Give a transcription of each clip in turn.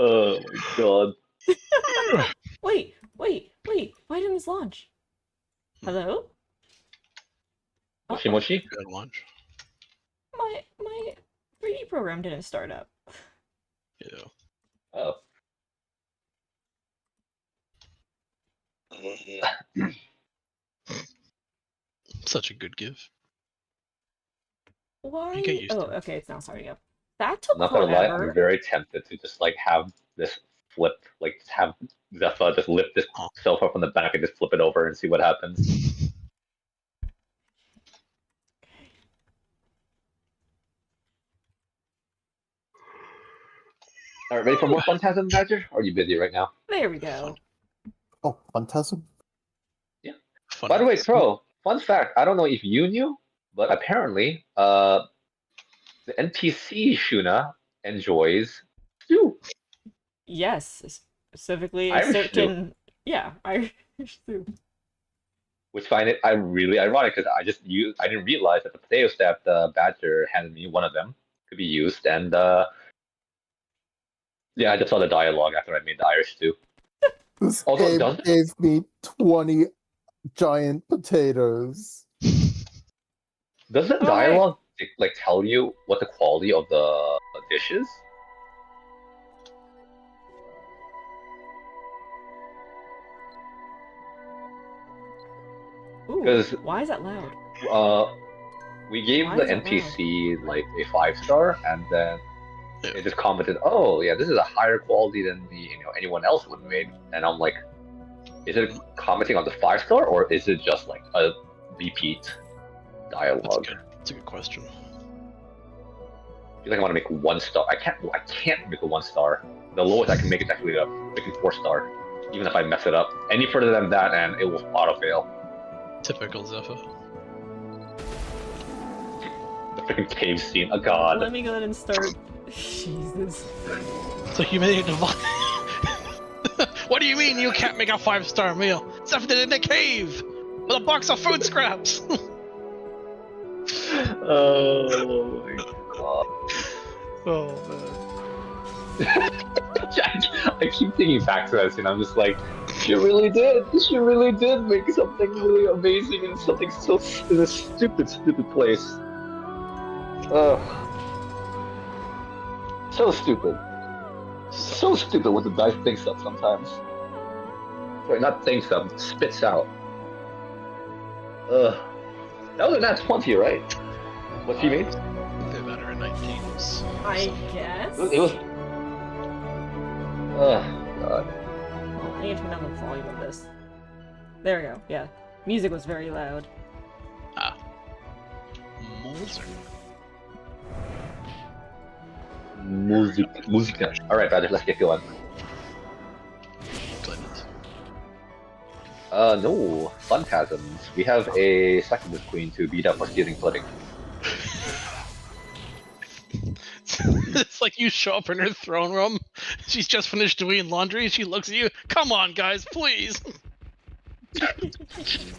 Oh my god. Wait. Why didn't this launch? Hello? Moshi Moshi? Good lunch. My 3D program didn't start up. Yeah. Oh. Such a good give. Why? You get used Oh, to it. okay, it's now starting up. That took Not gonna lie, I'm forever. very tempted to just like have this flip, like just have Zephyr just lift this sofa from the back and just flip it over and see what happens. Alright, ready for more Phantasm, Badger? Or are you busy right now? There we go. Oh, Phantasm? Fun. By the way, Crow, fun fact, I don't know if you knew, but apparently, the NPC Shuna enjoys stew. Yes, specifically a Irish certain... Yeah, Irish stew. Which find it really ironic because I didn't realize that the potatoes that the Badger handed me, one of them, could be used, and yeah, I just saw the dialogue after I made the Irish stew. This Although it game doesn't- gave me 20 giant potatoes. Does the Oh, dialogue like tell you what the quality of the dish is? Ooh, 'Cause- why is that loud? We gave Why the is that NPC like a 5-star, and then Yeah. it just commented, "Oh yeah, this is a higher quality than anyone else would have made." And I'm like, is it commenting on the 5-star or is it just like a repeat dialogue? That's a good question. I feel like I want to make 1-star. I can't make a 1-star. The lowest I can make is actually a freaking 4-star. Even if I mess it up any further than that, and it will auto fail. Typical Zephyr. The freaking cave scene. Oh god. Let me go ahead and start. Jesus. So you made a What do you mean you can't make a 5-star meal? Zephyr did it in a cave with a box of food scraps. Oh my god. Oh I keep thinking back to that scene. I'm just like, she really did make something really amazing and something so in a stupid place. Ugh. So stupid. So stupid what the dice thinks of sometimes. Sorry, not thinks of, spits out. Ugh. That was a nat 20, right? What she made? They're better in 19s. I guess? It was. Ugh, god. I need to turn down the volume of this. There we go, yeah. Music was very loud. Ah. Mozart. Musica. Alright, Badger, let's get going. Clement. No. Phantasms. We have a Succubus Queen to beat up for stealing pudding. It's like you show up in her throne room. She's just finished doing laundry. She looks at you. Come on, guys, please.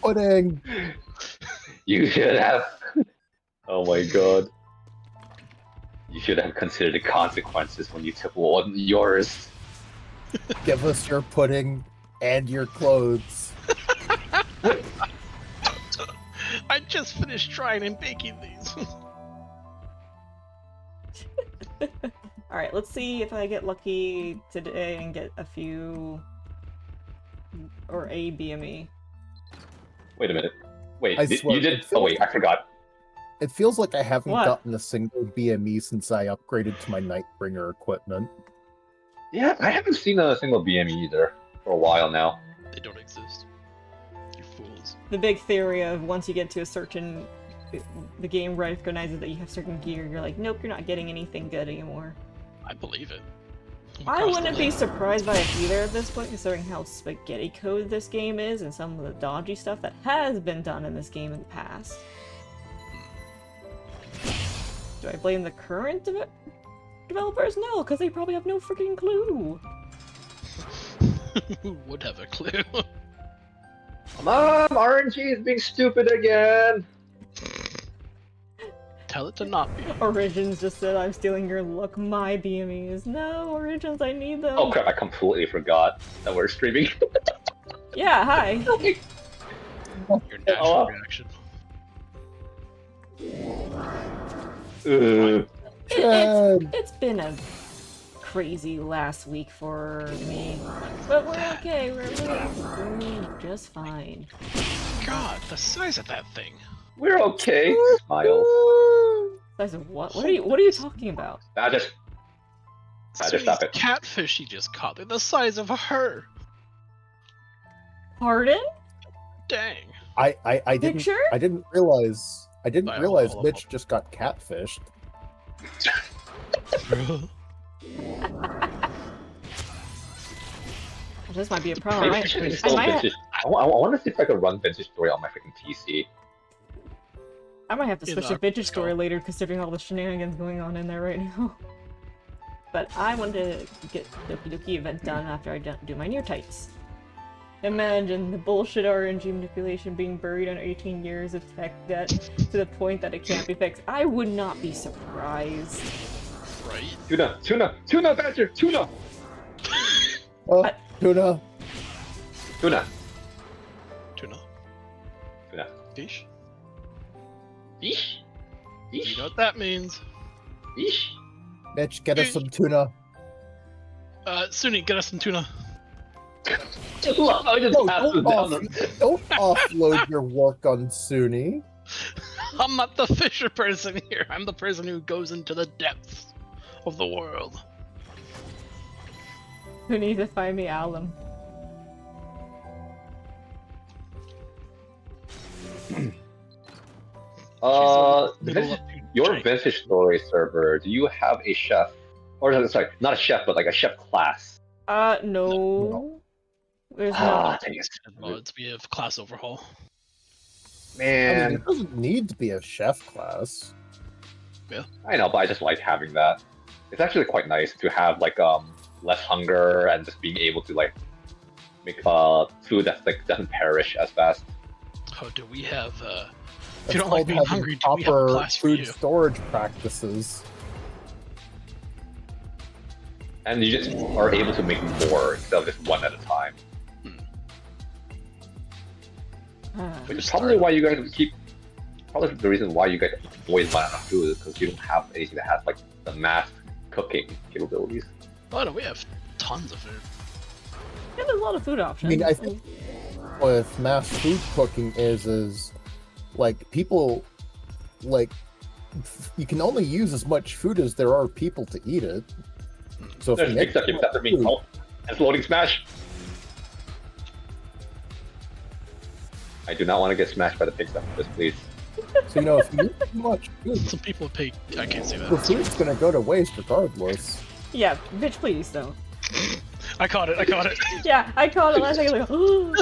Pudding! You should have. Oh my god. You should have considered the consequences when you took one yours. Give us your pudding and your clothes. I just finished trying and baking these. Alright, let's see if I get lucky today and get a few... or a BME. Wait a minute. Wait, I you swear, did? it Oh wait, I forgot. It feels like I haven't What? gotten a single BME since I upgraded to my Nightbringer equipment. Yeah, I haven't seen a single BME either for a while now. They don't exist. You fools. The big theory of once you get to a certain... the game recognizes that you have certain gear, you're like, nope, you're not getting anything good anymore. I believe it. I Across the wouldn't be board. surprised by it either at this point, considering how spaghetti code this game is and some of the dodgy stuff that has been done in this game in the past. Do I blame the current developers? No, because they probably have no freaking clue. Who would have a clue? Come on, RNG is being stupid again. Tell it to not be. Origins just said, I'm stealing your look, my BMEs. No, Origins, I need them. Oh crap! I completely forgot that we're streaming. Yeah, hi. Your natural reaction. It's been a crazy last week for me. But we're okay, we're doing just fine. God, the size of that thing. We're okay. Smile. Size of what? What are you talking about? Just stop it. Catfish he just caught. They're the size of her. Pardon? Dang. I didn't Picture? I didn't realize Hold on. Mitch just got catfished. This might be a problem. Vintage is I still might vintage. I want to see if I can run Vintage Story on my freaking PC. I might have to In switch the to Vintage skull. Story later, considering all the shenanigans going on in there right now. But I want to get the Doki event done after I do my near tights. Imagine the bullshit RNG manipulation being buried under 18 years of tech debt to the point that it can't be fixed. I would not be surprised. Right? Tuna, Badger, tuna. Oh, tuna. Tuna. Tuna. Fish? Yeesh. You know what that means. Yeesh. Mitch, get us some tuna. Suni, get us some tuna. I just No, passed it down. don't offload your work on Suni. I'm not the fisher person here. I'm the person who goes into the depths of the world. Who needs to find me alum? Your Vintage Story server, do you have a chef? Or, sorry, not a chef, but like a chef class? No. There's Ah, not. dang it. Mods, we have class overhaul. I mean, Man. it doesn't need to be a chef class. I know, but I just like having that. It's actually quite nice to have like less hunger and just being able to like make food that like doesn't perish as fast. Oh, do we have if It's you don't like called being having hungry, do we have a proper class for food you? storage practices. And you just are able to make more instead of just one at a time. Which is probably why you guys keep. Probably the reason why you guys always run out of food because you don't have anything that has like the mass cooking capabilities. Oh no, we have tons of food. Yeah, there's a lot of food I options. mean, I think with mass food cooking is like people like you can only use as much food as there are people to eat it. So if you There's make except after being food, help and loading smash. I do not want to get smashed by the pigs after this, please. so you know if you use too much food, Some people pay. I can't say the that. food's gonna go to waste regardless. Yeah, bitch, please though. I caught it. Yeah, I called it last second. Like, ooh,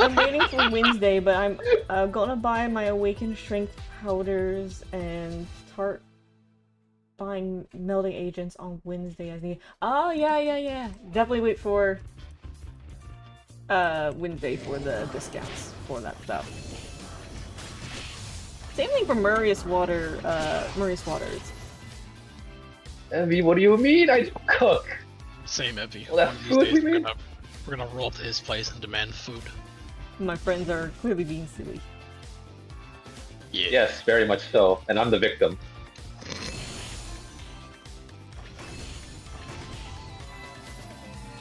I'm waiting for Wednesday, but I'm gonna buy my awakened strength powders and start buying melding agents on Wednesday. I think. Oh yeah. Definitely wait for Wednesday for the discounts for that stuff. Same thing for Marius Waters. Envy, what do you mean? I don't cook. Same Evie. Well, that One of these food days we we're made? gonna roll up to his place and demand food. My friends are clearly being silly. Yeah. Yes, very much so. And I'm the victim.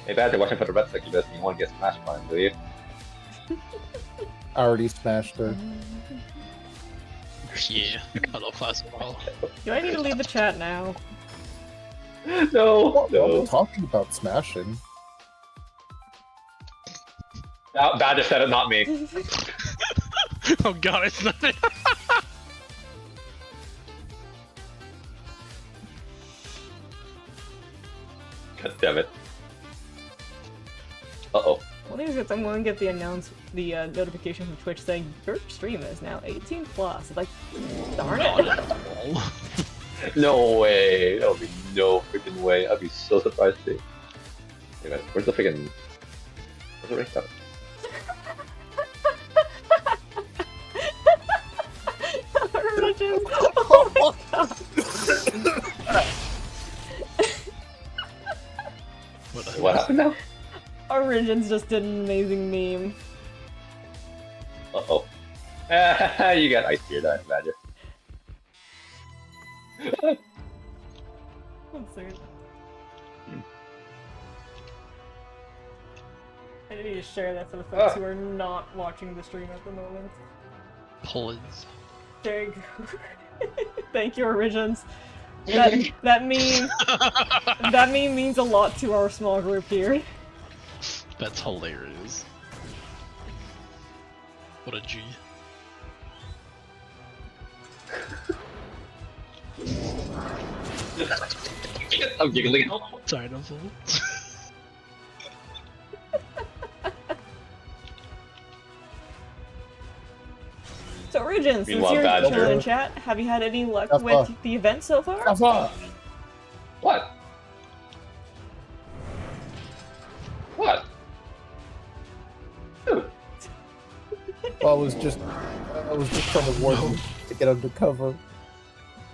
Hey, Badger, watching for the red stick. You want to get smashed by him, do you? I already smashed her. Yeah. I love class overhaul. Do I need to leave the chat now? No, We're no. talking about smashing. Badger said it, not me. Oh god, it's not it. God damn it. Uh-oh. What is it? Someone get the notification from Twitch saying your stream is now 18 plus. It's like, darn Not it. at all. No way. That would be no freaking way. I'd be so surprised too. Hey, man, where's the freaking... Where's the race stuff? Origins. Oh god! What happened now? Origins just did an amazing meme. Uh-oh. You got ice here, that Badger. One second. I need to share that for the folks who are not watching the stream at the moment. Please. There you go. Thank you, Origins. That meme means a lot to our small group here. That's hilarious. What a G. I'm giggling. Dynamo. So, Origins, since Meanwhile, you're Badger. chilling in chat, have you had any luck That's with fine. the event so far? What? What? Dude. I was just trying to warn you to get undercover.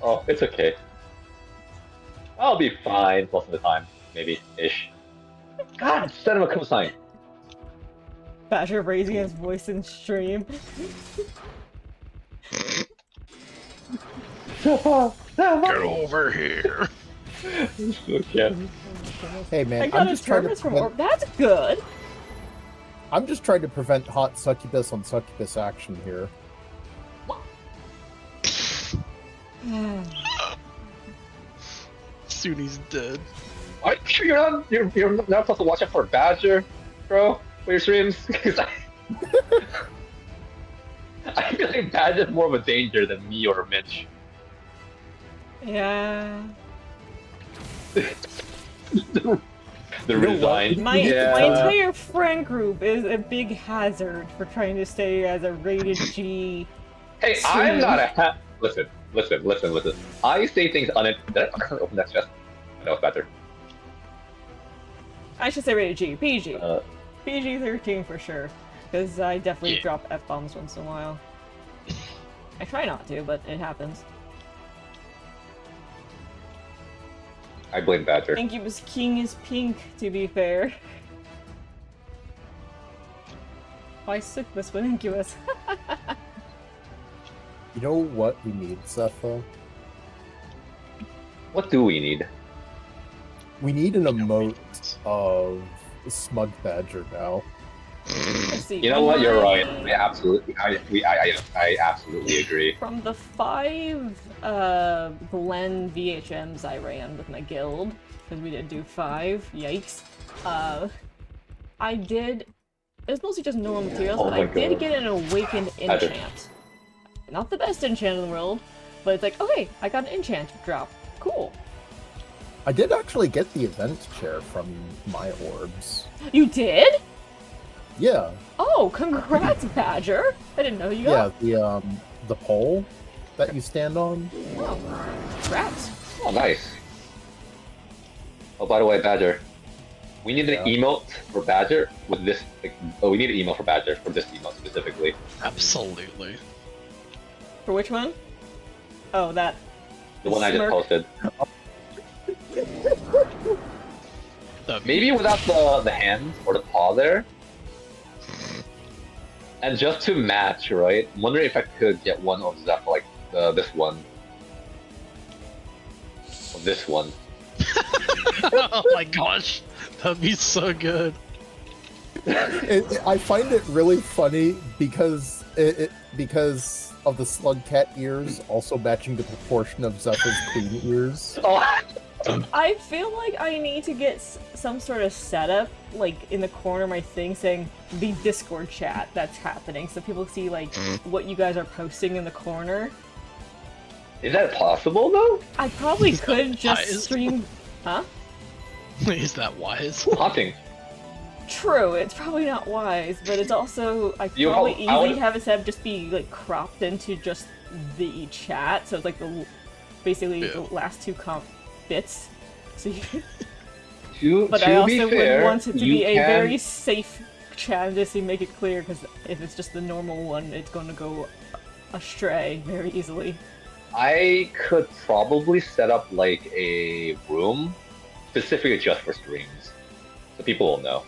Oh, it's okay. I'll be fine most of the time, maybe ish. God, send him a cosign. Badger raising his voice in stream. Get over here. Okay. Hey man, I got I'm a just trying to Terminus from prevent, Orb. That's good! I'm just trying to prevent hot succubus on succubus action here. Soon he's dead. Are you sure you're not supposed to watch out for Badger, bro, for your streams? Because I feel like Badger's more of a danger than me or Mitch. Yeah. The resign. My Yeah. entire friend group is a big hazard for trying to stay as a rated G. Hey, I'm not a Listen. I say things Did I open that chest? No, it's better. I should say rated G. PG. Uh, PG-13 for sure. Because I definitely Yeah. drop F-bombs once in a while. I try not to, but it happens. I blame Badger. Incubus King is pink, to be fair. Why Succubus with Incubus? You know what we need, Zetha? What do we need? We need an emote of Smug Badger now. Let's see. You know what? You're right. I absolutely agree. From the 5 Glen VHMs I ran with my guild, because we did do 5, yikes. I did, it was mostly just normal materials, Oh but I my did God. get an Awakened Badger. enchant. Not the best enchant in the world, but it's like, okay, I got an enchant drop. Cool. I did actually get the event chair from my orbs. You did? Yeah, Oh, congrats, Badger! I didn't know you got. yeah, the pole that you stand on. Oh, congrats. Oh, nice. Oh, by the way, Badger, we need an Yeah. emote for Badger with this. We need an email for Badger for this emote specifically. Absolutely. For which one? Oh, that. The one I just Smirk. posted. That'd be- Maybe without the hand or the paw there. And just to match, right? I'm wondering if I could get one of Zeph, like this one. Or this one. Oh my gosh. That'd be so good. I find it really funny because because of the slug cat ears also matching the proportion of Zephyr's queen ears. Oh, I feel like I need to get some sort of setup, like in the corner of my thing, saying the Discord chat that's happening, so people see like what you guys are posting in the corner. is that possible though? I probably could just wise. stream. Huh? Is that wise? Hunting. True, it's probably not wise, but it's also I You probably know, I easily would- have a setup just be like cropped into just the chat, so it's like basically Yeah. the last two bits. So you, To but I also be fair, would want it to you be a can- very safe chat, just to make it clear, because if it's just the normal one, it's going to go astray very easily. I could probably set up like a room specifically just for streams, so people will know.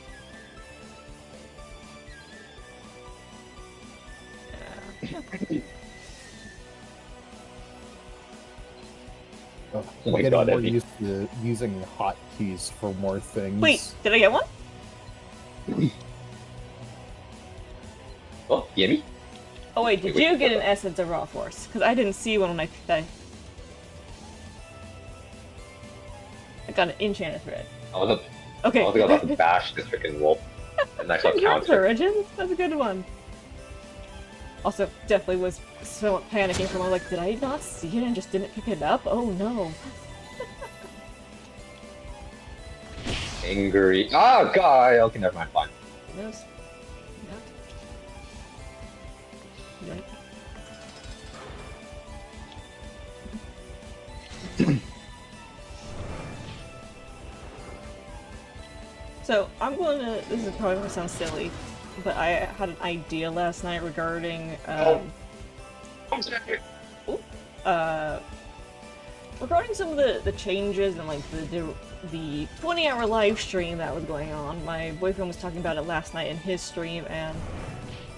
Oh, Oh my getting God, more Emmy. used to using hotkeys for more things. Wait, did I get one? Oh, Yemi? Oh wait, did Wait, you get what an essence of raw force? Because I didn't see one when I got an enchanted thread. I was Okay. about to bash this freaking wolf, and I saw Congrats, counter. Origins. That's a good one. Also, definitely was somewhat panicking from like, did I not see it and just didn't pick it up? Oh no. Angry. Ah, God. Okay, never mind. Fine. Yes. Yeah. So, I'm going to, this is probably going to sound silly, but I had an idea last night regarding, regarding some of the changes and like the 20-hour live stream that was going on. My boyfriend was talking about it last night in his stream, and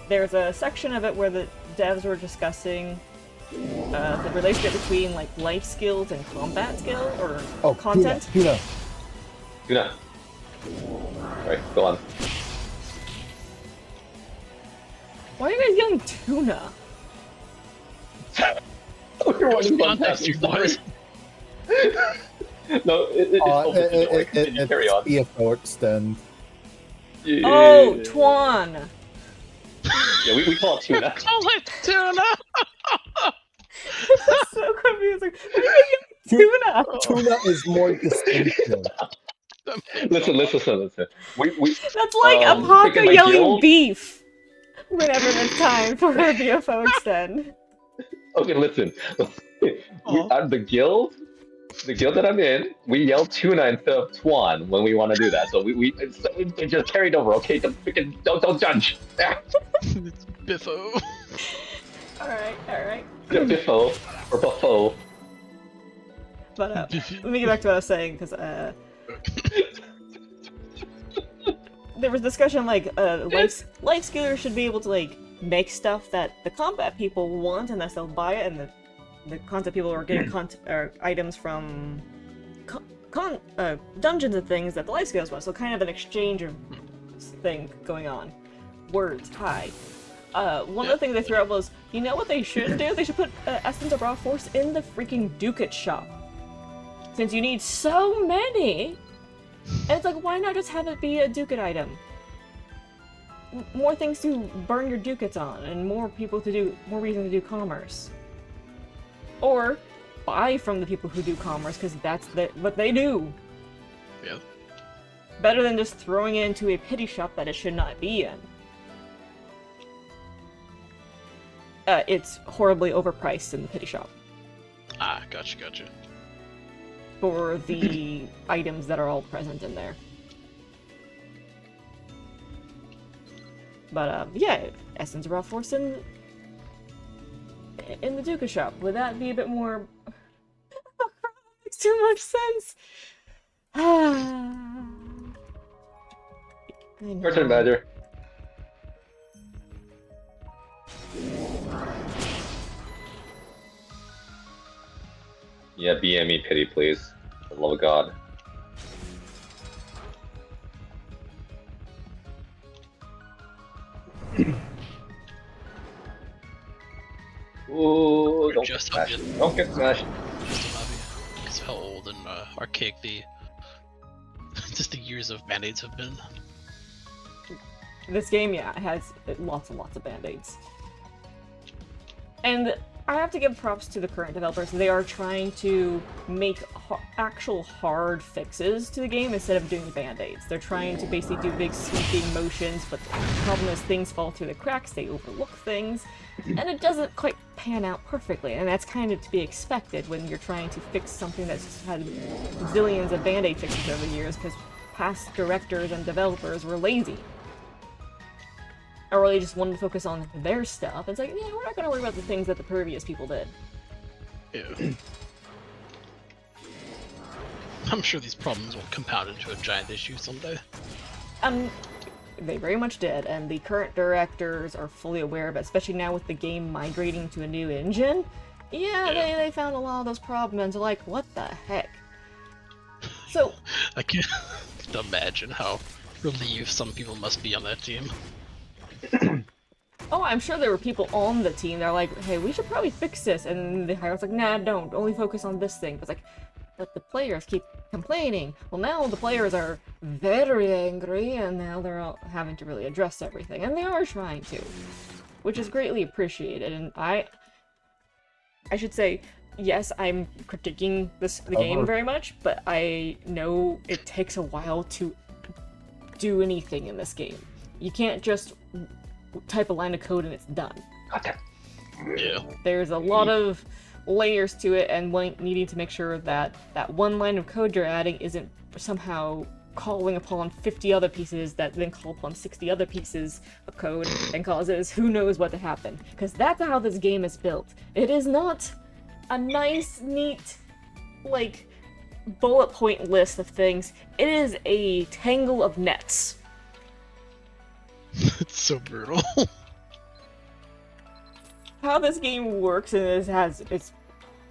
there's a section of it where the devs were discussing the relationship between like life skills and combat skill or content. Tuna. Alright, go on. Why are you guys yelling tuna? You're watching Context, fantastic boys. stories. No, it's over. It's Carry on. EFO extend. Yeah. Oh, Twan! Yeah, we call it tuna. Call it tuna! This is so confusing. Why are you guys yelling tuna? Tuna is more distinctive. Listen. We That's like freaking Apaka my yelling guild? beef whenever there's time for a BFO extend. Okay, listen. The guild that I'm in, we yell tuna instead of Twan when we want to do that. So it just carried over. Okay, don't judge. It's Biffo. Alright. Yeah, Biffo or Buffo. But let me get back to what I was saying, because there was discussion like life skillers should be able to like make stuff that the combat people want and that they'll buy it, and the content people are getting items from dungeons and things that the life skills want. So kind of an exchange of thing going on. Words, hi. One of the things they threw out was, you know what they should do? They should put Essence of Raw Force in the freaking Ducat shop. Since you need so many, and it's like, why not just have it be a Ducat item? More things to burn your Ducats on, and more reason to do commerce. Or buy from the people who do commerce, because that's what they do. Yeah. Better than just throwing it into a pity shop that it should not be in. It's horribly overpriced in the pity shop. Ah, gotcha. For the items that are all present in there. But yeah, Essence of Raw Force in the Duca shop. Would that be a bit more? Makes too much sense. Your turn, Badger. Yeah, BME pity, please. For the love of God. Ooh, don't get Just smashed. obvious. Don't get smashed. Just obvious. Because how old and archaic the just the years of band-aids have been. This game, yeah, it has lots and lots of band-aids. And I have to give props to the current developers. They are trying to make actual hard fixes to the game instead of doing band-aids. They're trying to basically do big sweeping motions, but the problem is things fall through the cracks, they overlook things, and it doesn't quite pan out perfectly. And that's kind of to be expected when you're trying to fix something that's had zillions of band-aid fixes over the years, because past directors and developers were lazy. Or really just wanted to focus on their stuff. It's like, yeah, we're not going to worry about the things that the previous people did. Yeah. I'm sure these problems will compound into a giant issue someday. They very much did, and the current directors are fully aware of it, especially now with the game migrating to a new engine. Yeah, they found a lot of those problems, and they're like, what the heck? So... I can't imagine how relieved some people must be on that team. Oh, I'm sure there were people on the team that are like, hey, we should probably fix this, and the hire was like, nah, don't, only focus on this thing. It's like, but the players keep complaining. Well, now the players are very angry, and now they're all having to really address everything, and they are trying to, which is greatly appreciated. And I should say, yes, I'm critiquing the game very much, but I know it takes a while to do anything in this game. You can't just type a line of code and it's done. Yeah. There's a lot of layers to it, and needing to make sure that that one line of code you're adding isn't somehow calling upon 50 other pieces that then call upon 60 other pieces of code and causes who knows what to happen. Because that's how this game is built. It is not a nice, neat, like, bullet point list of things. It is a tangle of nets. It's so brutal. How this game works is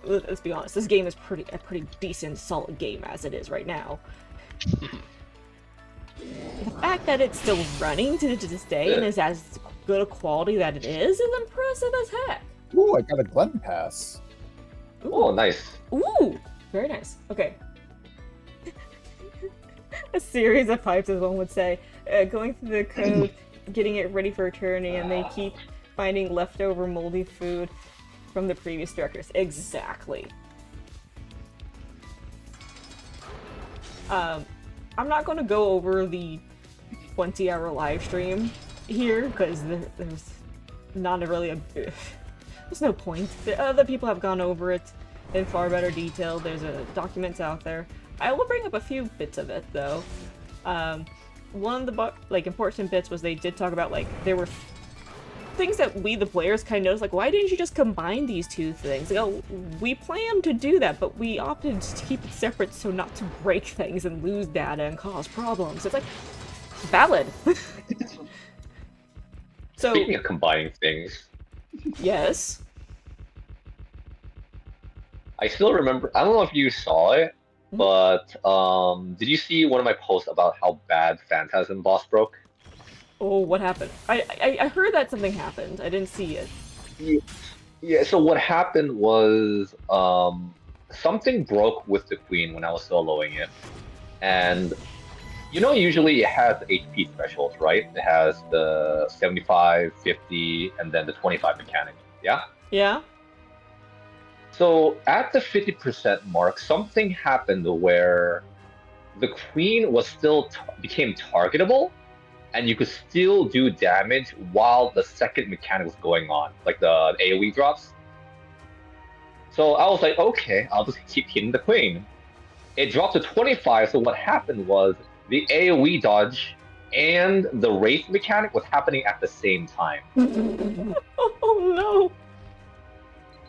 let's be honest, this game is a pretty decent, solid game as it is right now. The fact that it's still running to this day and is as good a quality that it is impressive as heck. Ooh, I got a Glen Pass. Ooh. Oh, nice. Ooh, very nice. Okay. A series of pipes, as one would say. Going through the code, getting it ready for eternity, and they keep finding leftover moldy food from the previous directors. Exactly. I'm not going to go over the 20-hour live stream here, because there's not there's no point. The other people have gone over it in far better detail. There's documents out there. I will bring up a few bits of it, though. One of the important bits was they did talk about, like, there were things that we, the players, kind of noticed, like, why didn't you just combine these two things? Like, oh, we planned to do that, but we opted to keep it separate so not to break things and lose data and cause problems. It's like, valid. So, Speaking of combining things, yes. I still remember, I don't know if you saw it, but did you see one of my posts about how bad Phantasm boss broke? Oh, what happened? I heard that something happened. I didn't see it. Yeah, so what happened was something broke with the queen when I was soloing it. And you know, usually it has HP thresholds, right? It has the 75, 50, and then the 25 mechanic. Yeah? Yeah? So at the 50% mark, something happened where the queen was still became targetable, and you could still do damage while the second mechanic was going on, like the AoE drops. So I was like, okay, I'll just keep hitting the queen. It dropped to 25, so what happened was the AoE dodge and the Wraith mechanic was happening at the same time. Oh no!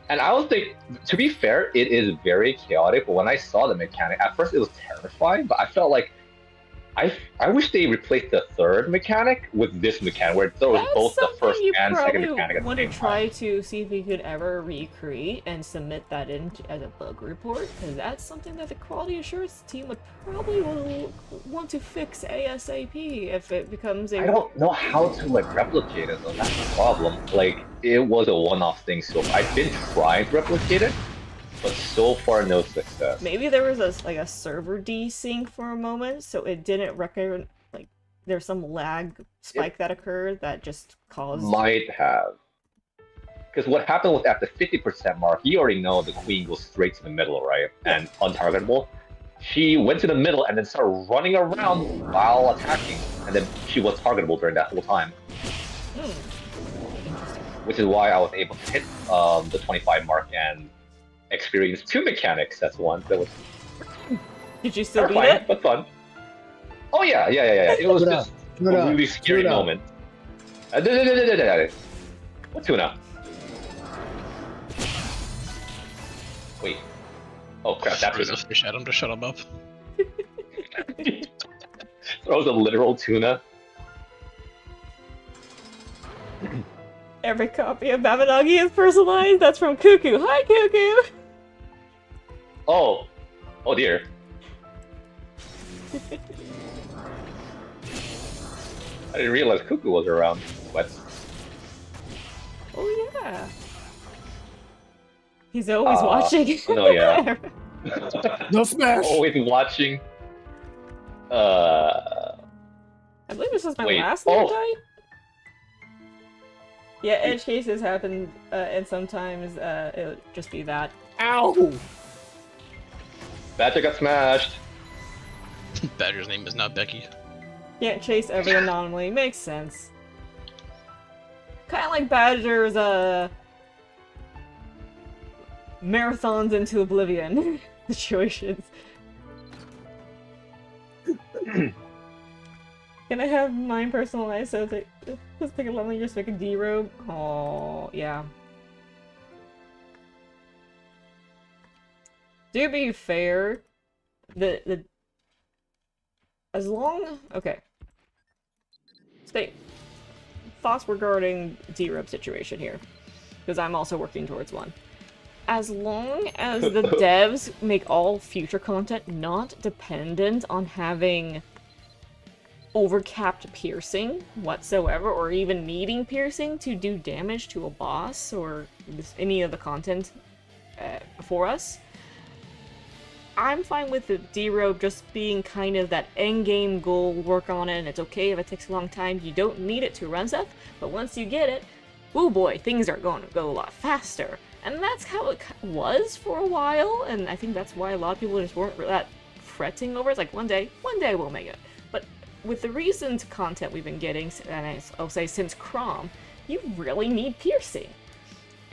And I was like, to be fair, it is very chaotic, but when I saw the mechanic, at first it was terrifying, but I felt like I wish they replaced the third mechanic with this mechanic, where there was both the first and second mechanic at the want same to try time. to see if we could ever recreate and submit that in as a bug report, because that's something that the quality assurance team would probably want to fix ASAP if it becomes a... I don't know how to like replicate it though, that's the problem. Like, it was a one-off thing, so I've been trying to replicate it, but so far no success. Maybe there was a server desync for a moment, so it didn't recognize, like, there's some lag spike that occurred that just caused... Might have. Because what happened was at the 50% mark, you already know the queen goes straight to the middle, right? And untargetable. She went to the middle and then started running around while attacking, and then she was targetable during that whole time. Which is why I was able to hit the 25 mark and experience two mechanics at once. That was Did you still beat terrifying, it? but fun. Oh yeah. It was just a really scary moment. What tuna? Wait. Oh crap, that's There's a what fish at him to shut him up. throws a literal tuna. Every copy of Babanagi is personalized. That's from Cuckoo. Hi, Cuckoo! Oh. Oh dear. I didn't realize Cuckoo was around. What? Oh, yeah. He's always watching. Oh, no, yeah. No smash! Always watching. I believe this is my Wait, last oh. tie. Yeah, edge cases happen, and sometimes it'll just be that. Ow! Badger got smashed. Badger's name is not Becky. Can't chase every anomaly. Makes sense. Kind of like Badger's marathons into oblivion situations. Can I have mine personalized so that let's pick a level and just make a D-robe? Oh, yeah. To be fair, as long okay. Thoughts regarding D-robe situation here, because I'm also working towards one. As long as the devs make all future content not dependent on having overcapped piercing whatsoever, or even needing piercing to do damage to a boss or any of the content for us, I'm fine with the D-robe just being kind of that endgame goal, work on it, and it's okay if it takes a long time. You don't need it to run stuff, but once you get it, oh boy, things are going to go a lot faster. And that's how it was for a while, and I think that's why a lot of people just weren't that fretting over it. It's like, one day we'll make it. But with the recent content we've been getting, and I'll say since Crom, you really need piercing.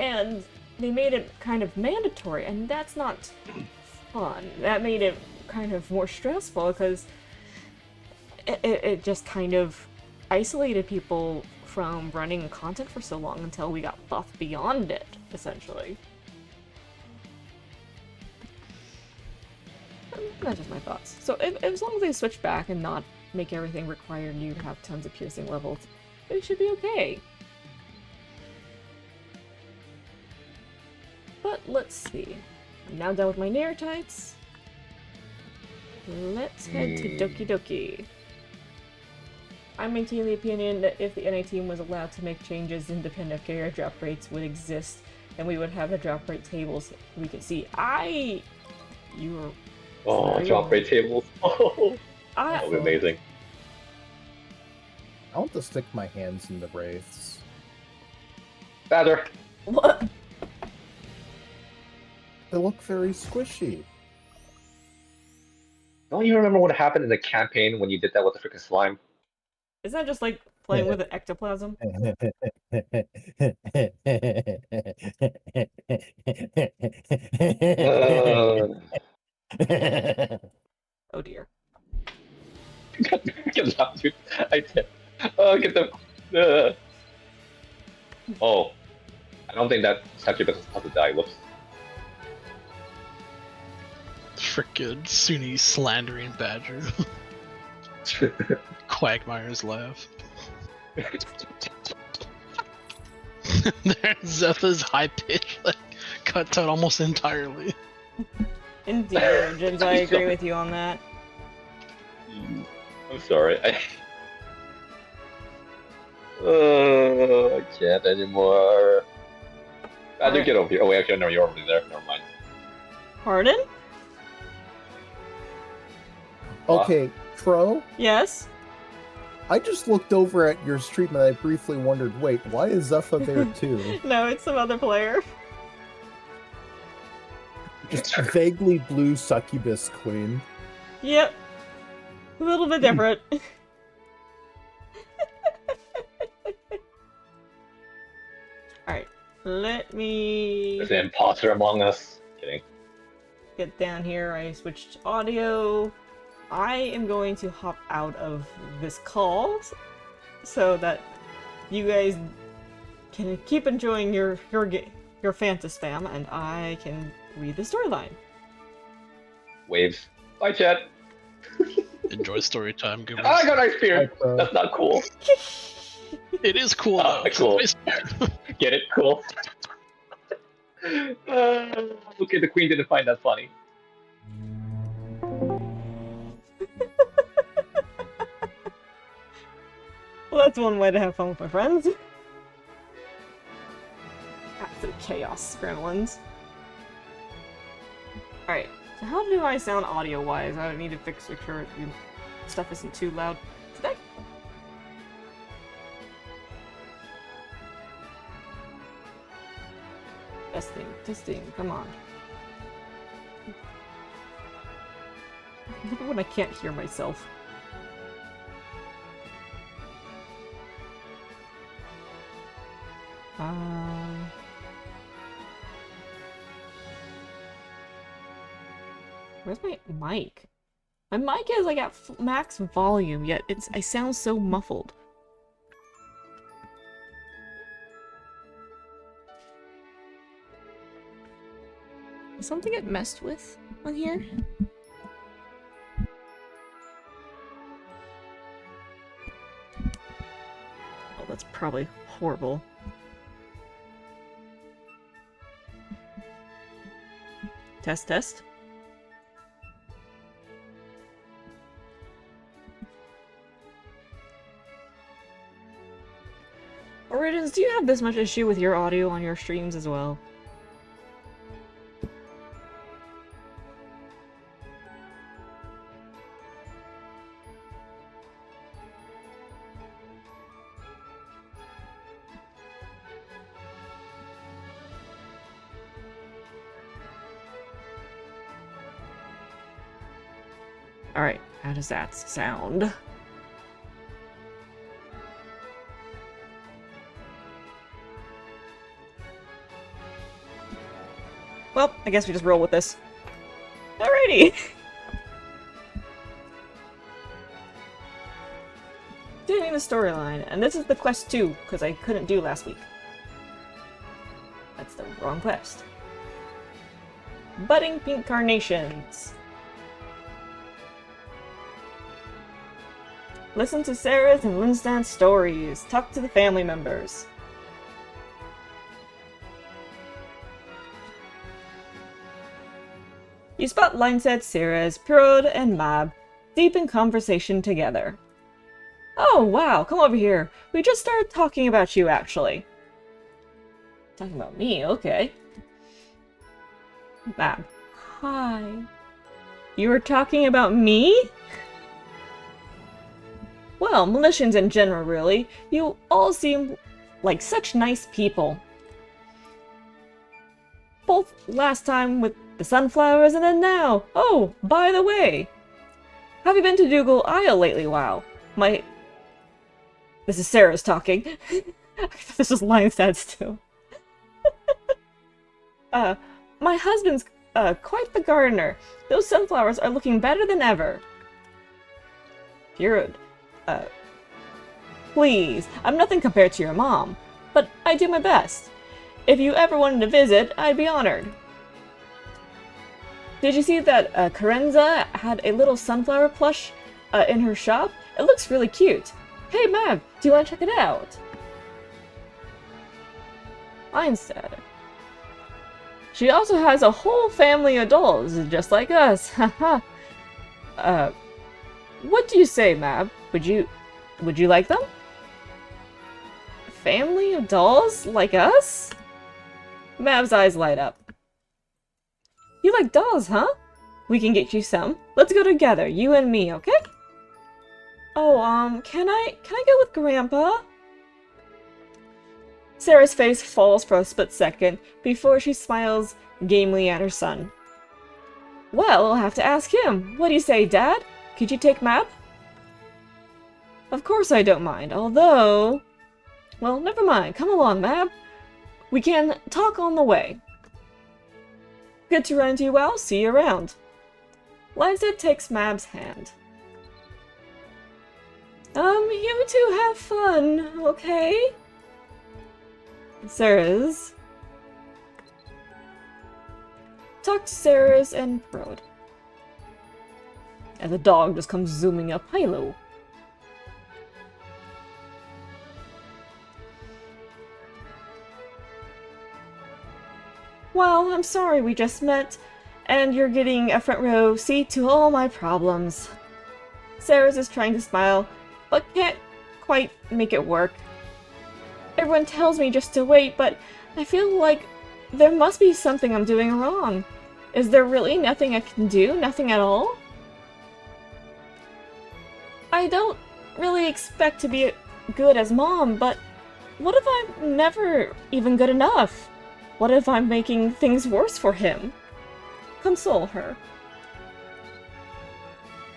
And they made it kind of mandatory, and that's not fun. That made it kind of more stressful, because it just kind of isolated people from running content for so long until we got buffed beyond it, essentially. That's just my thoughts. So as long as they switch back and not make everything require you to have tons of piercing levels, it should be okay. But let's see. I'm now done with my Nair types. Let's head to Doki Doki. I maintain the opinion that if the NA team was allowed to make changes independent of carrier drop rates would exist, and we would have the drop rate tables we could see. You were... Oh, drop rate tables. Oh, that would be amazing. I want to stick my hands in the wraiths. Badger. What? They look very squishy. Don't you remember what happened in the campaign when you did that with the freaking slime? Isn't that just like playing with an ectoplasm? Oh dear. Get out, dude. I did. Oh, get the. Oh. I don't think that statue is supposed to die. Whoops. Frickin' Sunni slandering Badger. Quagmire's laugh. There's Zepha's high pitch, like, cut out almost entirely. Indeed, Jens, I agree with you on that. I'm sorry. I can't anymore. Badger, get over here. Oh, wait, actually, no, you're already there. Never mind. Pardon? Okay, Tro, Yes? I just looked over at your stream and I briefly wondered, wait, why is Zepha there too? No, it's some other player. Just vaguely blue succubus queen. Yep. A little bit different. Alright, let me There's an imposter among us. Kidding. get down here. I switched audio. I am going to hop out of this call so that you guys can keep enjoying your your Fantas fam, and I can read the storyline. Wave. Bye, chat. Enjoy story time, Oh, goobers. I got ice beer. Like, That's not cool. It is cool though. Cool. It's Get it? Cool. Okay, the queen didn't find that funny. Well, that's one way to have fun with my friends. Absolute chaos, gremlins. Alright, so how do I sound audio-wise? I need to make sure stuff isn't too loud. Did I... Testing, come on. I love it when I can't hear myself. Where's my mic? My mic is like at max volume, yet I sound so muffled. Did something get messed with on here? Oh, that's probably horrible. Test. Origins, do you have this much issue with your audio on your streams as well? Alright, how does that sound? Well, I guess we just roll with this. Alrighty! Doing the storyline, and this is the quest 2, because I couldn't do last week. That's the wrong quest. Budding Pink Carnations. Listen to Sarah's and Linstan's stories. Talk to the family members. You spot Lineset, Ceres, Pirod, and Mab deep in conversation together. Oh, wow, come over here. We just started talking about you, actually. Talking about me, okay. Mab. Hi. You were talking about me? Well, Militians in general, really. You all seem like such nice people. Both last time with the sunflowers and then now. Oh, by the way. Have you been to Dougal Isle lately? Wow. This is Sarah's talking. This is Lionstad's too. My husband's quite the gardener. Those sunflowers are looking better than ever. You're please, I'm nothing compared to your mom, but I do my best. If you ever wanted to visit, I'd be honored. Did you see that Carenza had a little sunflower plush in her shop? It looks really cute. Hey, Mab, do you want to check it out? Einstead. She also has a whole family of dolls, just like us. Haha. What do you say, Mab? Would you like them? Family of dolls like us? Mab's eyes light up. You like dolls, huh? We can get you some. Let's go together, you and me, okay? Oh, can I go with Grandpa? Sarah's face falls for a split second before she smiles gamely at her son. Well, I'll have to ask him. What do you say, Dad? Could you take Mab? Of course I don't mind, although... Well, never mind. Come along, Mab. We can talk on the way. Good to run into you all. See you around. Liza takes Mab's hand. You two have fun, okay? Sarah's. talk to Sarah's and Road. And the dog just comes zooming up. Hello. Well, I'm sorry we just met, and you're getting a front row seat to all my problems. Sarah's is trying to smile, but can't quite make it work. Everyone tells me just to wait, but I feel like there must be something I'm doing wrong. Is there really nothing I can do? Nothing at all? I don't really expect to be good as Mom, but what if I'm never even good enough? What if I'm making things worse for him? Console her.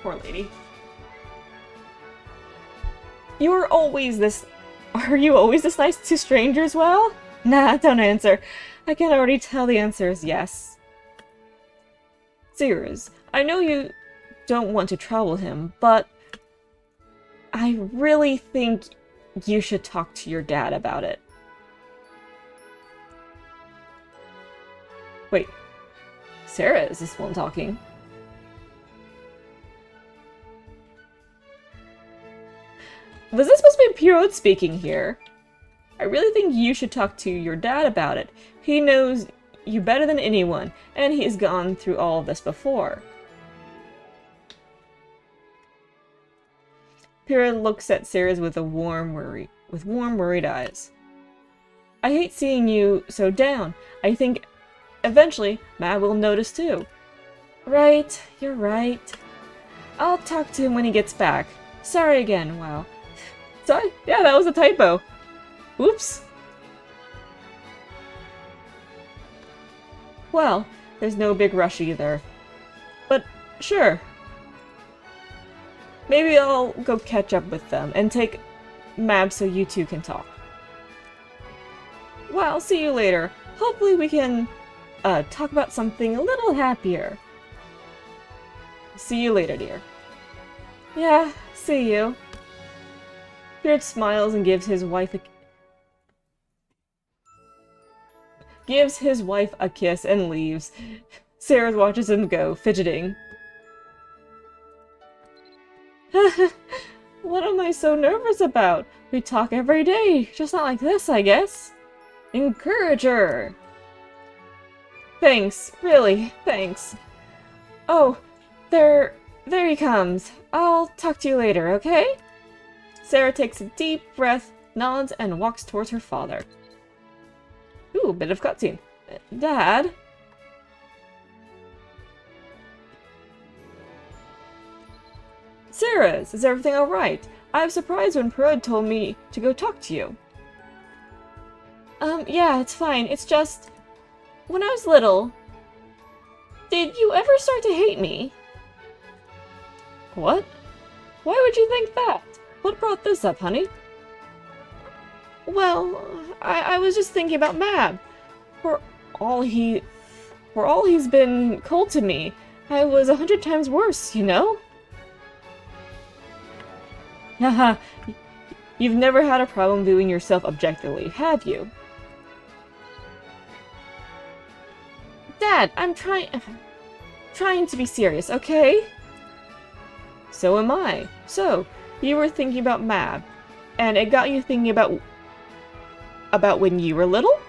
Poor lady. Are you always this nice to strangers, well? Nah, don't answer. I can already tell the answer is yes. Sears, I know you don't want to trouble him, but I really think you should talk to your dad about it. Wait, Sarah is this one talking? Was this supposed to be Pierrot speaking here? I really think you should talk to your dad about it. He knows you better than anyone, and he's gone through all of this before. Pierrot looks at Sarah's with warm, worried eyes. I hate seeing you so down. I think eventually Matt will notice too. Right, you're right. I'll talk to him when he gets back. Sorry again, wow. Sorry, yeah, that was a typo. Oops. Well, there's no big rush either. But, sure. Maybe I'll go catch up with them and take Mab so you two can talk. Well, I'll see you later. Hopefully we can talk about something a little happier. See you later, dear. Yeah, see you. Beard smiles and gives his wife a kiss and leaves. Sarah watches him go, fidgeting. What am I so nervous about? We talk every day, just not like this, I guess. Encourage her. Thanks, really, thanks. Oh, there he comes. I'll talk to you later, okay? Sarah takes a deep breath, nods, and walks towards her father. Ooh, bit of cutscene. Dad? Sarah's, is everything alright? I was surprised when Parode told me to go talk to you. Yeah, it's fine. It's just... When I was little... Did you ever start to hate me? What? Why would you think that? What brought this up, honey? Well, I was just thinking about Mab. For all he's been cold to me, I was 100 times worse, you know? Haha, you've never had a problem viewing yourself objectively, have you? Dad, I'm trying to be serious, okay? So am I. So, you were thinking about Mab, and it got you thinking about when you were little?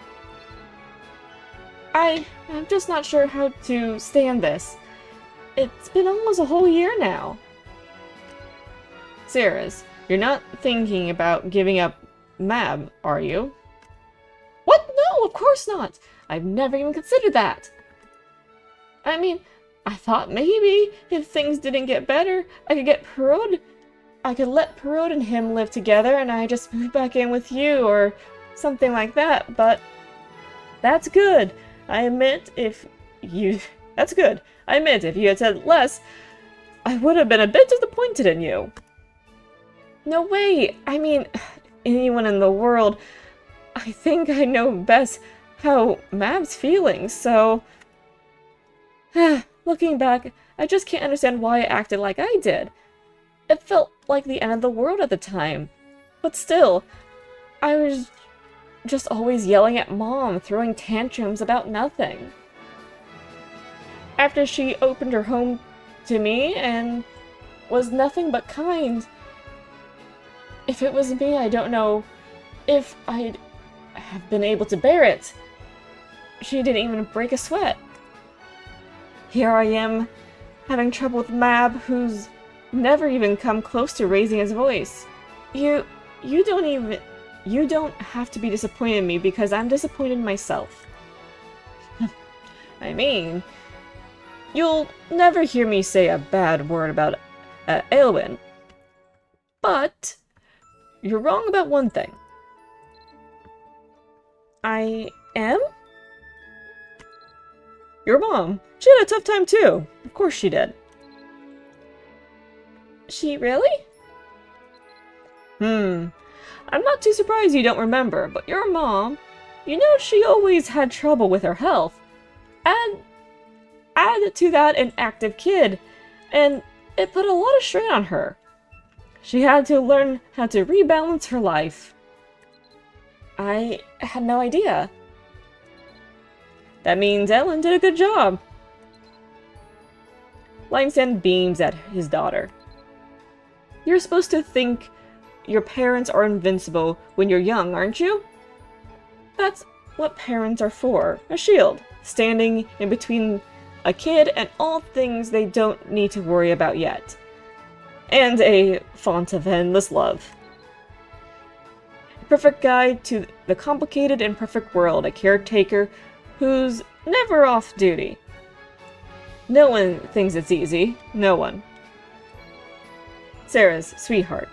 I'm just not sure how to stand this. It's been almost a whole year now. Sarah's, you're not thinking about giving up Mab, are you? What? No, of course not. I've never even considered that. I mean, I thought maybe if things didn't get better, I could let Parode and him live together and I just move back in with you or something like that, but that's good. That's good. I admit if you had said less, I would have been a bit disappointed in you. No way. I mean, anyone in the world, I think I know best how Mab's feeling, so... Looking back, I just can't understand why I acted like I did. It felt like the end of the world at the time. But still, I was just always yelling at Mom, throwing tantrums about nothing. after she opened her home to me and was nothing but kind. If it was me, I don't know if I'd have been able to bear it. She didn't even break a sweat. Here I am, having trouble with Mab, who's never even come close to raising his voice. You don't have to be disappointed in me because I'm disappointed in myself. I mean, you'll never hear me say a bad word about Aelwyn. But you're wrong about one thing. I am? Your mom. She had a tough time too. Of course she did. She really? I'm not too surprised you don't remember, but your mom, you know she always had trouble with her health. Add to that an active kid, and it put a lot of strain on her. She had to learn how to rebalance her life. I had no idea. That means Ellen did a good job. Langston beams at his daughter. You're supposed to think your parents are invincible when you're young, aren't you? That's what parents are for. A shield, standing in between a kid and all things they don't need to worry about yet. And a font of endless love. A perfect guide to the complicated and perfect world, a caretaker who's never off duty. No one thinks it's easy. No one. Sarah's sweetheart.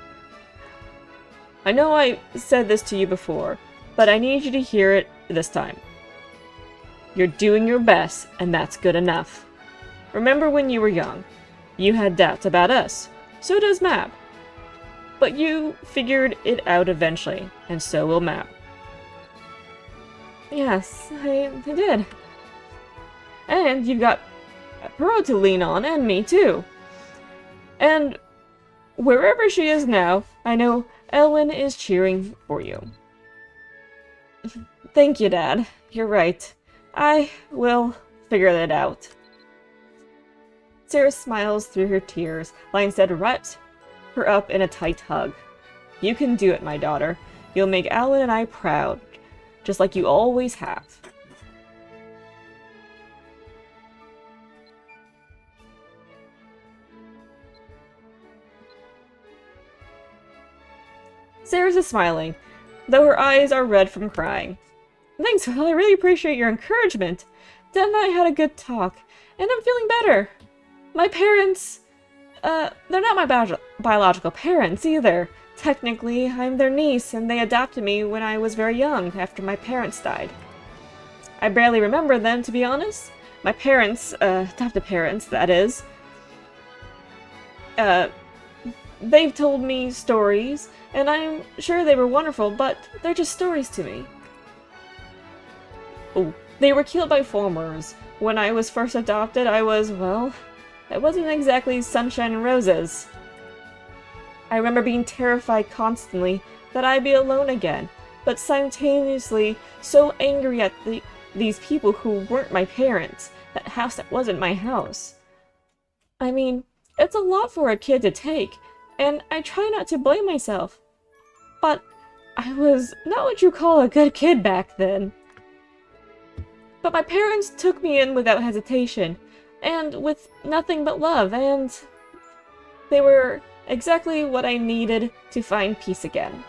I know I said this to you before, but I need you to hear it this time. You're doing your best, and that's good enough. Remember when you were young, you had doubts about us. So does Mab. But you figured it out eventually, and so will Mab. Yes, I did. And you've got Pearl to lean on, and me too. And wherever she is now, I know Elwyn is cheering for you. Thank you, Dad. You're right. I will figure that out. Sarah smiles through her tears. Lionstead wraps her up in a tight hug. You can do it, my daughter. You'll make Alan and I proud, just like you always have. Sarah's is smiling, though her eyes are red from crying. Thanks, Phil. I really appreciate your encouragement. Dad and I had a good talk, and I'm feeling better. My parents, they're not my biological parents either. Technically, I'm their niece, and they adopted me when I was very young, after my parents died. I barely remember them, to be honest. My parents, adopted parents, that is. They've told me stories, and I'm sure they were wonderful, but they're just stories to me. Oh, they were killed by farmers. When I was first adopted, I wasn't exactly sunshine and roses. I remember being terrified constantly that I'd be alone again, but simultaneously so angry at these people who weren't my parents, that house that wasn't my house. I mean, it's a lot for a kid to take, and I try not to blame myself. But I was not what you call a good kid back then. But my parents took me in without hesitation, and with nothing but love, and they were exactly what I needed to find peace again.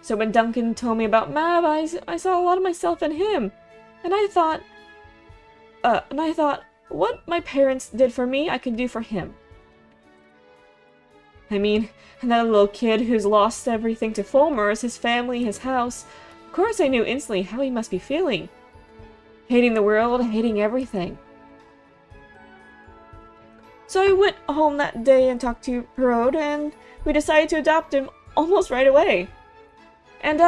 So when Duncan told me about Mab, I saw a lot of myself in him, and I thought, what my parents did for me, I could do for him. I mean, that little kid who's lost everything to Fulmers, his family, his house. Of course I knew instantly how he must be feeling. Hating the world, hating everything. So I went home that day and talked to Perode, and we decided to adopt him almost right away. And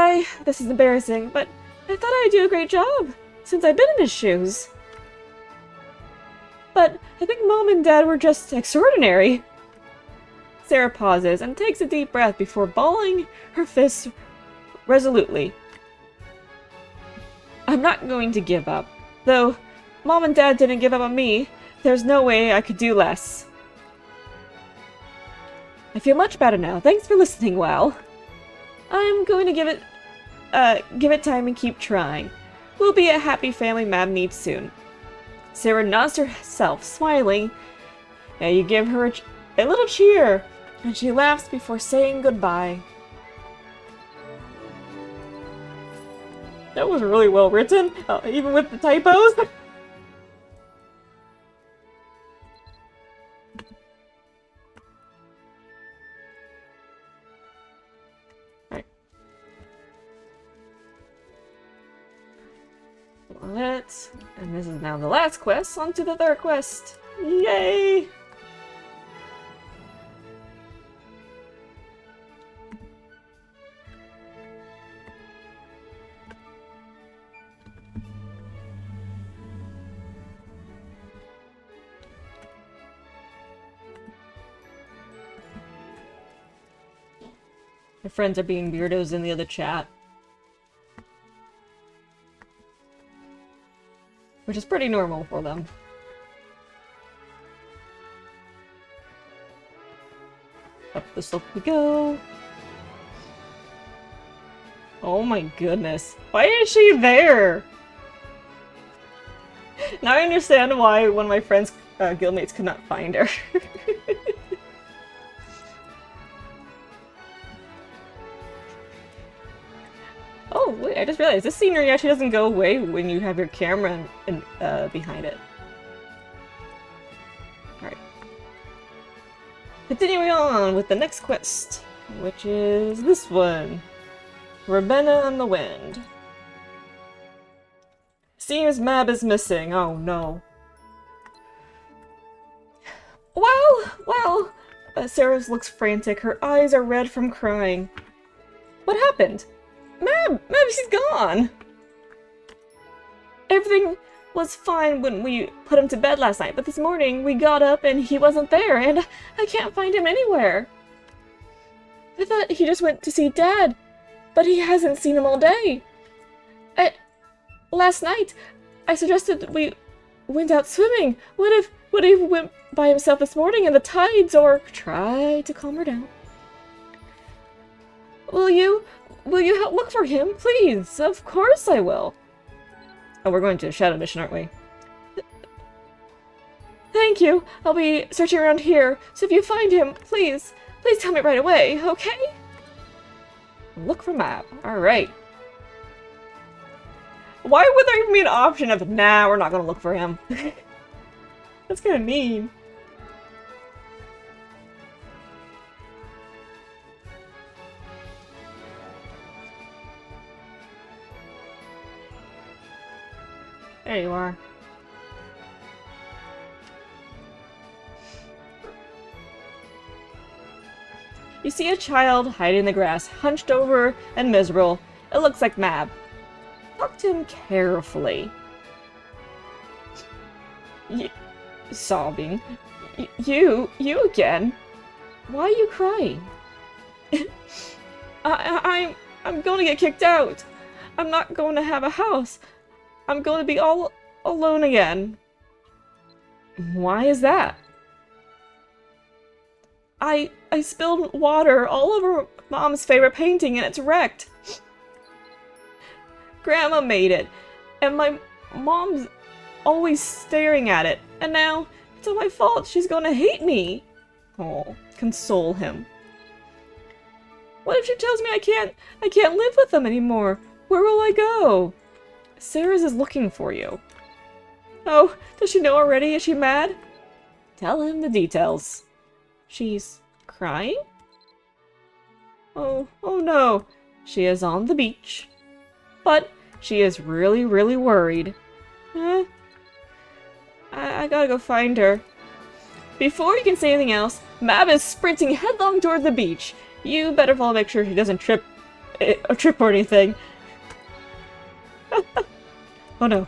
this is embarrassing, but I thought I'd do a great job, since I've been in his shoes. But I think Mom and Dad were just extraordinary. Sarah pauses and takes a deep breath before balling her fists resolutely. I'm not going to give up, though Mom and Dad didn't give up on me. There's no way I could do less. I feel much better now. Thanks for listening, Well. I'm going to give it time and keep trying. We'll be a happy family Mab needs soon. Sarah nods herself, smiling, and you give her a little cheer, and she laughs before saying goodbye. That was really well written, even with the typos. Alright. And this is now the last quest. On to the third quest. Yay! My friends are being weirdos in the other chat. Which is pretty normal for them. Up the slope we go. Oh my goodness. Why is she there? Now I understand why one of my friends' guildmates could not find her. Oh, wait, I just realized this scenery actually doesn't go away when you have your camera behind it. Alright. Continuing on with the next quest, which is this one. Ravenna and the Wind. Seems Mab is missing. Oh no. Well, Sarah looks frantic. Her eyes are red from crying. What happened? Mab, she's gone! Everything was fine when we put him to bed last night, but this morning we got up and he wasn't there, and I can't find him anywhere. I thought he just went to see Dad, but he hasn't seen him all day. Last night, I suggested we went out swimming. What if he went by himself this morning in the tides, or try to calm her down? Will you help look for him, please? Of course I will. Oh, we're going to a shadow mission, aren't we? Thank you. I'll be searching around here, so if you find him, please tell me right away, okay? Look for Mab. Alright. Why would there even be an option of, nah, we're not gonna look for him? That's kinda mean. There you are. You see a child hiding in the grass, hunched over and miserable. It looks like Mab. Talk to him carefully. Sobbing. You again? Why are you crying? I'm going to get kicked out. I'm not going to have a house. I'm going to be all alone again. Why is that? I spilled water all over Mom's favorite painting and it's wrecked. Grandma made it, and my mom's always staring at it, and now it's all my fault. She's gonna hate me. Oh, console him. What if she tells me I can't live with them anymore? Where will I go? Sarah's is looking for you. Oh, does she know already? Is she mad? Tell him the details. She's crying? Oh no. She is on the beach. But she is really, really worried. I gotta go find her. Before you can say anything else, Mab is sprinting headlong toward the beach. You better follow, make sure she doesn't trip or anything. Oh no.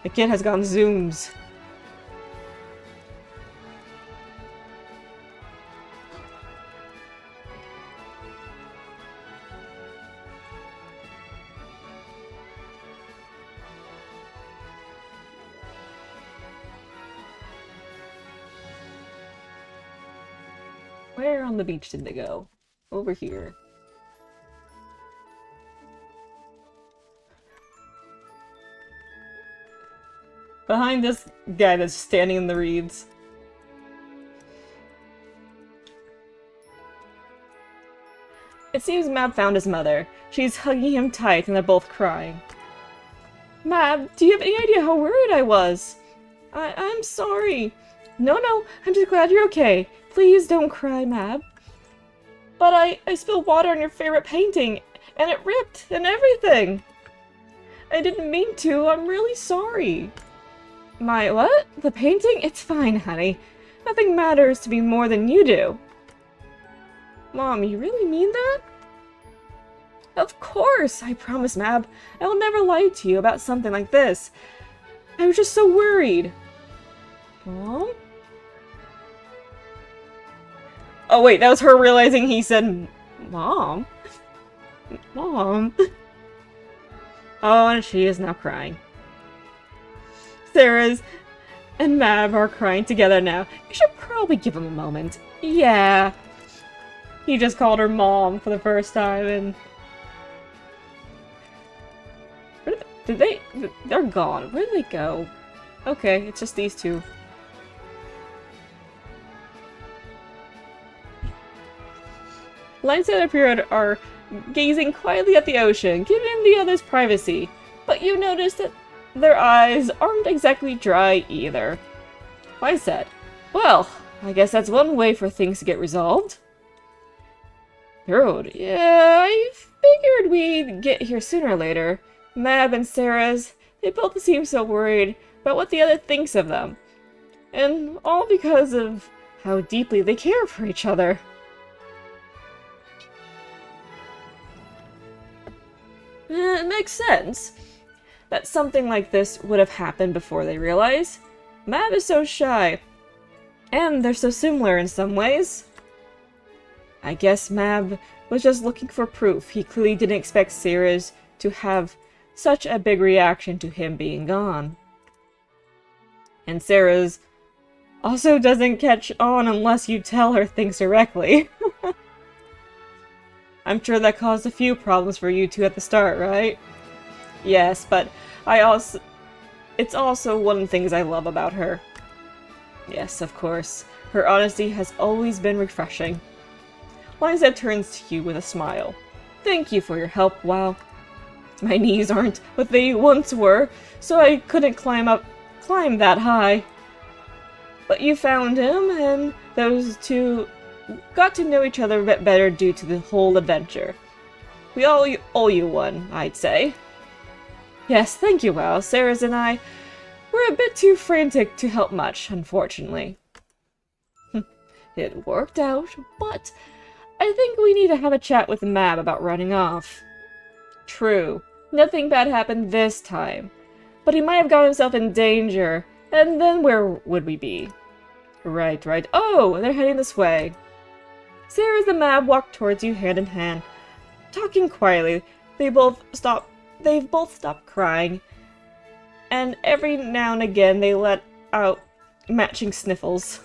The kid has gone zooms. Where on the beach did they go? Over here. Behind this guy that's standing in the reeds. It seems Mab found his mother. She's hugging him tight and they're both crying. Mab, do you have any idea how worried I was? I'm sorry. No, I'm just glad you're okay. Please don't cry, Mab. But I spilled water on your favorite painting, and it ripped and everything. I didn't mean to. I'm really sorry. My what? The painting? It's fine, honey. Nothing matters to me more than you do. Mom, you really mean that? Of course! I promise, Mab. I will never lie to you about something like this. I was just so worried. Mom? Oh wait, that was her realizing he said Mom? Mom? Oh, and she is now crying. Sarah's and Mab are crying together now. You should probably give him a moment. Yeah. He just called her Mom for the first time and... Did they... They're gone. Where did they go? Okay, it's just these two. Lights and Period are gazing quietly at the ocean, giving the others privacy. But you notice that their eyes aren't exactly dry either. I said, well, I guess that's one way for things to get resolved. Road. Yeah, I figured we'd get here sooner or later. Mab and Sarah's, they both seem so worried about what the other thinks of them. And all because of how deeply they care for each other. It makes sense that something like this would have happened before they realize. Mab is so shy, and they're so similar in some ways. I guess Mab was just looking for proof. He clearly didn't expect Sarah's to have such a big reaction to him being gone. And Sarah's also doesn't catch on unless you tell her things directly. I'm sure that caused a few problems for you two at the start, right? Yes, but it's also one of the things I love about her. Yes, of course. Her honesty has always been refreshing. Liza turns to you with a smile. Thank you for your help, Wow. My knees aren't what they once were, so I couldn't climb that high. But you found him, and those two got to know each other a bit better due to the whole adventure. We all owe you one, I'd say. Yes, thank you, Wow. Sarah's and I were a bit too frantic to help much, unfortunately. It worked out, but I think we need to have a chat with Mab about running off. True. Nothing bad happened this time. But he might have got himself in danger, and then where would we be? Right. Oh, they're heading this way. Sarah and Mab walk towards you hand in hand, talking quietly. They've both stopped crying, and every now and again they let out matching sniffles.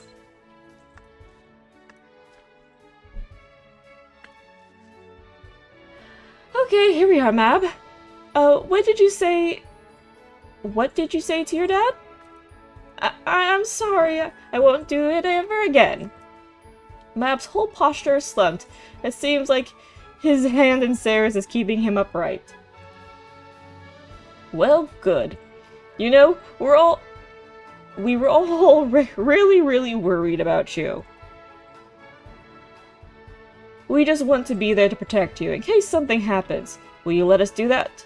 Okay, here we are, Mab. What did you say to your dad? I'm sorry, I won't do it ever again. Mab's whole posture is slumped. It seems like his hand in Sarah's is keeping him upright. Well, good. You know, we were all really worried about you. We just want to be there to protect you in case something happens. Will you let us do that?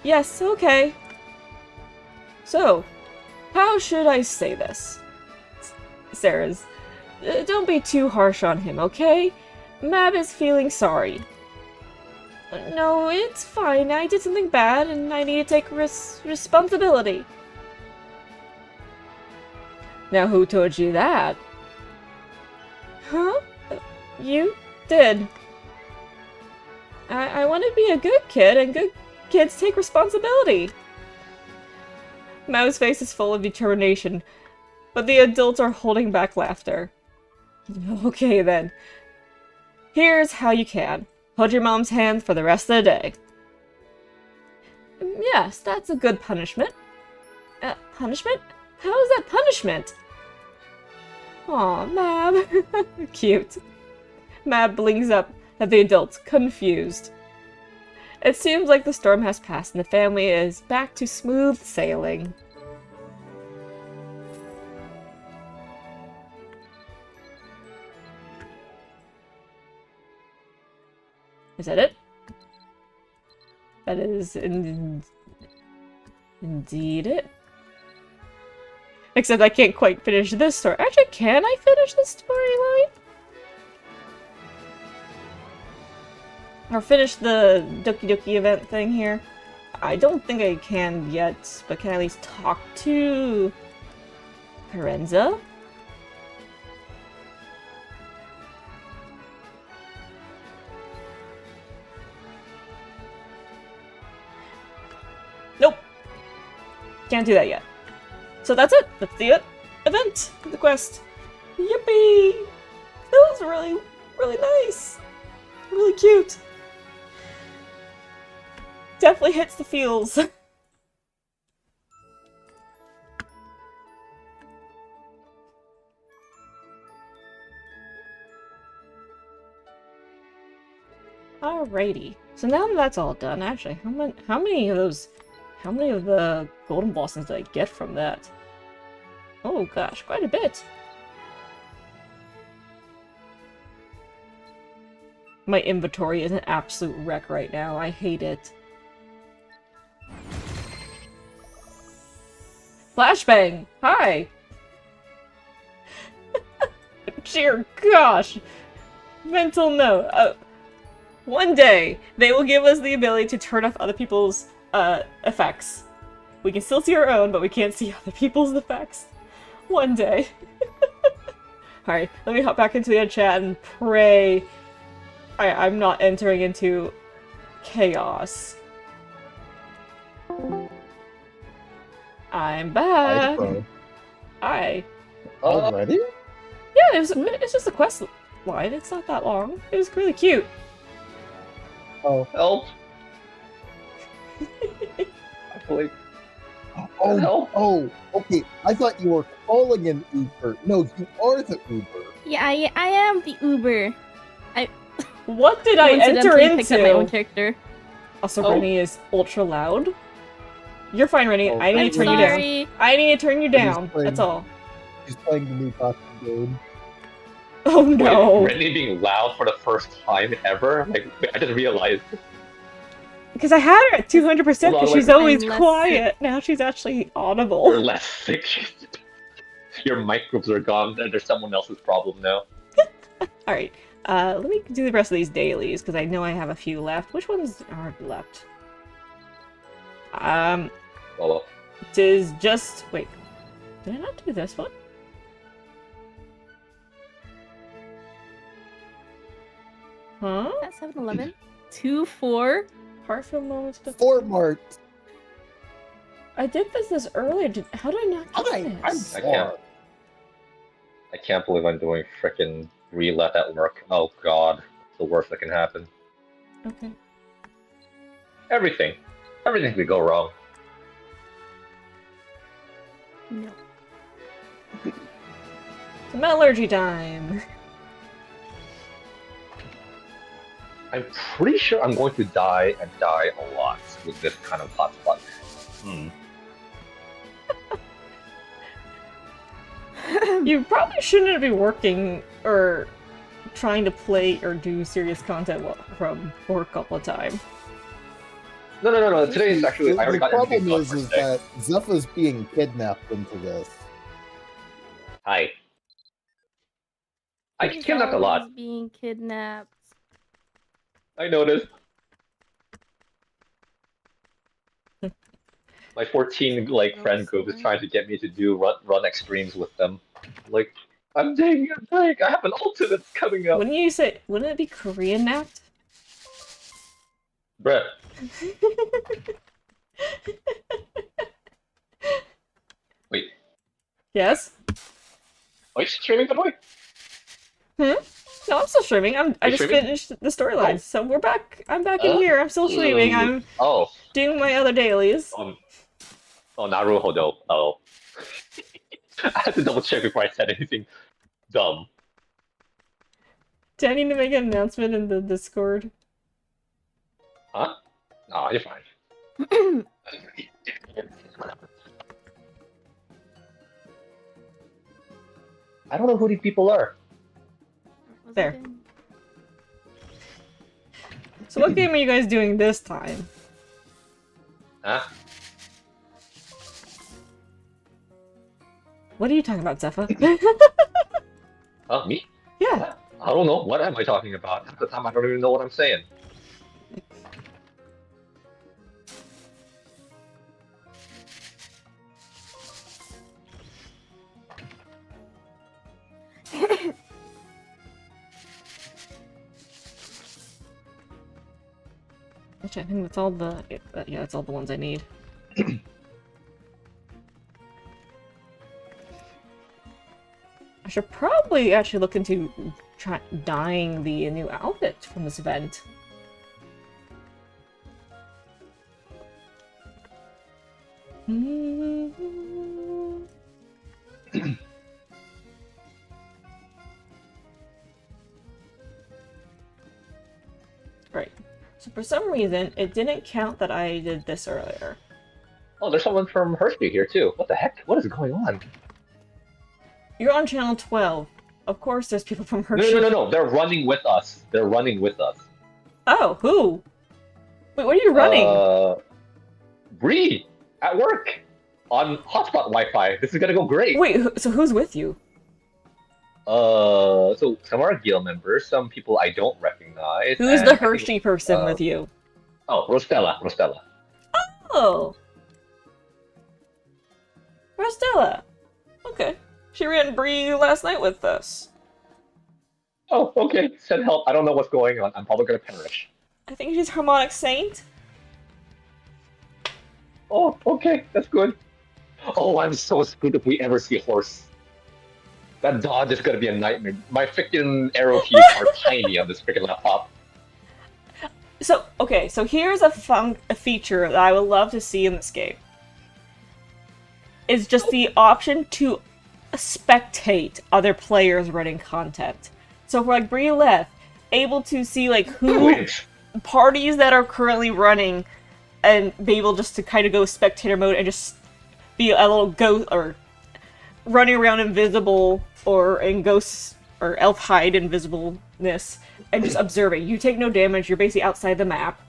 Yes, okay. So, how should I say this? Sarah's. Don't be too harsh on him, okay? Mab is feeling sorry. No, it's fine. I did something bad, and I need to take responsibility. Now, who told you that? Huh? You did. I want to be a good kid, and good kids take responsibility. Mab's face is full of determination, but the adults are holding back laughter. Okay then. Here's how you can. Hold your mom's hand for the rest of the day. Yes, that's a good punishment. Punishment? How is that punishment? Aw, Mab. Cute. Mab blinks up at the adults, confused. It seems like the storm has passed and the family is back to smooth sailing. Is that it? That is indeed it. Except I can't quite finish this story. Actually, can I finish this storyline? Or finish the Doki Doki event thing here? I don't think I can yet, but can I at least talk to Karenza? Nope. Can't do that yet. So that's it. That's the event. The quest. Yippee! That was really, really nice. Really cute. Definitely hits the feels. Alrighty. So now that that's all done, actually, how many of the golden blossoms did I get from that? Oh gosh, quite a bit. My inventory is an absolute wreck right now. I hate it. Flashbang! Hi! Dear gosh! Mental note. One day, they will give us the ability to turn off other people's effects. We can still see our own, but we can't see other people's effects. One day. Alright, let me hop back into the chat and pray I'm not entering into chaos. I'm back. Hi. Already? Yeah, it's just a quest line. It's not that long. It was really cute. Oh. Help! I believe. Oh, Help. oh, okay. I thought you were calling an Uber. No, you are the Uber. Yeah, I am the Uber. What did I enter Coincidentally picked up my own into? character. Also, Oh. Rennie is ultra loud. You're fine, Rennie. Oh, I need I'm to turn you down. sorry. I need to turn you down. playing- That's all. She's playing the new Doki game. Oh no. Wait, Rennie being loud for the first time ever? Like, I just realized. Because I had her at 200% because Hold on, she's wait. always I'm less quiet. Now she's actually You're audible. less sick. Your microbes are gone, and there's someone else's problem now. Alright, let me do the rest of these dailies because I know I have a few left. Which ones are left? Well, It is just... Wait. Did I not do this one? Huh? Is that 7-Eleven? 2-4? Heartfelt moments. Fort Mart. I did this earlier. How did I not get Hi, I'm this? I can't. Fort. I can't believe I'm doing frickin' roulette at work. Oh god, it's the worst that can happen. Okay. Everything could go wrong. No. It's metallurgy time. I'm pretty sure I'm going to die and die a lot with this kind of hotspot. You probably shouldn't be working or trying to play or do serious content from work all the time. No. Today's actually. I already The got everything problem done is for today. that Zepha's being kidnapped into this. Hi. I He's kidnapped a lot. always being kidnapped. I noticed. My 14 friend group is trying to get me to do run extremes with them. Like, I'm dying. I have an ultimate coming up. Wouldn't it be Korean napped? Bruh. Wait. Yes? Are you streaming the boy? No, I'm still streaming. I You just streaming? finished the storylines, Oh. so we're back. I'm back in here. I'm still streaming. I'm Oh. doing my other dailies. Oh, Naruhodo. Oh. I had to double check before I said anything dumb. Do I need to make an announcement in the Discord? Huh? No, you're fine. I don't know who these people are. Was There. it in- So what game are you guys doing this time? Huh? What are you talking about, Zephyr? Oh, me? Yeah. What? I don't know. What am I talking about? Half the time I don't even know what I'm saying. Which I think that's all the yeah, that's all the ones I need. I should probably actually look into dyeing the new outfit from this event. Right. So for some reason, it didn't count that I did this earlier. Oh, there's someone from Hershey here too. What the heck? What is going on? You're on channel 12. Of course there's people from No, Hershey. no. They're running with us. They're running with us. Oh, who? Wait, what are you running? Bree! At work! On hotspot Wi-Fi. This is gonna go great. Wait, so who's with you? So some are guild members, some people I don't recognize. Who's and the I think- Hershey person with you? Oh, Rostella. Oh. Rostella. Okay. She ran Bree last night with us. Oh, okay. Send help. I don't know what's going on. I'm probably gonna perish. I think she's Harmonic Saint. Oh, okay. That's good. Oh, I'm so screwed if we ever see a horse. That dodge is gonna be a nightmare. My freaking arrow keys are tiny on this freaking laptop. So, okay, so here's a feature that I would love to see in this game. Is just the option to spectate other players running content. So for like Bree left, able to see like who Wait. parties that are currently running and be able just to kind of go spectator mode and just be a little ghost or running around invisible or in ghost or elf hide invisibleness and just observing. You take no damage, you're basically outside the map.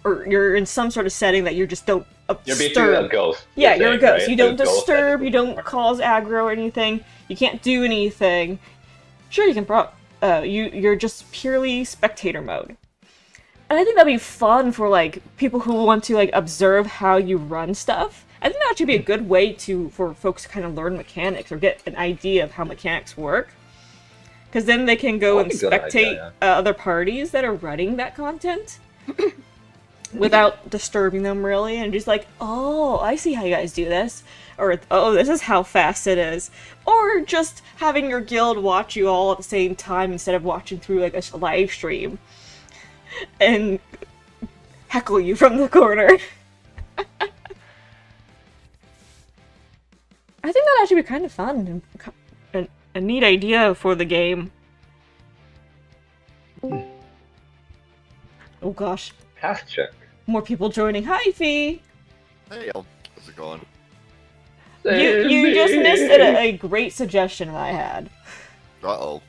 Or you're in some sort of setting that you just don't You're basically disturb. a ghost. Yeah, you're a saying, ghost. right? You don't A ghost disturb, that you don't cause aggro or anything. You can't do anything. Sure, you can you're just purely spectator mode. And I think that'd be fun for like people who want to like observe how you run stuff. I think that would actually be a good way for folks to kind of learn mechanics or get an idea of how mechanics work. Because then they can go and That's a good spectate idea, other parties that are running that content without disturbing them really, and just like, oh, I see how you guys do this, or oh, this is how fast it is, or just having your guild watch you all at the same time instead of watching through like a live stream and heckle you from the corner. I think that'd actually be kind of fun and a neat idea for the game. Oh gosh, Path check. more people joining. Hi, Fee! Hey, how's it going? You just missed a great suggestion that I had. Uh-oh.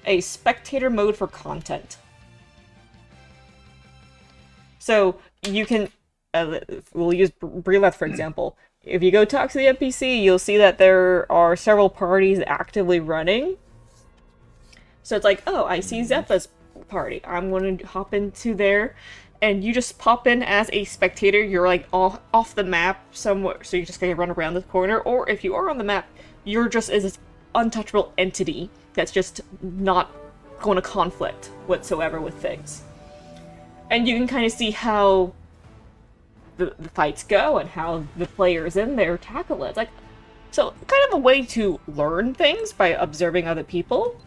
A spectator mode for content. So you can, we'll use Breleth for example. If you go talk to the NPC, you'll see that there are several parties actively running. So it's like, oh, I see Zepha's party. I'm going to hop into there. And you just pop in as a spectator. You're like off the map somewhere. So you're just going to run around the corner. Or if you are on the map, you're just as this untouchable entity that's just not going to conflict whatsoever with things. And you can kind of see how the fights go and how the players in there tackle it. It's like, So, kind of a way to learn things by observing other people.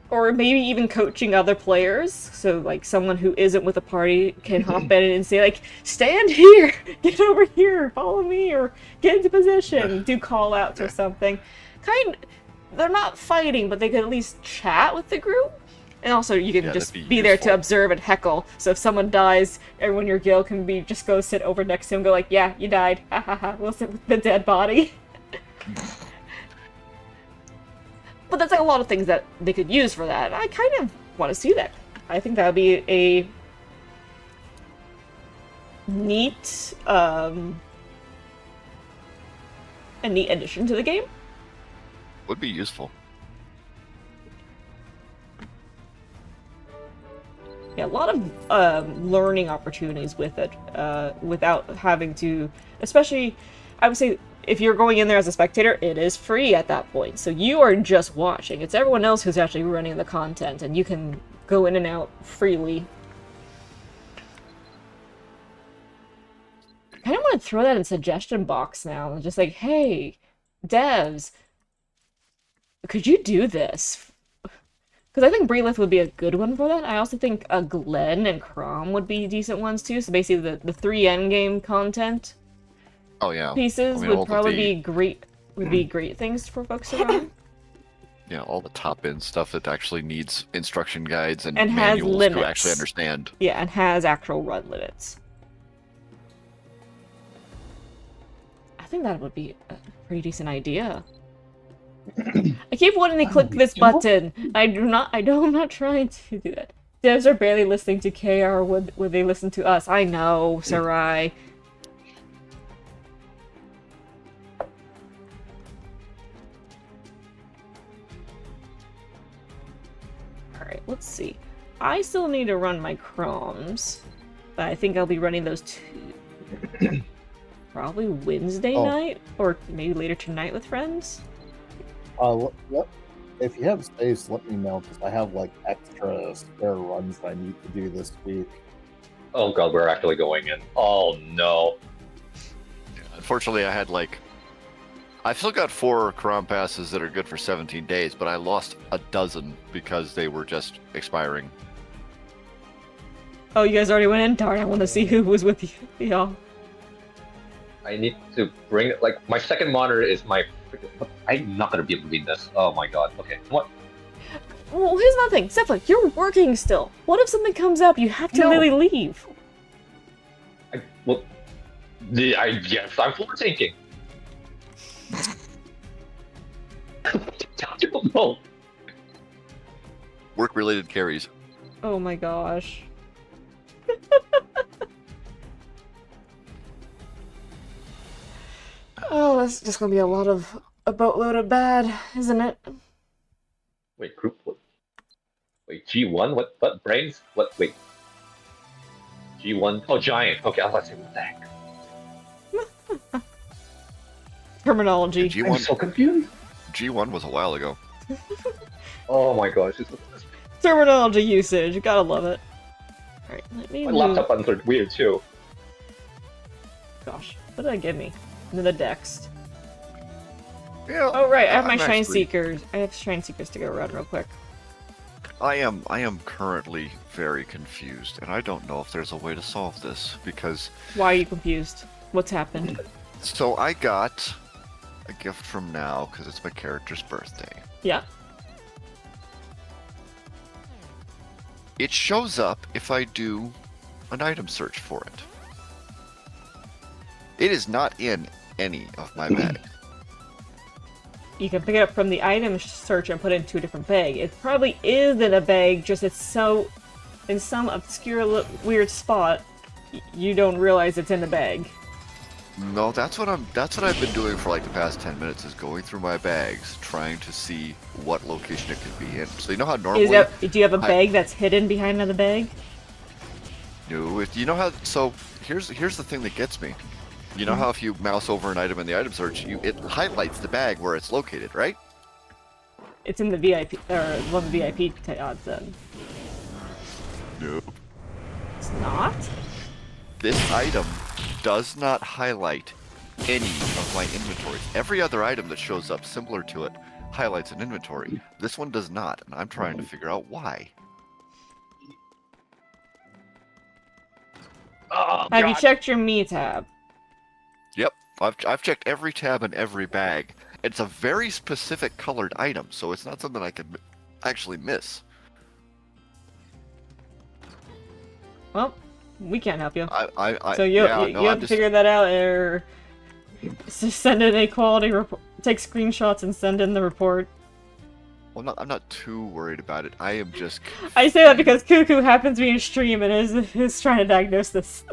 Or maybe even coaching other players. So, like, someone who isn't with a party can hop in and say, like, stand here! Get over here! Follow me! Or get into position! Do call-outs or something. They're not fighting, but they could at least chat with the group. And also, you can just be there to observe and heckle. So if someone dies, everyone in your guild can just go sit over next to him and go like, yeah, you died. Ha ha ha. We'll sit with the dead body. But that's like a lot of things that they could use for that. I kind of want to see that. I think that would be a neat addition to the game. Would be useful. Yeah, a lot of learning opportunities with it, without having to, especially, I would say, if you're going in there as a spectator, it is free at that point. So you are just watching. It's everyone else who's actually running the content, and you can go in and out freely. I kind of want to throw that in suggestion box now. Just like, hey, devs, could you do this? Because I think Breelith would be a good one for that. I also think Glenn and Crom would be decent ones too. So basically the 3 endgame content pieces would probably be great. Would be great things for folks to run. Yeah, all the top end stuff that actually needs instruction guides and has manuals limits. to actually understand. Yeah, and has actual run limits. I think that would be a pretty decent idea. I keep wanting to click this button. I'm not trying to do that. Devs are barely listening to KR. Would they listen to us? I know, Sarai. Alright, let's see. I still need to run my Chromes, but I think I'll be running those probably Wednesday night, or maybe later tonight with friends. If you have space, let me know, because I have like extra spare runs that I need to do this week. Oh god, we're actually going in. Oh no. Unfortunately, I've still got 4 Quran passes that are good for 17 days, but I lost a dozen because they were just expiring. Oh, you guys already went in? Darn, I want to see who was with you, y'all. I need to bring, like, my second monitor is my freaking... I'm not gonna be able to read this. Oh my god. Okay, what? Well, here's another thing. Zephyr, you're working still. What if something comes up? You have to really leave. Yes, I'm floor tanking. No. Work-related carries. Oh my gosh. Oh, that's just gonna be a boatload of bad, isn't it? Wait, group what? Wait, G1? What brains? What, wait. G1? Oh, giant. Okay, I was about to say, what the heck? Terminology. I'm so confused. G1 was a while ago. Oh my gosh. Terminology usage, you gotta love it. Alright, let me My move. laptop buttons are weird too. Gosh, what did I give me? Another Dext. Yeah. Oh right, I have my I'm Shine actually- Seekers. I have Shine Seekers to go run real quick. I am currently very confused, and I don't know if there's a way to solve this, because... Why are you confused? What's happened? So I got a gift from Now, because it's my character's birthday. Yeah. It shows up if I do an item search for it. It is not in any of my bags. You can pick it up from the item search and put it into a different bag. It probably is in a bag, just it's so... in some obscure weird spot, you don't realize it's in the bag. No, that's what I've been doing for like the past 10 minutes, is going through my bags, trying to see what location it could be in. So you know how normally... Do you have a bag that's hidden behind another bag? No, you know how... So here's the thing that gets me. You know how if you mouse over an item in the item search, it highlights the bag where it's located, right? It's in the VIP, or one of the VIP odds then. Nope. It's not? This item does not highlight any of my inventories. Every other item that shows up similar to it highlights an inventory. This one does not, and I'm trying to figure out why. Oh, Have you God. checked your me tab? Yep, I've checked every tab in every bag. It's a very specific colored item, so it's not something I could actually miss. Well, we can't help you. So You have to figure that out, or just send in a quality report. Take screenshots and send in the report. Well, I'm not too worried about it. I am just. I say that because Cuckoo happens to be in stream and is trying to diagnose this.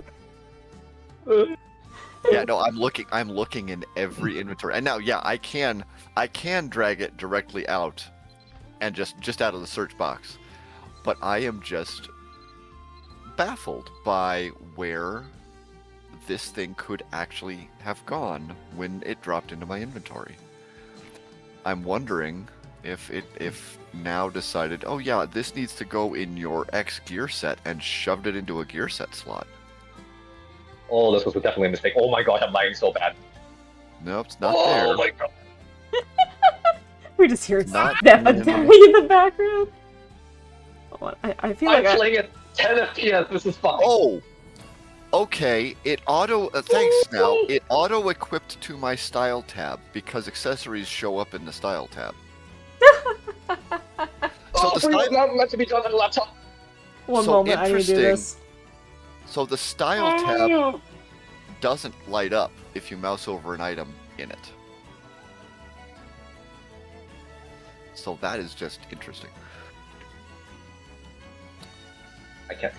Yeah, no, I'm looking in every inventory, and now, yeah, I can drag it directly out, and just out of the search box, but I am just baffled by where this thing could actually have gone when it dropped into my inventory. I'm wondering if now decided, oh yeah, this needs to go in your X gear set, and shoved it into a gear set slot. Oh, this was definitely a mistake. Oh my gosh, I'm lagging so bad. Nope, it's not Oh there. my god. We just hear Not Steph in- and Daddy in the background. Oh, I feel I'm like playing at 10 FPS. This is fine. Oh, okay. It thanks now. It auto equipped to my style tab because accessories show up in the style tab. Oh, the please, style- not meant to be done on a laptop. One So moment, I need to do interesting. this. So the style tab doesn't light up if you mouse over an item in it. So that is just interesting. I can't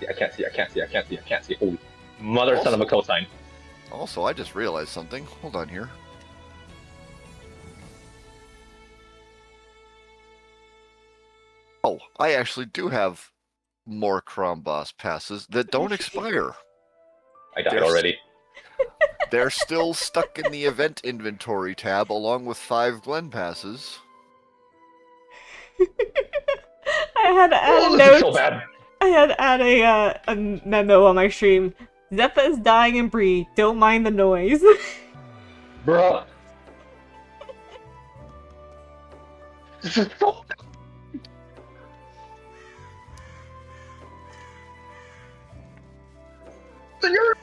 see. Holy mother son of a cosine. Also, I just realized something. Hold on here. Oh, I actually do have more Crom Boss passes that don't expire. I died There's- already. They're still stuck in the event inventory tab along with 5 Glen passes. I had to add Oh, a this is so note. bad. I had to add a memo on my stream. Zeppa is dying in Bree. Don't mind the noise. Bruh. This is so bad. You're...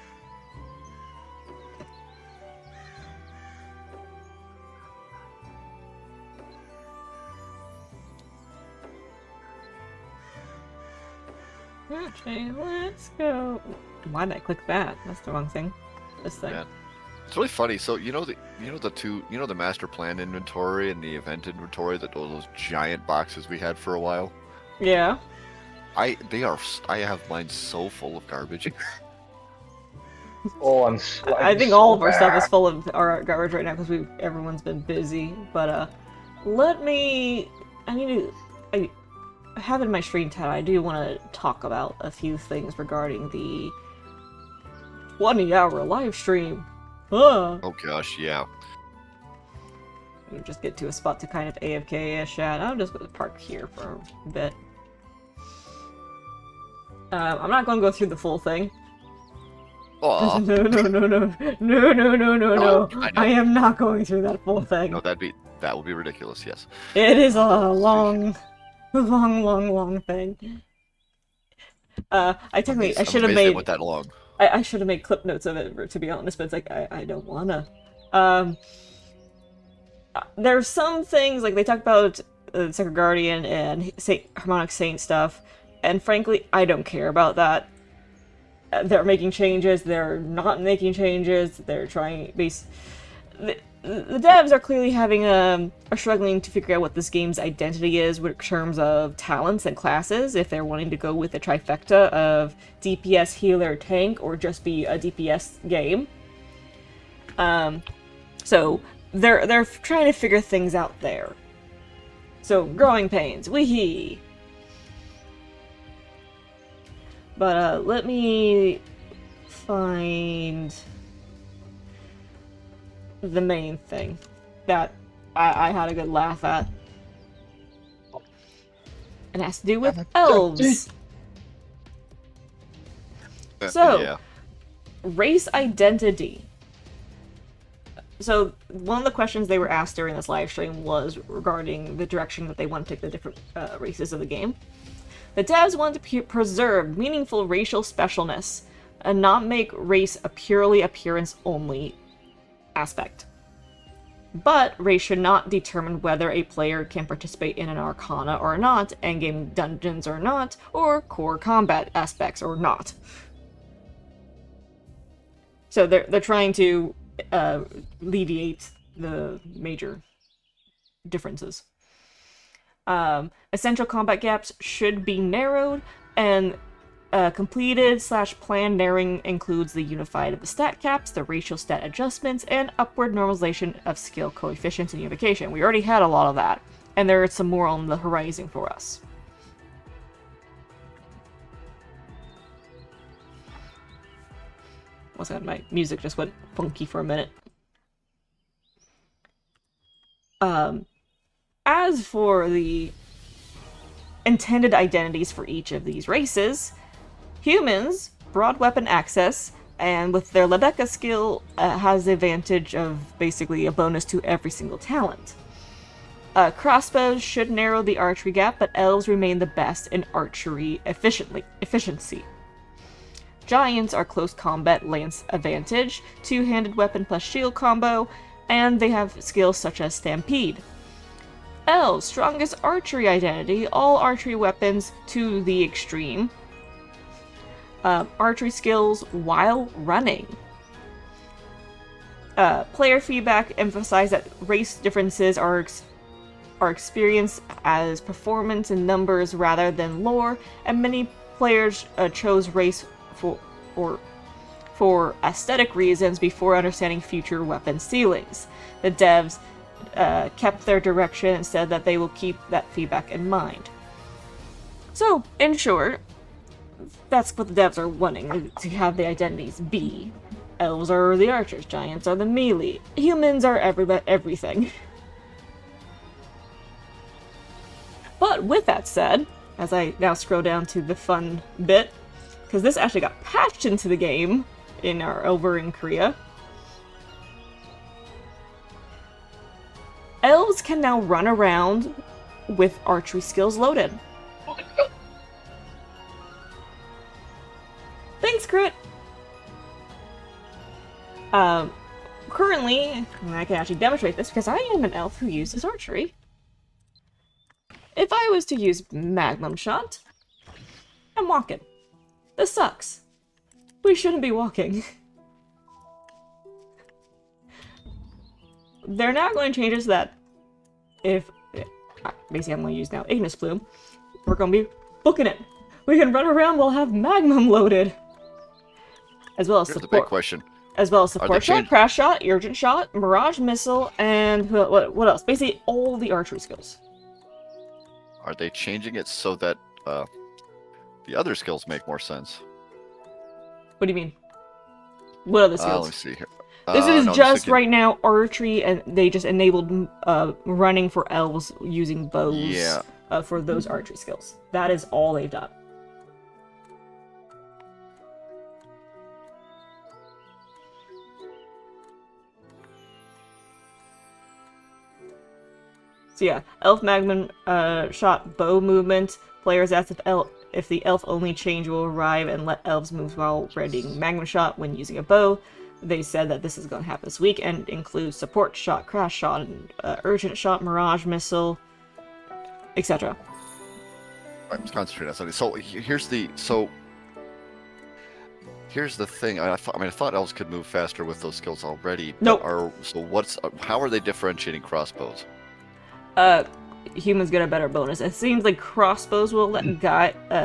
Okay, let's go. Why did I click that? That's the wrong thing. This thing. Yeah. It's really funny. So the master plan inventory and the event inventory, those giant boxes we had for a while. Yeah. I have mine so full of garbage. Oh, I think all of our stuff is full of our garbage right now because everyone's been busy. But I have in my stream tab. I do want to talk about a few things regarding the 20-hour live stream. Oh gosh, yeah. Let me just get to a spot to kind of AFK-ish at. I'll just go to park here for a bit. I'm not going to go through the full thing. Aw. No. I am not going through that full thing. No, that would be ridiculous. Yes. It is a long thing. I should have made went that long. I should have made clip notes of it, to be honest, but it's like I don't wanna. There's some things like they talk about Sacred Guardian and Harmonic Saint stuff, and frankly, I don't care about that. They're making changes. They're not making changes. They're trying. The devs are clearly are struggling to figure out what this game's identity is in terms of talents and classes, if they're wanting to go with the trifecta of DPS, healer, tank, or just be a DPS game. So they're trying to figure things out there. So growing pains, weehee. But let me find the main thing that I had a good laugh at. It has to do with elves. So, Yeah. race identity. so one of the questions they were asked during this live stream was regarding the direction that they want to take the different races of the game. The devs want to preserve meaningful racial specialness and not make race a purely appearance-only aspect. But race should not determine whether a player can participate in an arcana or not, endgame dungeons or not, or core combat aspects or not. So they're trying to alleviate the major differences. Essential combat gaps should be narrowed, and completed/planned narrowing includes the unified of the stat caps, the racial stat adjustments, and upward normalization of skill coefficients and unification. We already had a lot of that, and there is some more on the horizon for us. What's that? My music just went funky for a minute. As for the intended identities for each of these races, humans, broad weapon access, and with their Lebeca skill, has the advantage of basically a bonus to every single talent. Crossbows should narrow the archery gap, but elves remain the best in archery efficiency. Giants are close combat lance advantage, two-handed weapon plus shield combo, and they have skills such as Stampede. Elves, strongest archery identity, all archery weapons to the extreme. Archery skills while running. Player feedback emphasized that race differences are experienced as performance in numbers rather than lore, and many players chose race for aesthetic reasons before understanding future weapon ceilings. The devs kept their direction and said that they will keep that feedback in mind. So, in short, that's what the devs are wanting, to have the identities be. Elves are the archers, giants are the melee, humans are everything. But with that said, as I now scroll down to the fun bit, because this actually got patched into the game over in Korea. Elves can now run around with archery skills loaded. Thanks, Crit! Currently, and I can actually demonstrate this because I am an elf who uses archery. If I was to use Magnum Shot, I'm walking. This sucks. We shouldn't be walking. They're now going to change it so that if... basically, I'm going to use now Ignis Plume. We're going to be booking it. We can run around while have Magnum loaded. As well as Here's support. the big question. As well as support shot, crash shot, urgent shot, mirage missile, and what else? Basically, all the archery skills. Are they changing it so that the other skills make more sense? What do you mean? What other skills? Let me see here. This is no, I'm just thinking- right now archery, and they just enabled running for elves using bows Yeah. For those archery skills. That is all they've done. So yeah, elf magnum shot bow movement. Players asked if the elf only change will arrive and let elves move while readying magnum shot when using a bow. They said that this is going to happen this week and includes support shot, crash shot, and urgent shot, mirage missile, etc. I'm concentrating on something. So here's the thing. I thought elves could move faster with those skills already. Nope. How are they differentiating crossbows? Humans get a better bonus. It seems like crossbows will let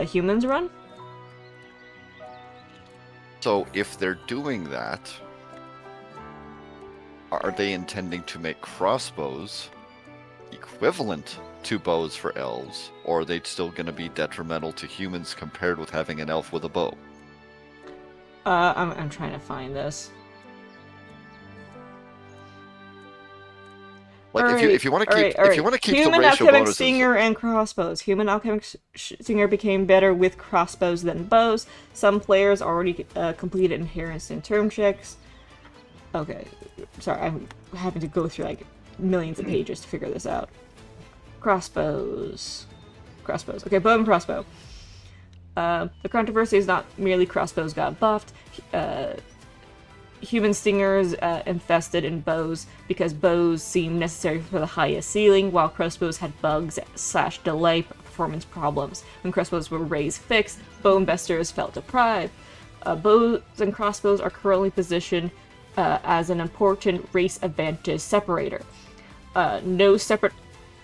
humans run. So if they're doing that, are they intending to make crossbows equivalent to bows for elves, or are they still going to be detrimental to humans compared with having an elf with a bow? I'm trying to find this. Like if you want to keep if you want to keep Human the racial alchemic bonuses. stinger and crossbows. Human alchemic stinger became better with crossbows than bows. Some players already completed inheritance and term checks. Okay, sorry, I'm having to go through like millions of pages to figure this out. Crossbows. Crossbows. Okay, bow and crossbow. The controversy is not merely crossbows got buffed. Human stingers infested in bows because bows seemed necessary for the highest ceiling, while crossbows had bugs / delay performance problems. When crossbows were raised fixed, bow investors felt deprived. Bows and crossbows are currently positioned as an important race advantage separator. No separate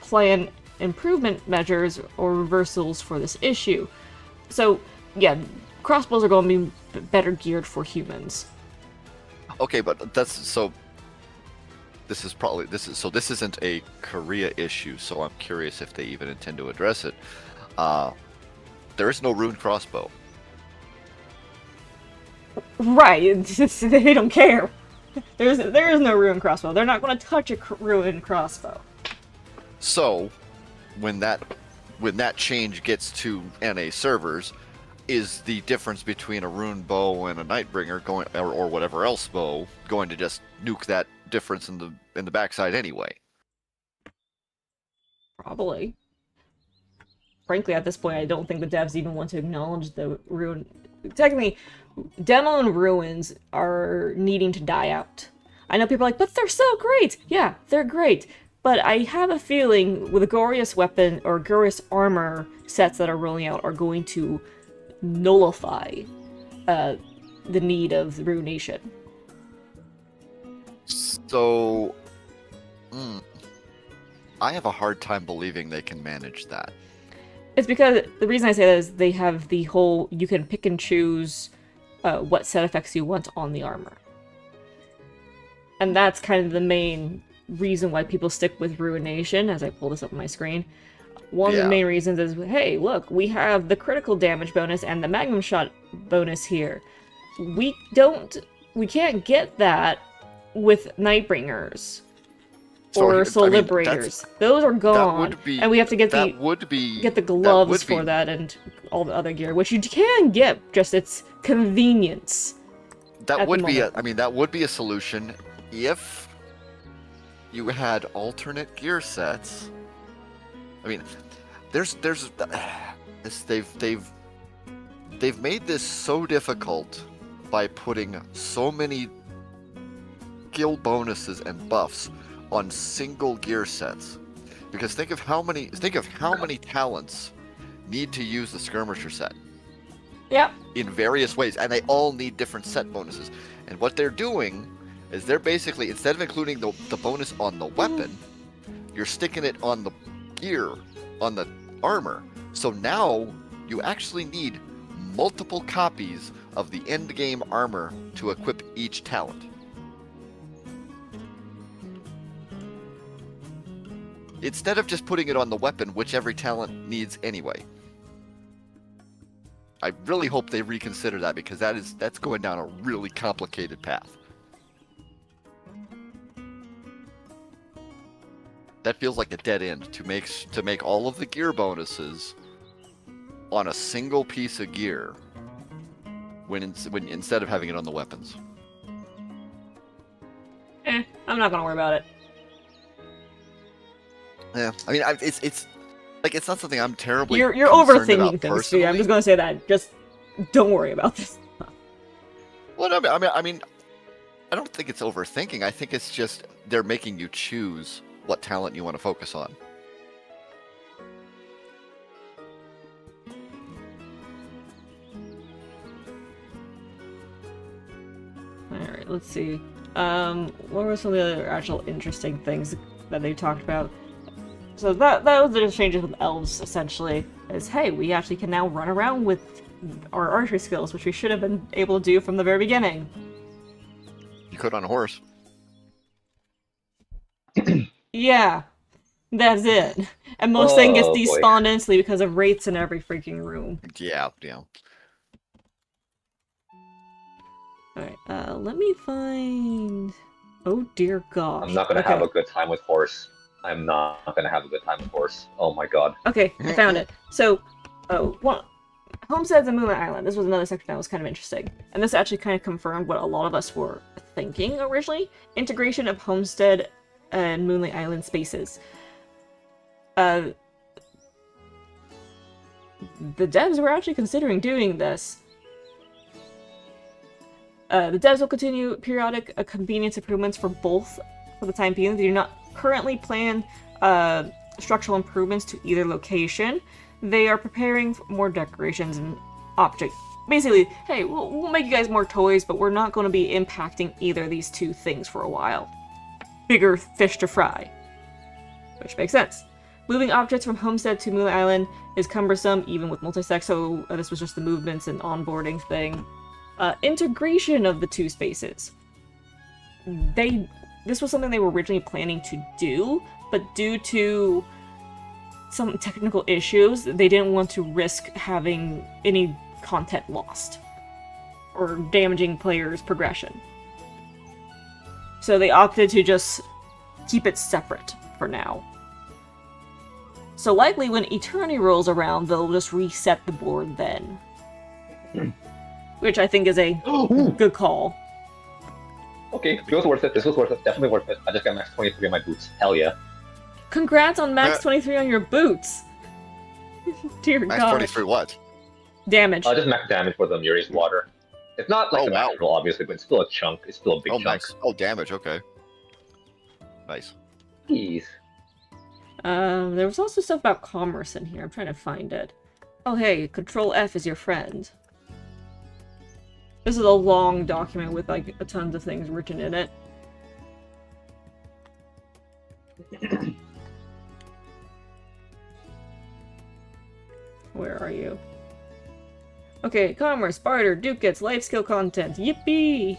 plan improvement measures or reversals for this issue. So, yeah, crossbows are going to be better geared for humans. Okay, but that's so. This isn't a Korea issue. So I'm curious if they even intend to address it. There is no ruined crossbow. Right, they don't care. There is no ruined crossbow. They're not going to touch a ruined crossbow. So, when that change gets to NA servers, is the difference between a rune bow and a Nightbringer going, or whatever else bow, going to just nuke that difference in the backside anyway? Probably. Frankly, at this point, I don't think the devs even want to acknowledge the rune. Technically, demo and ruins are needing to die out. I know people are like, but they're so great! Yeah, they're great. But I have a feeling with the glorious weapon or glorious armor sets that are rolling out are going to nullify the need of Ruination. So, I have a hard time believing they can manage that. It's because the reason I say that is they have the whole you can pick and choose what set effects you want on the armor. And that's kind of the main reason why people stick with Ruination, as I pull this up on my screen. One of the main reasons is, hey, look, we have the critical damage bonus and the magnum shot bonus here. We can't get that with Nightbringers or Soul Liberators. Those are gone, and we have to get the gloves for that and all the other gear, which you can get, just its convenience. That would be a solution if you had alternate gear sets. I mean, they've made this so difficult by putting so many skill bonuses and buffs on single gear sets. Because think of how many talents need to use the skirmisher set. Yep. In various ways, and they all need different set bonuses. And what they're doing is they're basically, instead of including the bonus on the weapon, you're sticking it on the gear, on the armor. So now you actually need multiple copies of the end game armor to equip each talent. Instead of just putting it on the weapon, which every talent needs anyway. I really hope they reconsider that, because that's going down a really complicated path. That feels like a dead end to make all of the gear bonuses on a single piece of gear when instead of having it on the weapons. I'm not gonna worry about it. Yeah, I mean, it's like, it's not something I'm terribly. You're concerned overthinking about things, personally. I'm just gonna say that. Just don't worry about this. Well, I mean, I don't think it's overthinking. I think it's just they're making you choose what talent you want to focus on. Alright, let's see. What were some of the other actual interesting things that they talked about? So that was the changes with elves, essentially. Is, hey, we actually can now run around with our archery skills, which we should have been able to do from the very beginning. You could on a horse. Yeah, that's it. And most thing gets despawned instantly because of rates in every freaking room. Yeah. Alright, let me find... Oh dear gosh. I'm not gonna have a good time with horse. I'm not gonna have a good time with horse. Oh my god. Okay, I found it. So, Homesteads and Moonlight Island. This was another section that was kind of interesting. And this actually kind of confirmed what a lot of us were thinking originally. Integration of Homestead and Moonlight Island spaces. The devs were actually considering doing this. The devs will continue periodic convenience improvements for both for the time being. They do not currently plan structural improvements to either location. They are preparing for more decorations and objects. Basically, hey, we'll make you guys more toys, but we're not going to be impacting either of these two things for a while. Bigger fish to fry. Which makes sense. Moving objects from Homestead to Moonlight Island is cumbersome, even with multi-sec, so this was just the movements and onboarding thing. Integration of the two spaces. This was something they were originally planning to do, but due to some technical issues, they didn't want to risk having any content lost or damaging players' progression. So they opted to just keep it separate for now. So likely when Eternity rolls around, they'll just reset the board then. Which I think is a good call. Okay, it was worth it. This was worth it. Definitely worth it. I just got max 23 on my boots. Hell yeah. Congrats on max 23 on your boots! Dear Max God. 23 what? Damage. Just max damage for the Muri's water. It's not like Oh, the wow. max roll, obviously, but it's still a chunk. It's still a big Oh, chunk. max. Oh, damage. Okay. Nice. Jeez. There was also stuff about commerce in here. I'm trying to find it. Oh, hey, Control F is your friend. This is a long document with, like, a tons of things written in it. Where are you? Okay, commerce, barter, ducats, life skill content. Yippee!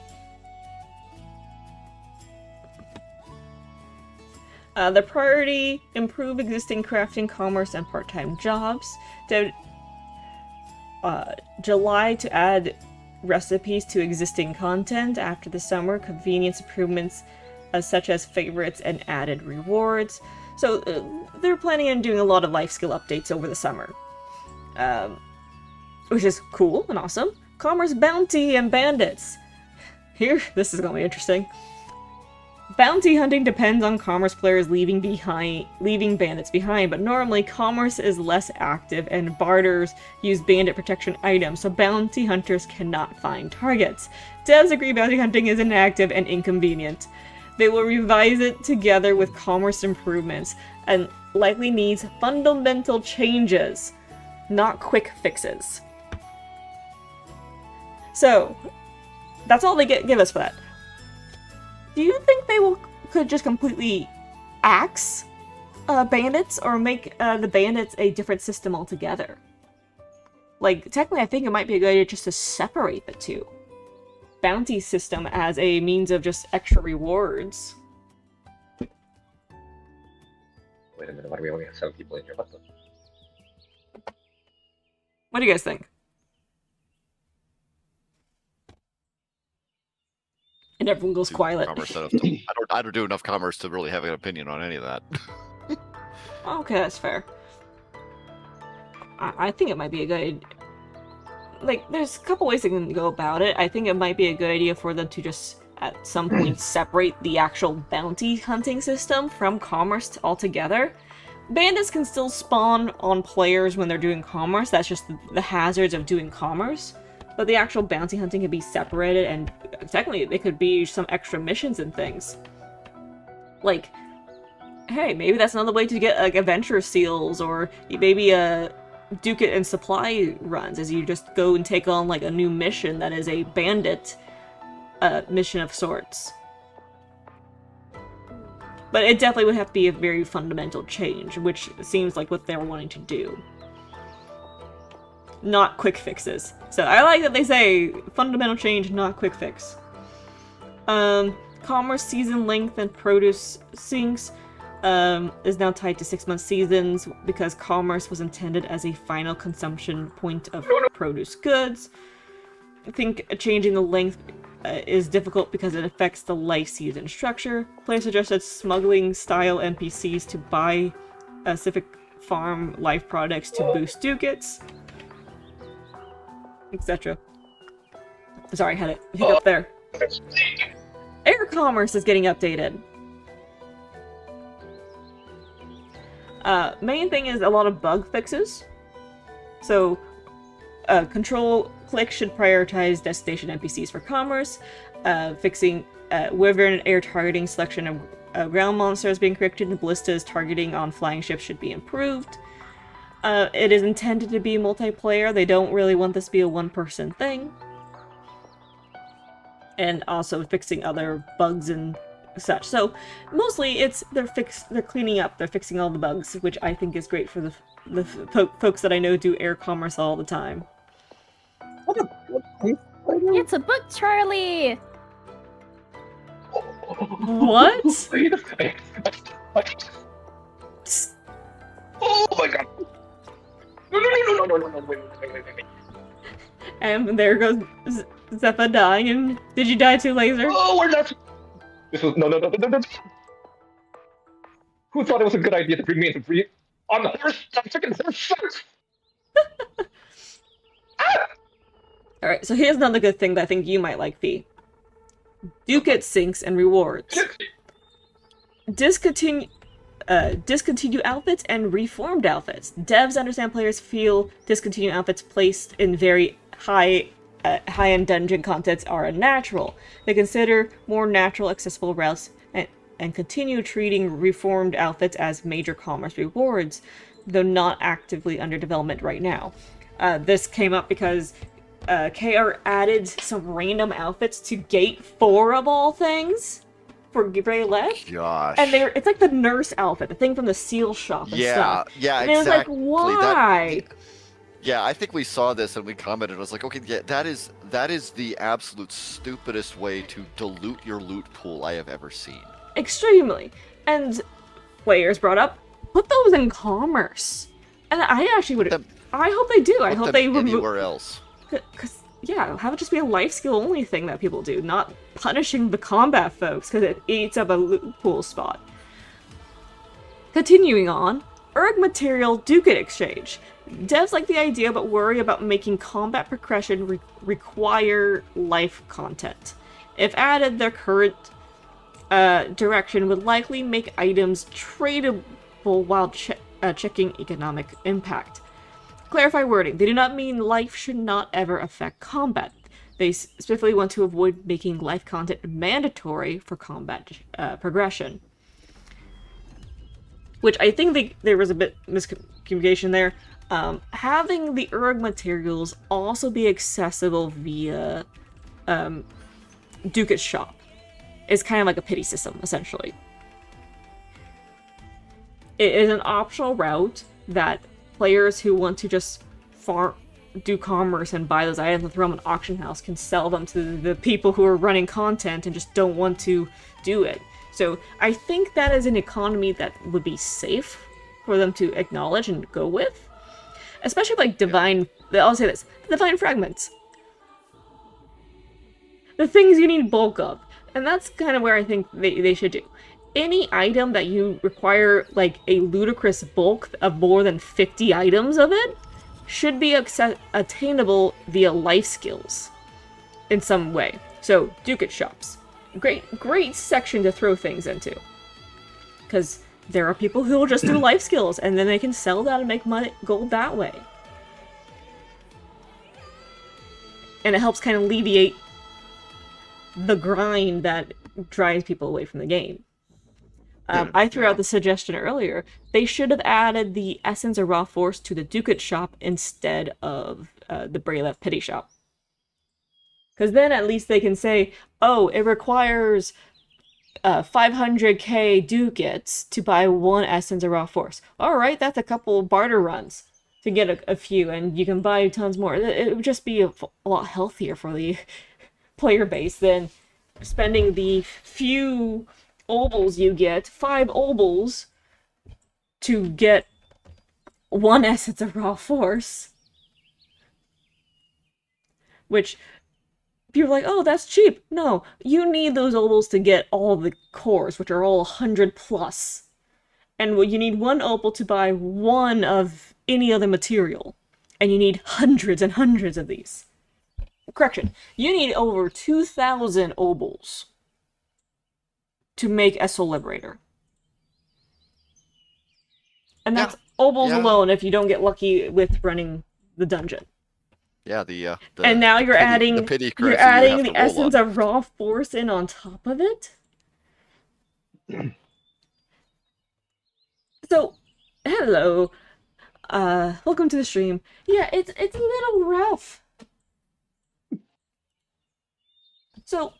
The priority, improve existing crafting, commerce, and part-time jobs. July to add recipes to existing content. After the summer, convenience improvements such as favorites and added rewards. So they're planning on doing a lot of life skill updates over the summer. Which is cool and awesome. Commerce, bounty, and bandits. Here, this is gonna be interesting. Bounty hunting depends on commerce players leaving bandits behind, but normally commerce is less active and barters use bandit protection items, so bounty hunters cannot find targets. Devs agree bounty hunting is inactive and inconvenient. They will revise it together with commerce improvements and likely needs fundamental changes, not quick fixes. So, that's all they give us for that. Do you think they could just completely axe bandits, or make the bandits a different system altogether? Like, technically I think it might be a good idea just to separate the two. Bounty system as a means of just extra rewards. Wait a minute, why do we only have 7 people in here? What the? What do you guys think? And everyone goes quiet. Commerce stuff. I don't do enough commerce to really have an opinion on any of that. Okay, that's fair. I think it might be a good... Like, there's a couple ways they can go about it. I think it might be a good idea for them to just, at some point, separate the actual bounty hunting system from commerce altogether. Bandits can still spawn on players when they're doing commerce. That's just the hazards of doing commerce. But the actual bounty hunting can be separated, and technically it could be some extra missions and things. Like, hey, maybe that's another way to get, like, adventure seals, or maybe a ducat and supply runs, as you just go and take on, like, a new mission that is a bandit mission of sorts. But it definitely would have to be a very fundamental change, which seems like what they're wanting to do. Not quick fixes. So I like that they say fundamental change, not quick fix. Commerce season length and produce sinks is now tied to 6-month seasons because commerce was intended as a final consumption point of produce goods. I think changing the length is difficult because it affects the life season structure. Players suggested smuggling style NPCs to buy specific farm life products to boost ducats. etc. Sorry, I had it hiccup there. Air commerce is getting updated. Main thing is a lot of bug fixes. So, control click should prioritize destination NPCs for commerce. Fixing wyvern and air targeting selection of ground monsters being corrected, and ballistas targeting on flying ships should be improved. It is intended to be multiplayer. They don't really want this to be a one-person thing. And also fixing other bugs and such. So mostly they're cleaning up, they're fixing all the bugs, which I think is great for the folks that I know do air commerce all the time. It's a book, Charlie. What? Wait a second. Oh my god. No, wait. And there goes Zeppa dying, and did you die too, Laser? Oh, we're not. This was no. Who thought it was a good idea to bring me into breathe on the first chicken first? Alright, so here's another good thing that I think you might like, Fee. Ducat syncs and rewards. Discontinue outfits and reformed outfits. Devs understand players feel discontinued outfits placed in very high-end dungeon contents are unnatural. They consider more natural, accessible routes and continue treating reformed outfits as major commerce rewards, though not actively under development right now. This came up because KR added some random outfits to Gate 4 of all things for Grey-Left. Gosh. And it's like the nurse outfit, the thing from the seal shop and stuff. Yeah, and exactly. And it was like, why? Yeah, I think we saw this and we commented. I was like, okay, yeah, that is the absolute stupidest way to dilute your loot pool I have ever seen. Extremely. And players brought up, put those in commerce. And I actually would. I hope they do. I hope they remove anywhere else. Because yeah, have it just be a life skill only thing that people do, not punishing the combat folks because it eats up a loot pool spot. Continuing on, Erg material Ducat exchange. Devs like the idea but worry about making combat progression require life content. If added, their current direction would likely make items tradable while checking economic impact. Clarify wording. They do not mean life should not ever affect combat. They specifically want to avoid making life content mandatory for combat progression. Which I think there was a bit miscommunication there. Having the Erg materials also be accessible via Ducat's shop is kind of like a pity system, essentially. It is an optional route that players who want to just do commerce and buy those items and throw them in an auction house can sell them to the people who are running content and just don't want to do it. So I think that is an economy that would be safe for them to acknowledge and go with. Especially like divine, I'll say this, divine fragments. The things you need bulk of. And that's kind of where I think they should do. Any item that you require like a ludicrous bulk of more than 50 items of it should be attainable via life skills in some way. So Ducat shops. Great section to throw things into. Because there are people who will just do life skills and then they can sell that and make gold that way. And it helps kind of alleviate the grind that drives people away from the game. I threw out the suggestion earlier. They should have added the Essence of Raw Force to the Ducat shop instead of the Braylev Pity shop. Because then at least they can say, oh, it requires 500k ducats to buy one Essence of Raw Force. Alright, that's a couple barter runs to get a few, and you can buy tons more. It would just be a lot healthier for the player base than spending the few obols you get, 5 obols, to get one Essence of Raw Force. Which, people are like, oh, that's cheap. No, you need those obols to get all the cores, which are all 100 plus. And you need 1 opal to buy 1 of any other material. And you need hundreds and hundreds of these. correction. You need over 2,000 obols to make a Soul Liberator. And that's obols alone if you don't get lucky with running the dungeon. Yeah, the and now you're adding the pity you're currency you adding have the to roll essence on. of raw force in on top of it. So, hello. Welcome to the stream. Yeah, it's a little rough. So,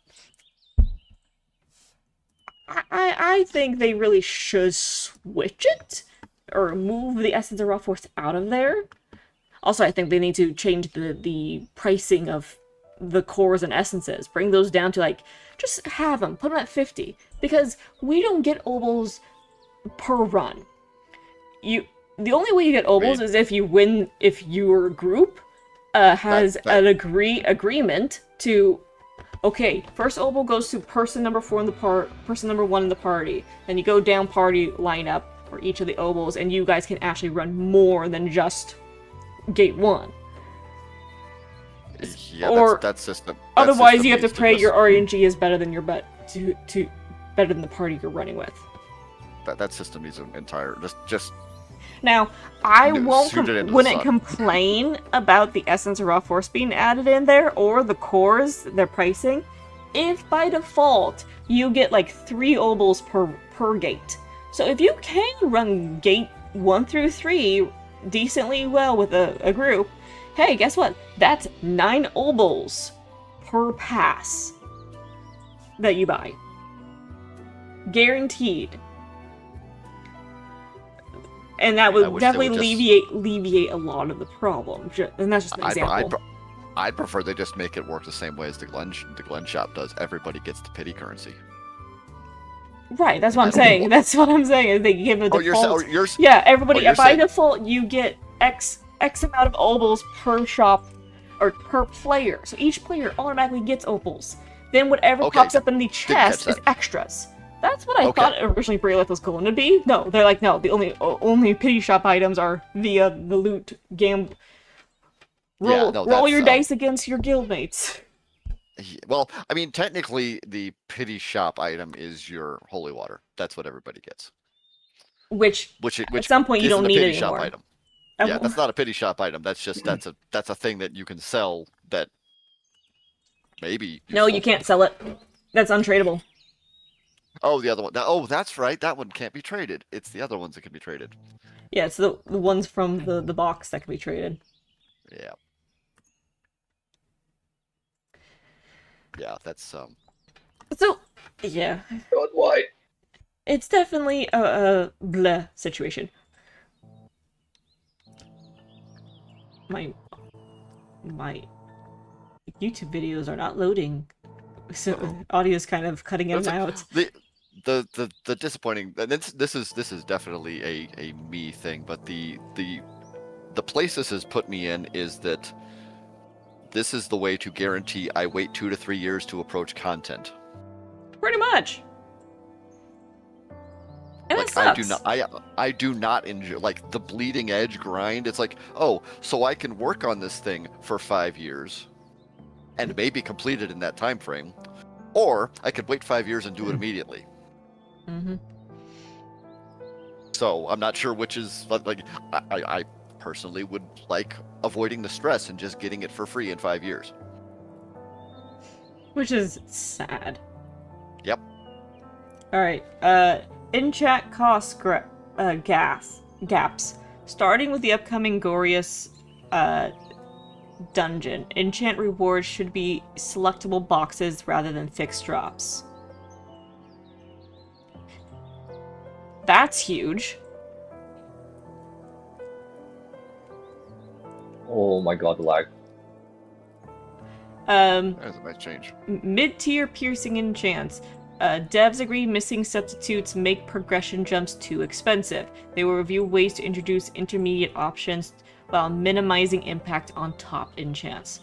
I think they really should switch it or move the essence of raw force out of there. Also, I think they need to change the pricing of the cores and essences. Bring those down to, like, just have them. Put them at 50. Because we don't get obols per run. The only way you get obols is if you win, if your group has an agreement to, okay, first obol goes to person number 4 in the person number 1 in the party. Then you go down party lineup for each of the obols, and you guys can actually run more than just gate 1. Yeah, or that's system. Otherwise, you have to pray your RNG is better than your better than the party you're running with. That system needs an entire just. Now, I wouldn't complain about the essence of raw force being added in there or the cores, their pricing, if by default you get like 3 obols per gate. So if you can run gate 1 through 3 decently well with a group, hey, guess what? That's 9 obols per pass that you buy. Guaranteed. And that would definitely alleviate a lot of the problem. And that's just an example. I'd prefer they just make it work the same way as the Glen shop does. Everybody gets the pity currency. Right, that's what I'm saying. That's what I'm saying. Is they give a default. Yeah, everybody. By default, you get X amount of obols per shop or per player. So each player automatically gets obols. Then whatever pops up in the chest is extras. That's what I thought originally Brayleth was going to be. No, they're like, no, the only pity shop items are the loot roll your dice against your guildmates. Well, I mean, technically, the pity shop item is your holy water. That's what everybody gets. Which at some point you don't need it anymore. Item. Yeah, that's not a pity shop item. That's just that's a thing that you can sell. That maybe. No, you can't sell it. That's untradeable. Oh, the other one. Oh, that's right. That one can't be traded. It's the other ones that can be traded. Yeah, it's the ones from the box that can be traded. Yeah. Yeah, that's So, yeah. God, why? It's definitely a bleh situation. My YouTube videos are not loading, so audio's kind of cutting in and out. The disappointing, and this is definitely a me thing, but the place this has put me in is that this is the way to guarantee I wait 2 to 3 years to approach content. Pretty much. And like, it sucks. I do not enjoy like the bleeding edge grind. It's like, oh, so I can work on this thing for 5 years and maybe complete it in that time frame, or I could wait 5 years and do it immediately. Mm-hmm. So I'm not sure which is like I personally would like avoiding the stress and just getting it for free in 5 years. Which is sad. Yep. Alright, in-chat cost gaps. Starting with the upcoming Gorius dungeon, enchant rewards should be selectable boxes rather than fixed drops. That's huge. Oh my god, the lag. That's a nice change. Mid-tier piercing enchants. Devs agree missing substitutes make progression jumps too expensive. They will review ways to introduce intermediate options while minimizing impact on top enchants.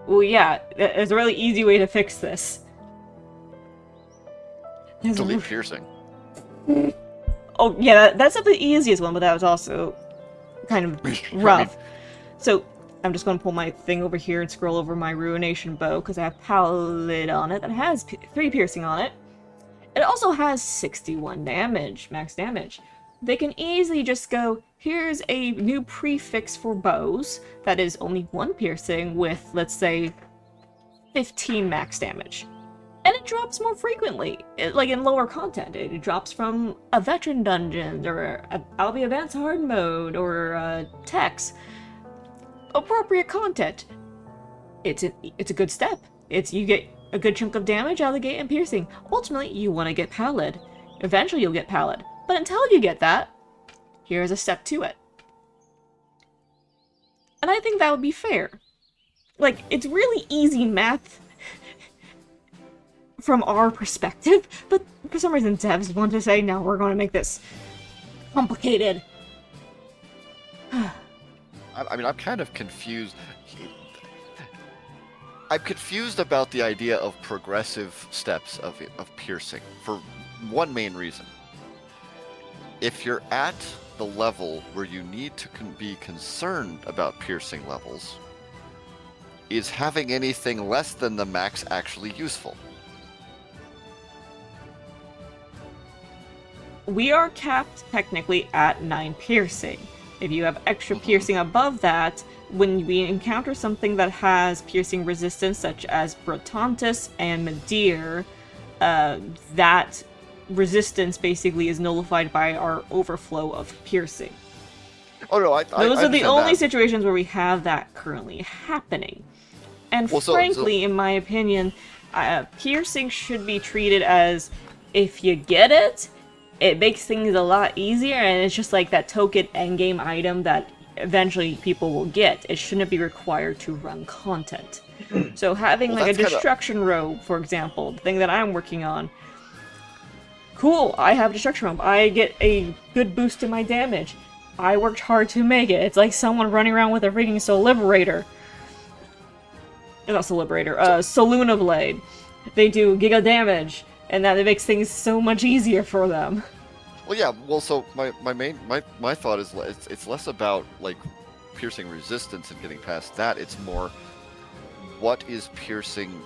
Well, yeah, there's a really easy way to fix this. Delete piercing. Oh, yeah, that's not the easiest one, but that was also kind of rough. So, I'm just going to pull my thing over here and scroll over my Ruination Bow, because I have Paladin on it that has 3 piercing on it. It also has 61 damage, max damage. They can easily just go, here's a new prefix for bows that is only 1 piercing with, let's say, 15 max damage. And it drops more frequently, like in lower content. It drops from a veteran dungeon, or I'll be advanced hard mode, or text. Appropriate content. It's a good step. You get a good chunk of damage out of the gate and piercing. Ultimately, you want to get Pallid. Eventually, you'll get Pallid. But until you get that, here's a step to it. And I think that would be fair. Like, it's really easy math from our perspective, but for some reason devs want to say, no, we're going to make this complicated. I mean, I'm kind of confused. I'm confused about the idea of progressive steps of piercing for one main reason. If you're at the level where you need to be concerned about piercing levels, is having anything less than the max actually useful? We are capped technically at 9 piercing. If you have extra piercing above that, when we encounter something that has piercing resistance, such as Brotantus and Medir, that resistance basically is nullified by our overflow of piercing. Oh no, Those are the only that. situations where we have that currently happening. And Well, frankly, in my opinion, piercing should be treated as, if you get it, it makes things a lot easier, and it's just like that token endgame item that eventually people will get. It shouldn't be required to run content. So having Well, like a that's destruction robe, for example, the thing that I'm working on, cool, I have destruction robe. I get a good boost to my damage. I worked hard to make it. It's like someone running around with a freaking Soul Liberator. Not Soul Liberator, Soluna Blade. They do giga damage, and that it makes things so much easier for them. Well, yeah. Well, so my thought is it's less about like piercing resistance and getting past that. It's more, what is piercing,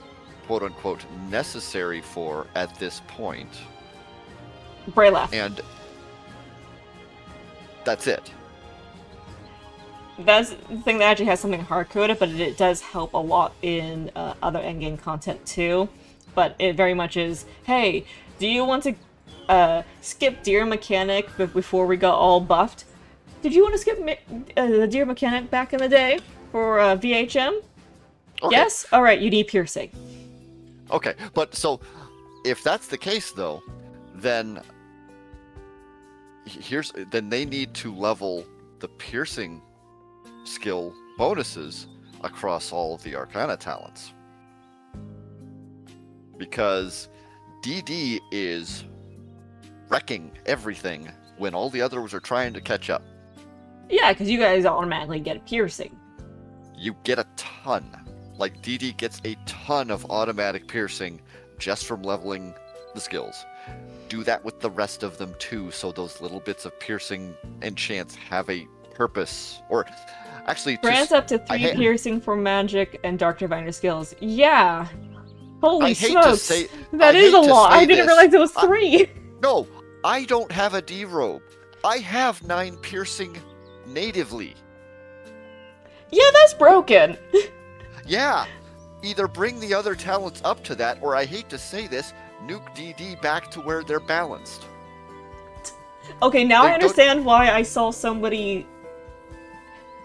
quote unquote, necessary for at this point? Brayleth. And that's it. That's the thing that actually has something hard-coded, but it does help a lot in other endgame content too. But it very much is, hey, do you want to skip deer mechanic before we got all buffed? Did you want to skip the deer mechanic back in the day for VHM? Okay. Yes? Alright, you need piercing. Okay, but so if that's the case though, then then they need to level the piercing skill bonuses across all of the Arcana talents. Because DD is wrecking everything when all the others are trying to catch up. Yeah, because you guys automatically get piercing. You get a ton. Like, DD gets a ton of automatic piercing just from leveling the skills. Do that with the rest of them too, so those little bits of piercing enchants have a purpose. Or, actually, Grants up to 3 piercing for magic and Dark Diviner skills. Yeah. Holy smokes. That is a lot. I didn't realize it was 3. No, I don't have a D-robe. I have 9 piercing natively. Yeah, that's broken. Yeah, either bring the other talents up to that, or I hate to say this, nuke DD back to where they're balanced. Okay, now I understand why I saw somebody,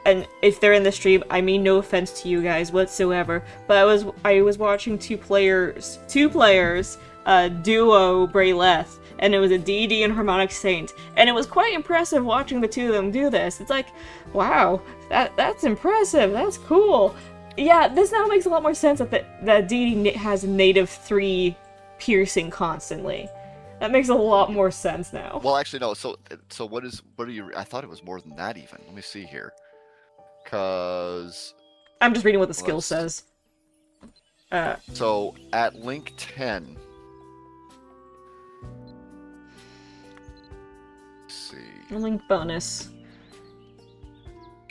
and if they're in the stream, I mean no offense to you guys whatsoever, but I was watching two players, duo Brayleth, and it was a DD and Harmonic Saint, and it was quite impressive watching the two of them do this. It's like, wow, that's impressive, that's cool. Yeah, this now makes a lot more sense that DD has native 3 piercing constantly. That makes a lot more sense now. Well, actually, no. So what are you? I thought it was more than that even. Let me see here. Cause I'm just reading what the skill says. So at link 10. Let's see. Link bonus.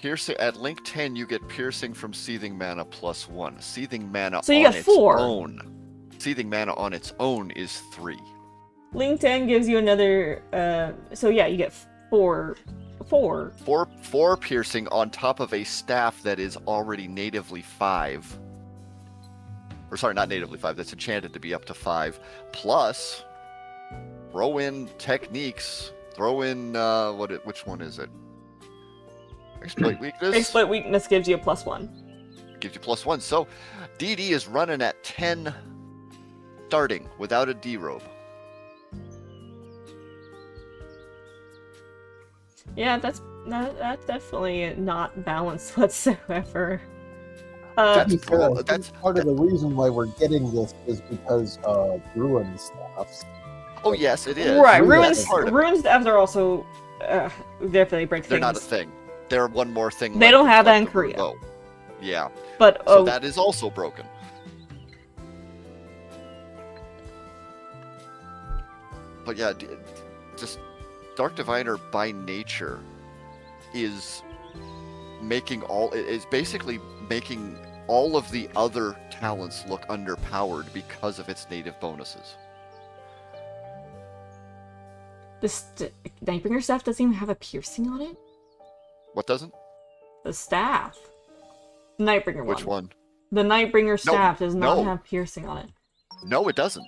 Piercing at link 10, you get piercing from seething mana +1. Seething mana So you on got its 4. own. Seething mana on its own is 3. Link 10 gives you another, so yeah, you get 4. 4 piercing on top of a staff that is already natively 5. Or sorry, not natively 5. That's enchanted to be up to 5. Plus, throw in techniques. Throw in which one is it? Exploit weakness. Exploit weakness gives you a +1. Gives you +1. So, DD is running at 10, starting without a D robe. Yeah, that's definitely not balanced whatsoever. To be That's fair, I cool. think That's part of the reason why we're getting this is because of ruin staffs. oh yes, it is. Right, Ruins- ruin staffs are also definitely break They're things. not a thing. They're one more thing. They like don't have that in the Korea. bow. Yeah, But so that is also broken. But yeah, just Dark Diviner by nature is basically making all of the other talents look underpowered because of its native bonuses. the Nightbringer staff doesn't even have a piercing on it. What doesn't? The staff. The Nightbringer Which one? The Nightbringer staff does not no. have piercing on it. No, it doesn't.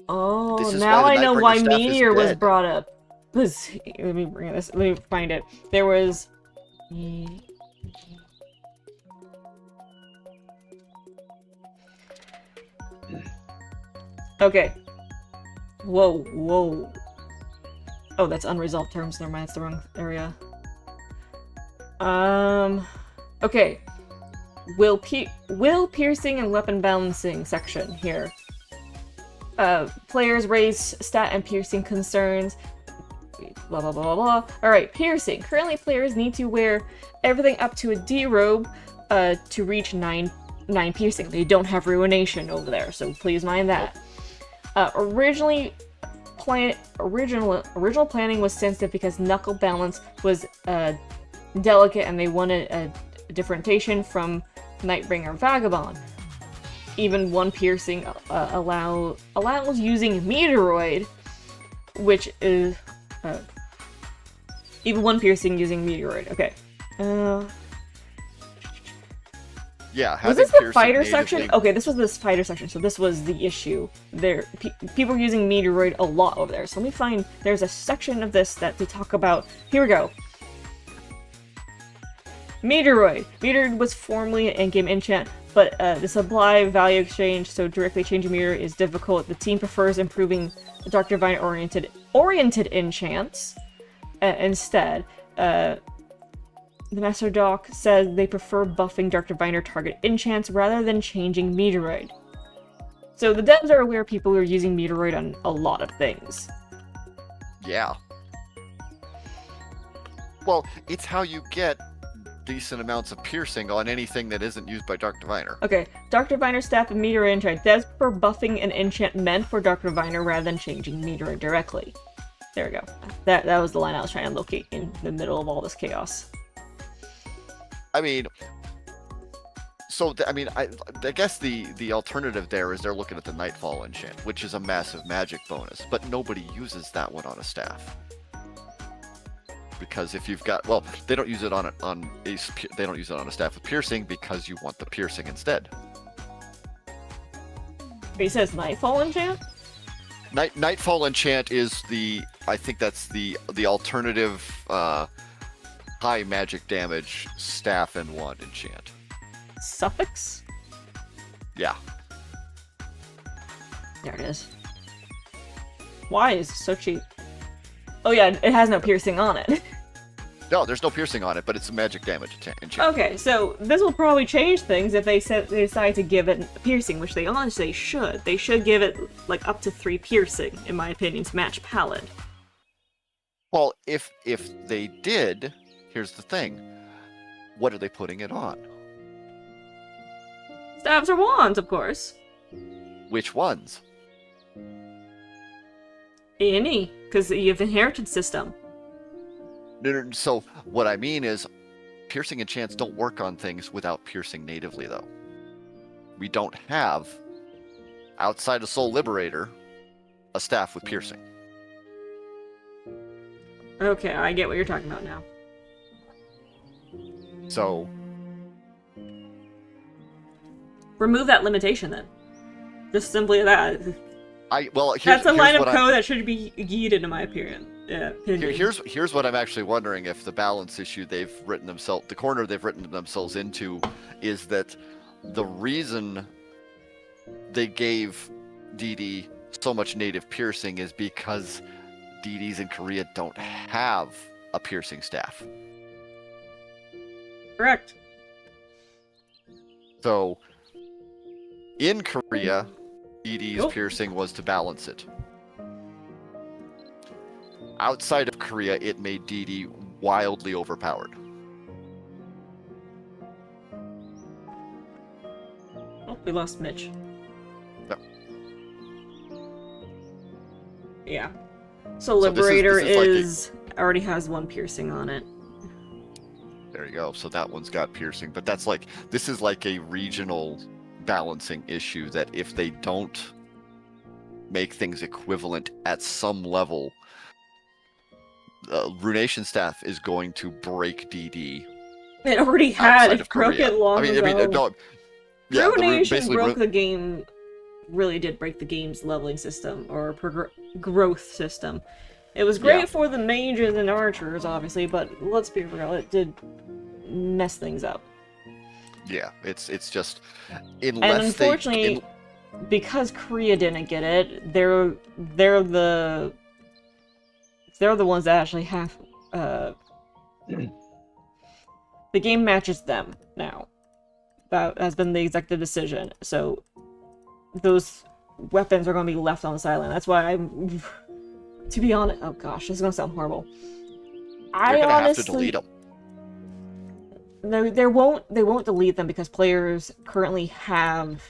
Oh, This is now why the I know Nightbringer why staff is Meteor was dead. brought up. Let me find it. There was... Okay. Whoa. Oh, that's unresolved terms. Never mind, it's the wrong area. Okay. Will piercing and weapon balancing section here. Players raise stat and piercing concerns. Blah blah blah blah blah. Alright, piercing. Currently players need to wear everything up to a D robe to reach 9 piercing. They don't have ruination over there, so please mind that. Original planning was sensitive because knuckle balance was delicate and they wanted a differentiation from Nightbringer Vagabond. Even one piercing allows using Meteoroid, which is even one piercing using Meteoroid. Okay. Yeah. Was this the fighter section? Okay, this was this fighter section, so this was the issue. There, people were using Meteoroid a lot over there. So let me find. There's a section of this that they talk about. Here we go. Meteoroid. Meteoroid was formerly an in-game enchant, but the supply value exchange, so directly changing Meteoroid is difficult. The team prefers improving Dark Divine oriented enchants instead. The Master Doc says they prefer buffing Dark Diviner target enchants rather than changing Meteoroid. So the devs are aware people are using Meteoroid on a lot of things. Yeah. Well, it's how you get decent amounts of piercing on anything that isn't used by Dark Diviner. Okay, Dark Diviner staff and Meteoroid enchant. Devs prefer buffing an enchant meant for Dark Diviner rather than changing Meteoroid directly. There we go. That was the line I was trying to locate in the middle of all this chaos. I mean, I guess the alternative there is they're looking at the Nightfall enchant, which is a massive magic bonus, but nobody uses that one on a staff. Because if you've got, well, they don't use it on a staff with piercing because you want the piercing instead. He says Nightfall enchant? Nightfall enchant is I think that's the alternative high magic damage staff and wand enchant. Suffix? Yeah. There it is. Why is it so cheap? Oh yeah, it has no piercing on it. No, there's no piercing on it, but it's a magic damage enchant. Okay, so this will probably change things if they decide to give it piercing, which they honestly should. They should give it like up to 3 piercing, in my opinion, to match Paladin. Well, if they did, here's the thing. What are they putting it on? Staves or wands, of course. Which ones? Any, because you have inherited system. No, so what I mean is piercing enchants don't work on things without piercing natively, though. We don't have, outside of Soul Liberator, a staff with piercing. Okay, I get what you're talking about now. So, Remove that limitation then. Just simply that. That's a line of code that should be yeeted, in my opinion. Here's what I'm actually wondering if the balance issue they've written themselves, the corner they've written themselves into, is that the reason they gave DD so much native piercing is because DDs in Korea don't have a piercing staff. Correct. So, in Korea, DD's piercing was to balance it. Outside of Korea, it made DD wildly overpowered. Oh, we lost Mitch. No. Yeah. So Liberator already has one piercing on it. There you go. So that one's got piercing, but that's like, this is like a regional balancing issue that if they don't make things equivalent at some level, Runation staff is going to break DD. It already had. It broke it long ago. Yeah, Ruination broke the game. Really did break the game's leveling system or growth system. It was great for the mages and archers, obviously, but let's be real, it did mess things up. Yeah, it's just and unfortunately, because Korea didn't get it, they're the ones that actually have the game matches them now. That has been the executive decision. So those weapons are going to be left on the sideline. That's why I'm, to be honest, oh gosh, this is going to sound horrible. You're gonna have to delete them. They won't delete them because players currently have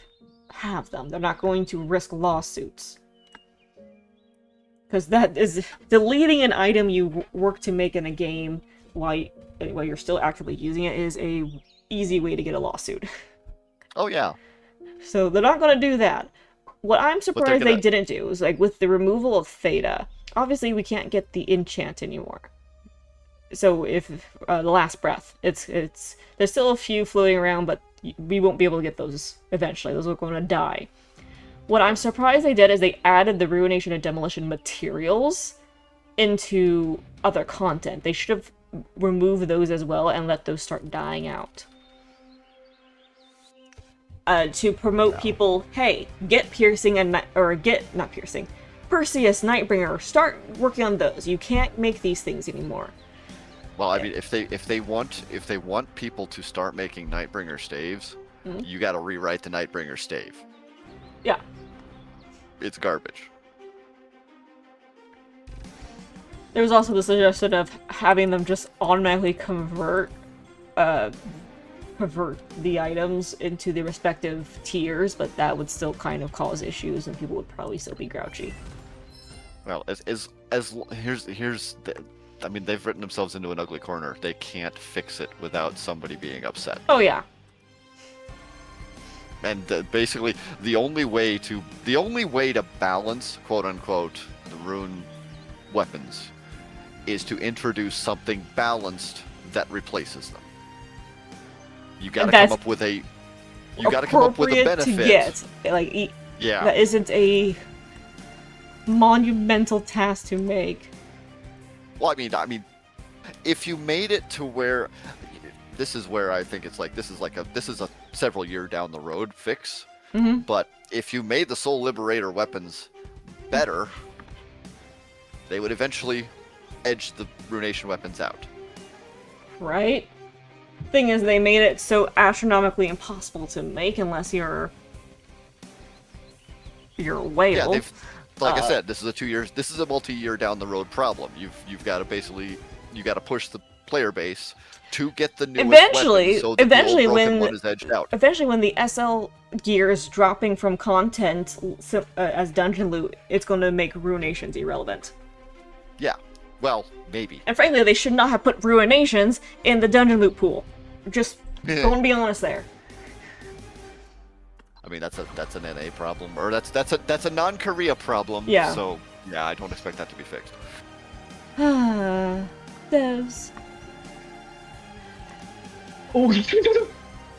them. They're not going to risk lawsuits. Because that is deleting an item you work to make in a game while you're still actively using it is a easy way to get a lawsuit. Oh yeah. So they're not going to do that. What I'm surprised they didn't do is, like, with the removal of Theta, obviously we can't get the enchant anymore. So if the last breath, there's still a few floating around, but we won't be able to get those eventually. Those are going to die. What I'm surprised they did is they added the Ruination and Demolition materials into other content. They should have removed those as well and let those start dying out. To promote people, hey, get Piercing and not Piercing, Perseus, Nightbringer, start working on those. You can't make these things anymore. Well, I mean, if they want people to start making Nightbringer staves, you got to rewrite the Nightbringer stave. Yeah. It's garbage. There was also the suggestion of having them just automatically convert the items into the respective tiers, but that would still kind of cause issues, and people would probably still be grouchy. Well, I mean, they've written themselves into an ugly corner. They can't fix it without somebody being upset. Oh yeah. And basically, the only way to balance, quote unquote, the rune weapons, is to introduce something balanced that replaces them. You got to come up with a. You got to come up with a benefit. To get. Yeah. That isn't a monumental task to make. Well, I mean, if you made it to where, this is where I think it's like this is a several year down the road fix. Mm-hmm. But if you made the Soul Liberator weapons better, they would eventually edge the Runation weapons out. Right? Thing is, they made it so astronomically impossible to make unless you're a whale. Yeah, like I said, this is a multi-year down the road problem. You've got to push the player base to get the newest weapons so that the old broken one is edged out. Eventually, when the SL gear is dropping from content as dungeon loot, it's going to make Ruinations irrelevant. Yeah. Well, maybe. And frankly, they should not have put ruinations in the dungeon loot pool. Just going to be honest there. I mean, that's an NA problem, or that's a non-Korea problem. Yeah. So yeah, I don't expect that to be fixed. Ah, devs. Oh,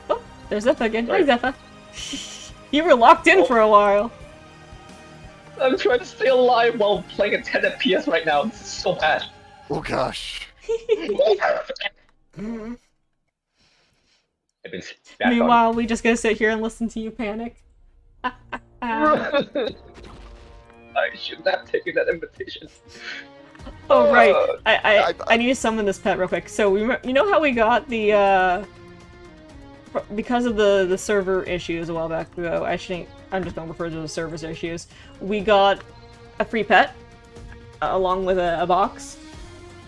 Oh, there's Zephyr again. Hi, Right. Zephyr. You were locked in for a while. I'm trying to stay alive while playing at 10 FPS right now. This is so bad. Oh gosh. I've been back Meanwhile, we just gotta sit here and listen to you panic. on. I should not have taken that invitation. Oh right, I need to summon this pet real quick. So you know how we got the because of the server issues a while back ago. Actually, I'm just gonna refer to the servers issues. We got a free pet along with a box.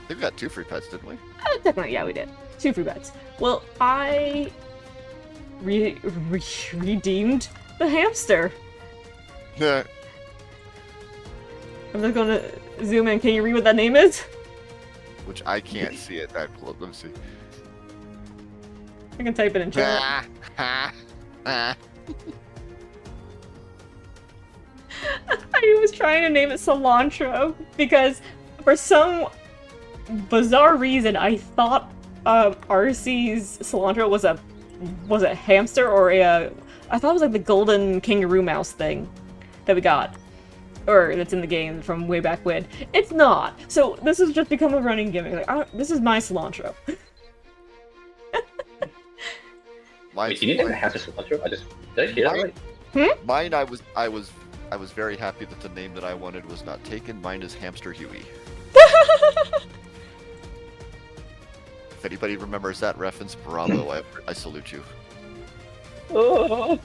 We've got 2 free pets, didn't we? Technically, yeah, we did 2 free pets. Well, I redeemed the hamster. Yeah. I'm just gonna zoom in. Can you read what that name is? Which I can't see it that close. Let me see. I can type it in chat. I was trying to name it cilantro because for some bizarre reason I thought RC's cilantro was a hamster or I thought it was like the golden kangaroo mouse thing that we got. Or that's in the game from way back when. It's not. So this has just become a running gimmick. Like, this is my cilantro. Wait, you need to have this cilantro? Did I hear that right? Mine, I was very happy that the name that I wanted was not taken. Mine is Hamster Huey. If anybody remembers that reference, bravo! I salute you. Oh,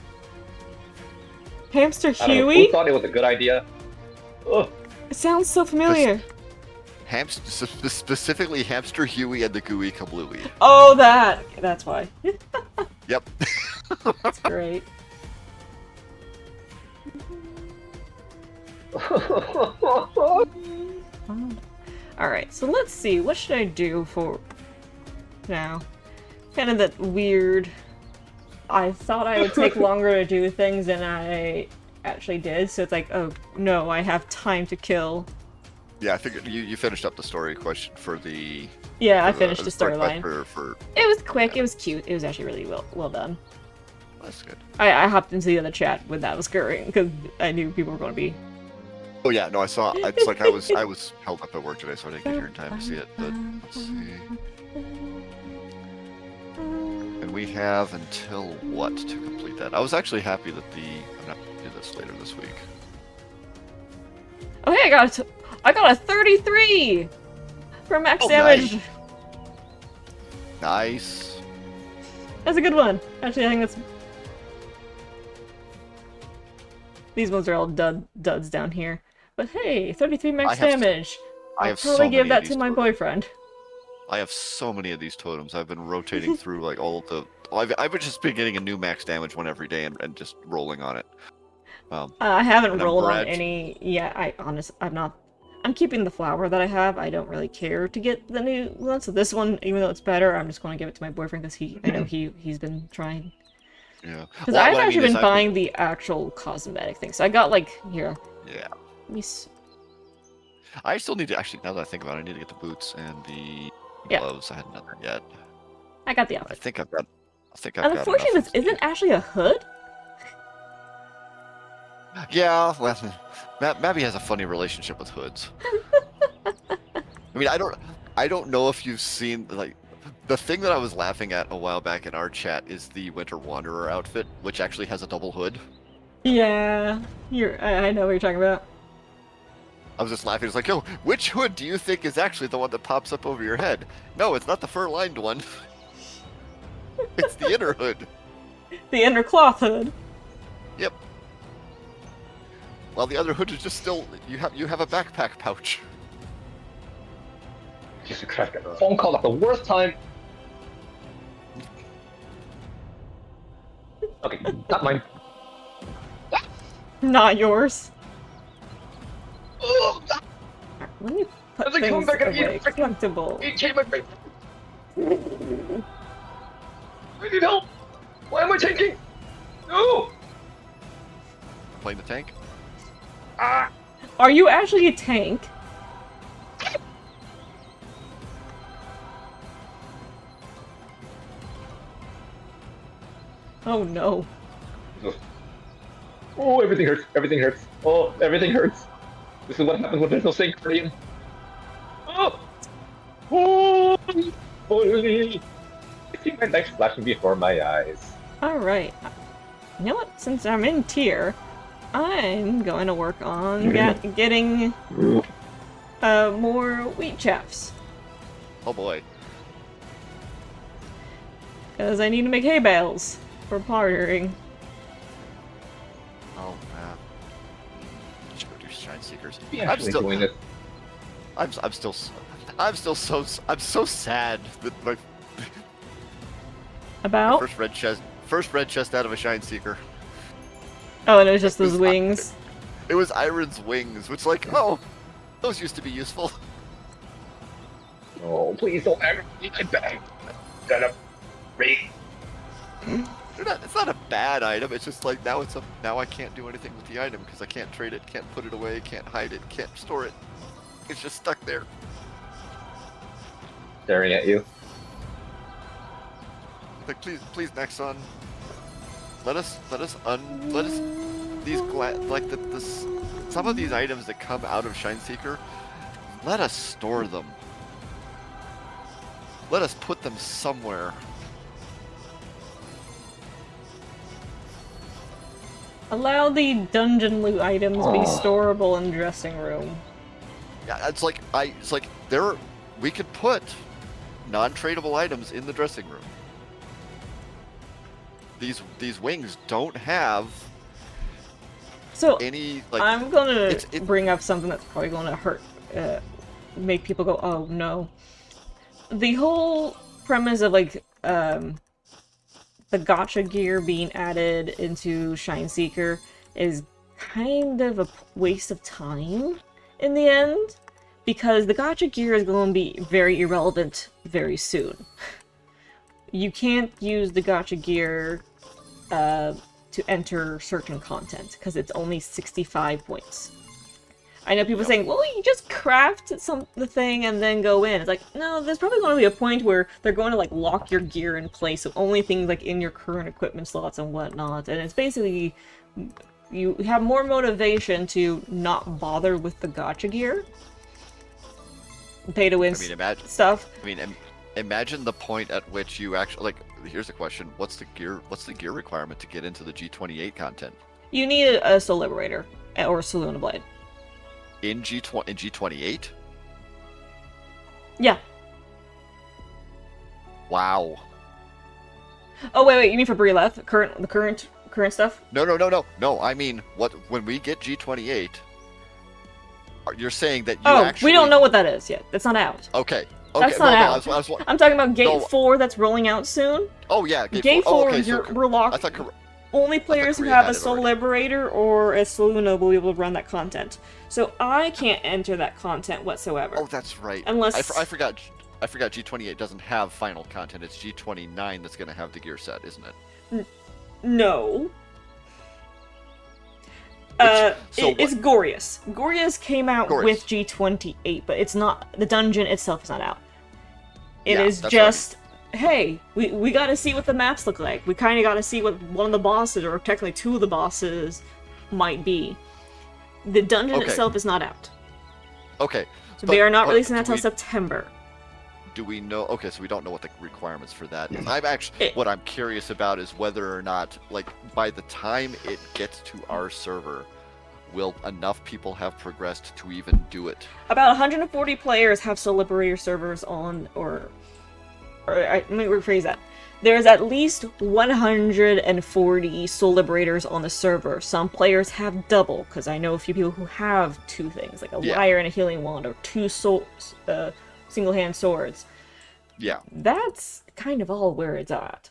Hamster I don't know, Huey? who thought it was a good idea? Oh, It sounds so familiar. Specifically Hamster Huey and the Gooey Kablooey. Oh, that's why. Yep. That's great. Alright, so let's see. What should I do for now? Kind of that weird... I thought I would take longer to do things than I actually did, so it's like, oh no, I have time to kill. Yeah, I figured you finished up the story question for the... Yeah, I for finished the storyline. For... It was quick, it was cute, it was actually really well done. That's good. I hopped into the other chat when that was occurring, because I knew people were going to be... Oh yeah, no, I saw. It's like I was held up at work today, so I didn't get here in time to see it. But let's see. And we have until what to complete that? I was actually happy that I'm not gonna do this later this week. Okay, I got a 33 for max Oh, damage. Nice. That's a good one. Actually, I think that's... These ones are all duds down here. But hey, 33 max damage. I'll probably give that to my boyfriend. I have so many of these totems. I've been rotating through like all of the... I've just been getting a new max damage one every day and just rolling on it. I haven't and rolled on any yet. I'm not. I'm keeping the flower that I have. I don't really care to get the new one. So this one, even though it's better, I'm just going to give it to my boyfriend because I know he's been trying. Yeah. Because I've actually been buying the actual cosmetic things. So I got like here. Yeah. Let me I still need to actually. Now that I think about it, I need to get the boots and the gloves. I hadn't done that yet. I got the outfit. I think I've got. Unfortunately, this isn't actually a hood. Yeah, well, Mabby has a funny relationship with hoods. I mean, I don't know if you've seen like the thing that I was laughing at a while back in our chat is the Winter Wanderer outfit, which actually has a double hood. Yeah, I know what you're talking about. I was just laughing. It's like, yo, which hood do you think is actually the one that pops up over your head? No, it's not the fur-lined one. It's the inner hood. The inner cloth hood. Yep. While the other hood is just still, you have a backpack pouch. Jesus Christ, got a phone call at the worst time. Okay, not mine. Not yours. Let me put Doesn't come things back and eat away. freaking- Collectible. He came my face. I need help. Why am I tanking? No. Playing the tank. Ah. Are you actually a tank? Oh no. Oh, everything hurts. Everything hurts. Oh, everything hurts. This is what happens when there's no Saint Guardian. Oh. Oh. Holy. I see my knife flashing before my eyes. Alright. You know what? Since I'm in tier, I'm going to work on getting more wheat chaffs. Oh boy. Because I need to make hay bales for bartering. Oh man. Should go do Shine Seekers. Yeah, I'm still doing this. I'm still so sad that my About? first red chest out of a Shine Seeker. Oh, and it was just those wings. It was Iron's wings, which like, oh, those used to be useful. Oh, please don't ever take it back. Gonna break. It's not a bad item. It's just like now I can't do anything with the item because I can't trade it, can't put it away, can't hide it, can't store it. It's just stuck there. Staring at you. Like please Nexon, let us these some of these items that come out of Shine Seeker, let us store them. Let us put them somewhere. Allow the dungeon loot items be storable in the dressing room. Yeah, it's like we could put non-tradable items in the dressing room. These wings don't have So any like. I'm gonna it- bring up something that's probably gonna hurt, make people go, "Oh no." The whole premise of like the gacha gear being added into Shine Seeker is kind of a waste of time in the end, because the gacha gear is going to be very irrelevant very soon. You can't use the gacha gear to enter certain content because it's only 65 points. I know people saying, well, you just craft the thing and then go in. It's like, no, there's probably going to be a point where they're going to like lock your gear in place, so only things like in your current equipment slots and whatnot. And it's basically, you have more motivation to not bother with the gacha gear. Pay to win stuff. I mean, imagine the point at which you actually like. Here's the question: What's the gear requirement to get into the G28 content? You need a Soul Liberator or a Saluna Blade. In G28? Yeah. Wow. Oh wait, you mean for Brileth? The current stuff? No. I mean, when we get G28? You're saying that you actually... we don't know what that is yet. That's not out. Okay. That's not out. I'm talking about Gate 4 that's rolling out soon. Oh yeah, Gate 4. We're locked. I thought only players who have a Soul Liberator or a Saluna will be able to run that content. So I can't enter that content whatsoever. Oh, that's right. Unless I forgot G28 doesn't have final content. It's G29 that's going to have the gear set, isn't it? No. It's Gorius. Gorius came out with G28, but it's not, the dungeon itself is not out. It is just, right. Hey, we gotta see what the maps look like. We kinda gotta see what one of the bosses, or technically two of the bosses, might be. The dungeon itself is not out. Okay. So they are not releasing that until September. Do we know? Okay, so we don't know what the requirements for that is. I'm actually, what I'm curious about is whether or not, like, by the time it gets to our server, will enough people have progressed to even do it? About 140 players have Soul Liberator servers on, let me rephrase that. There's at least 140 Soul Liberators on the server. Some players have double, because I know a few people who have two things, like a Lyre and a Healing Wand, or two single-hand swords. Yeah. That's kind of all where it's at.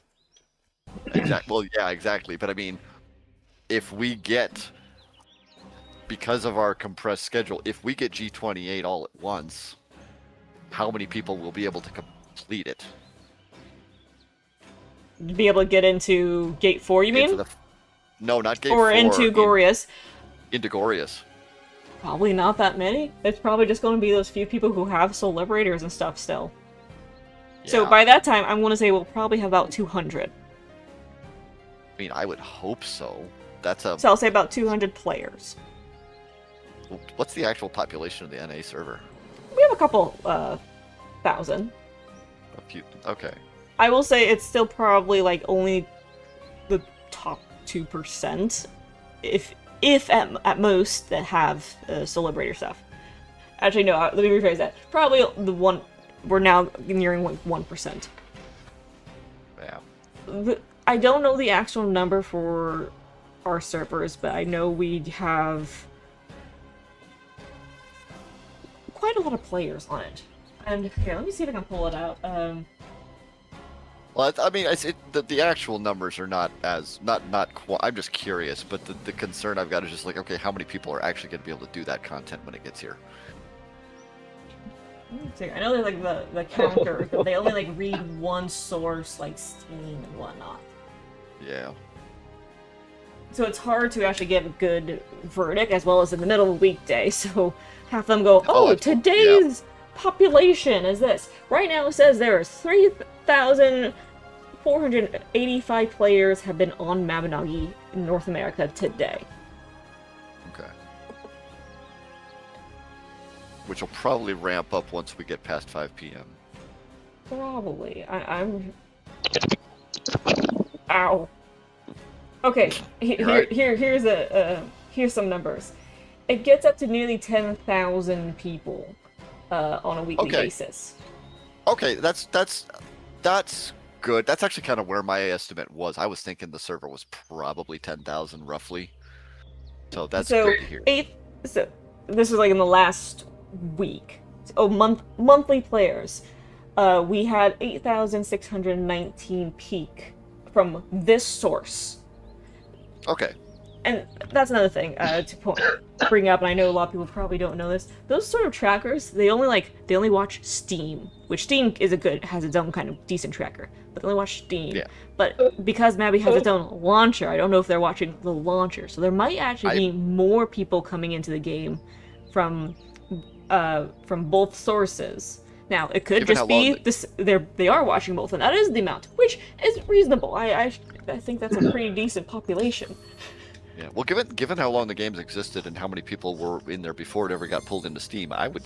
Exactly. Well, yeah, exactly. But I mean, if we get because of our compressed schedule, if we get G28 all at once, how many people will be able to complete it? To be able to get into Gate 4, you mean? No, not Gate or 4. into Gorius? Into Gorius. Probably not that many. It's probably just going to be those few people who have Soul Liberators and stuff still. So Yeah. by that time, I want to say we'll probably have about 200. I mean, I would hope so. That's a. So I'll say about 200 players. What's the actual population of the NA server? We have a couple thousand. A few. Okay. I will say it's still probably like only the top 2%, if at most, that have Soul Liberator stuff. Actually, no. Let me rephrase that. Probably the one. We're now nearing like 1%. Yeah. I don't know the actual number for our servers, but I know we have quite a lot of players on it. And here, let me see if I can pull it out. Well, I mean, the actual numbers are not as I'm just curious, but the concern I've got is just like, okay, how many people are actually going to be able to do that content when it gets here? I know they're like the counter, but they only like read one source, like Steam and whatnot. Yeah. So it's hard to actually give a good verdict, as well as in the middle of the weekday. So half of them go, "Oh, today's population is this." Right now it says there are 3,485 players have been on Mabinogi in North America today. Okay. Which will probably ramp up once we get past 5 p.m. Probably. I'm. Ow. Okay. Here's some numbers. It gets up to nearly 10,000 people on a weekly basis. Okay, that's good. That's actually kind of where my estimate was. I was thinking the server was probably 10,000 roughly. So that's good to hear. So this is like in the last week. Monthly players. We had 8,619 peak from this source. Okay. And that's another thing to bring up, and I know a lot of people probably don't know this. Those sort of trackers, they only watch Steam, which Steam has its own kind of decent tracker, but they only watch Steam. Yeah. But because Mabby has its own launcher, I don't know if they're watching the launcher. So there might actually be more people coming into the game from both sources. Now it could just be this. They are watching both, and that is the amount, which is reasonable. I think that's a pretty decent population. Yeah. Well, given how long the game's existed and how many people were in there before it ever got pulled into Steam, I would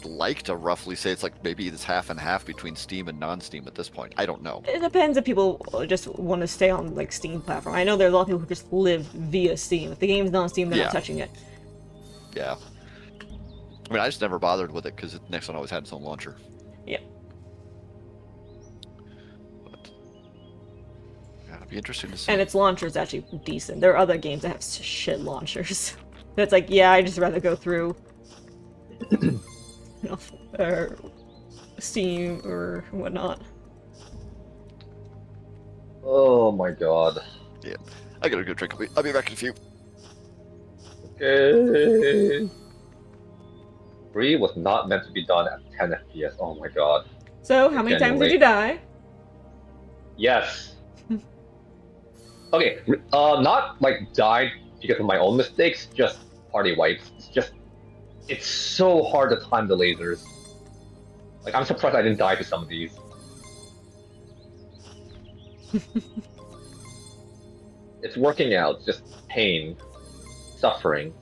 like to roughly say it's like maybe it's half and half between Steam and non-Steam at this point. I don't know. It depends if people just want to stay on like Steam platform. I know there's a lot of people who just live via Steam. If the game's not on Steam, they're not touching it. Yeah. I mean, I just never bothered with it because the next one always had its own launcher. Yeah. But yeah, it'd be interesting to see. And its launcher is actually decent. There are other games that have shit launchers. That's like, yeah, I'd just rather go through Steam or whatnot. Oh my god. Yeah. I gotta go drink. I'll be back in a few. Okay. 3 was not meant to be done at 10 FPS. Oh my god. So, how many times did you die? Yes. Okay, not like died because of my own mistakes, just party wipes. It's so hard to time the lasers. Like, I'm surprised I didn't die to some of these. It's working out, just pain, suffering.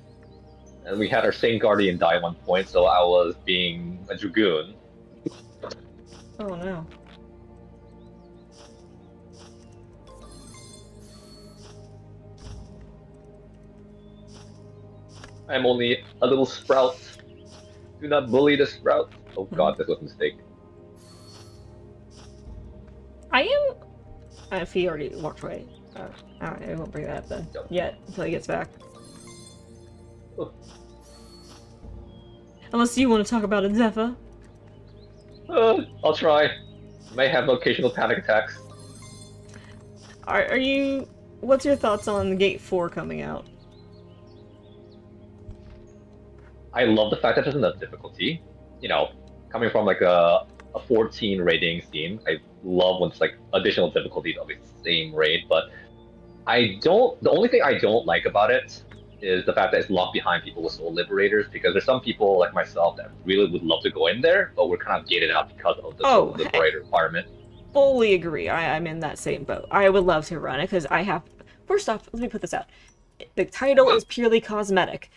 And we had our Saint Guardian die at one point, so I was being a Dragoon. Oh no. I'm only a little sprout. Do not bully the sprout. Oh god, this was a mistake. If he already walked away. I won't bring that up then. Yet, until he gets back. Oh. Unless you want to talk about it, Zephyr. I'll try. May have occasional panic attacks. Are you... What's your thoughts on Gate 4 coming out? I love the fact that there's enough difficulty. You know, coming from like a 14 rating scene, I love when it's like additional difficulties of the same raid. But I don't. The only thing I don't like about it is the fact that it's locked behind people with soul liberators, because there's some people like myself that really would love to go in there, but we're kind of gated out because of the soul liberator requirement. Fully agree. I'm in that same boat. I would love to run it because I have. First off, let me put this out. The title is purely cosmetic.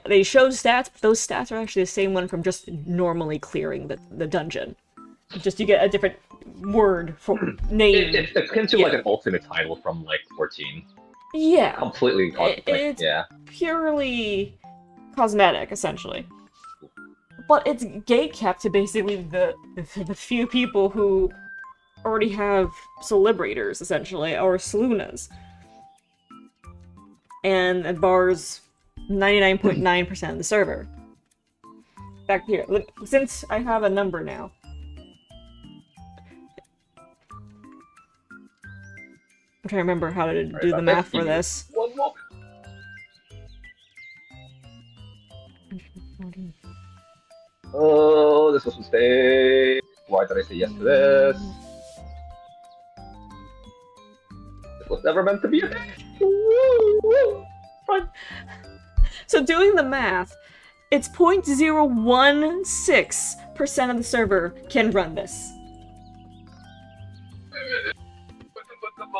They showed stats, but those stats are actually the same one from just normally clearing the dungeon. Just you get a different word for name. It's akin to like an ultimate title from like 14. Yeah. Completely. It's yeah. purely cosmetic, essentially. But it's gatekept to basically the few people who already have soul liberators, essentially, or slunas. And it bars 99.9% of the server. Back here, look, since I have a number now. I'm trying to remember how to do the math for this. One more. Oh, this was a mistake. Why did I say yes to this? This was never meant to be a thing. Fine. So doing the math, it's 0.016% of the server can run this.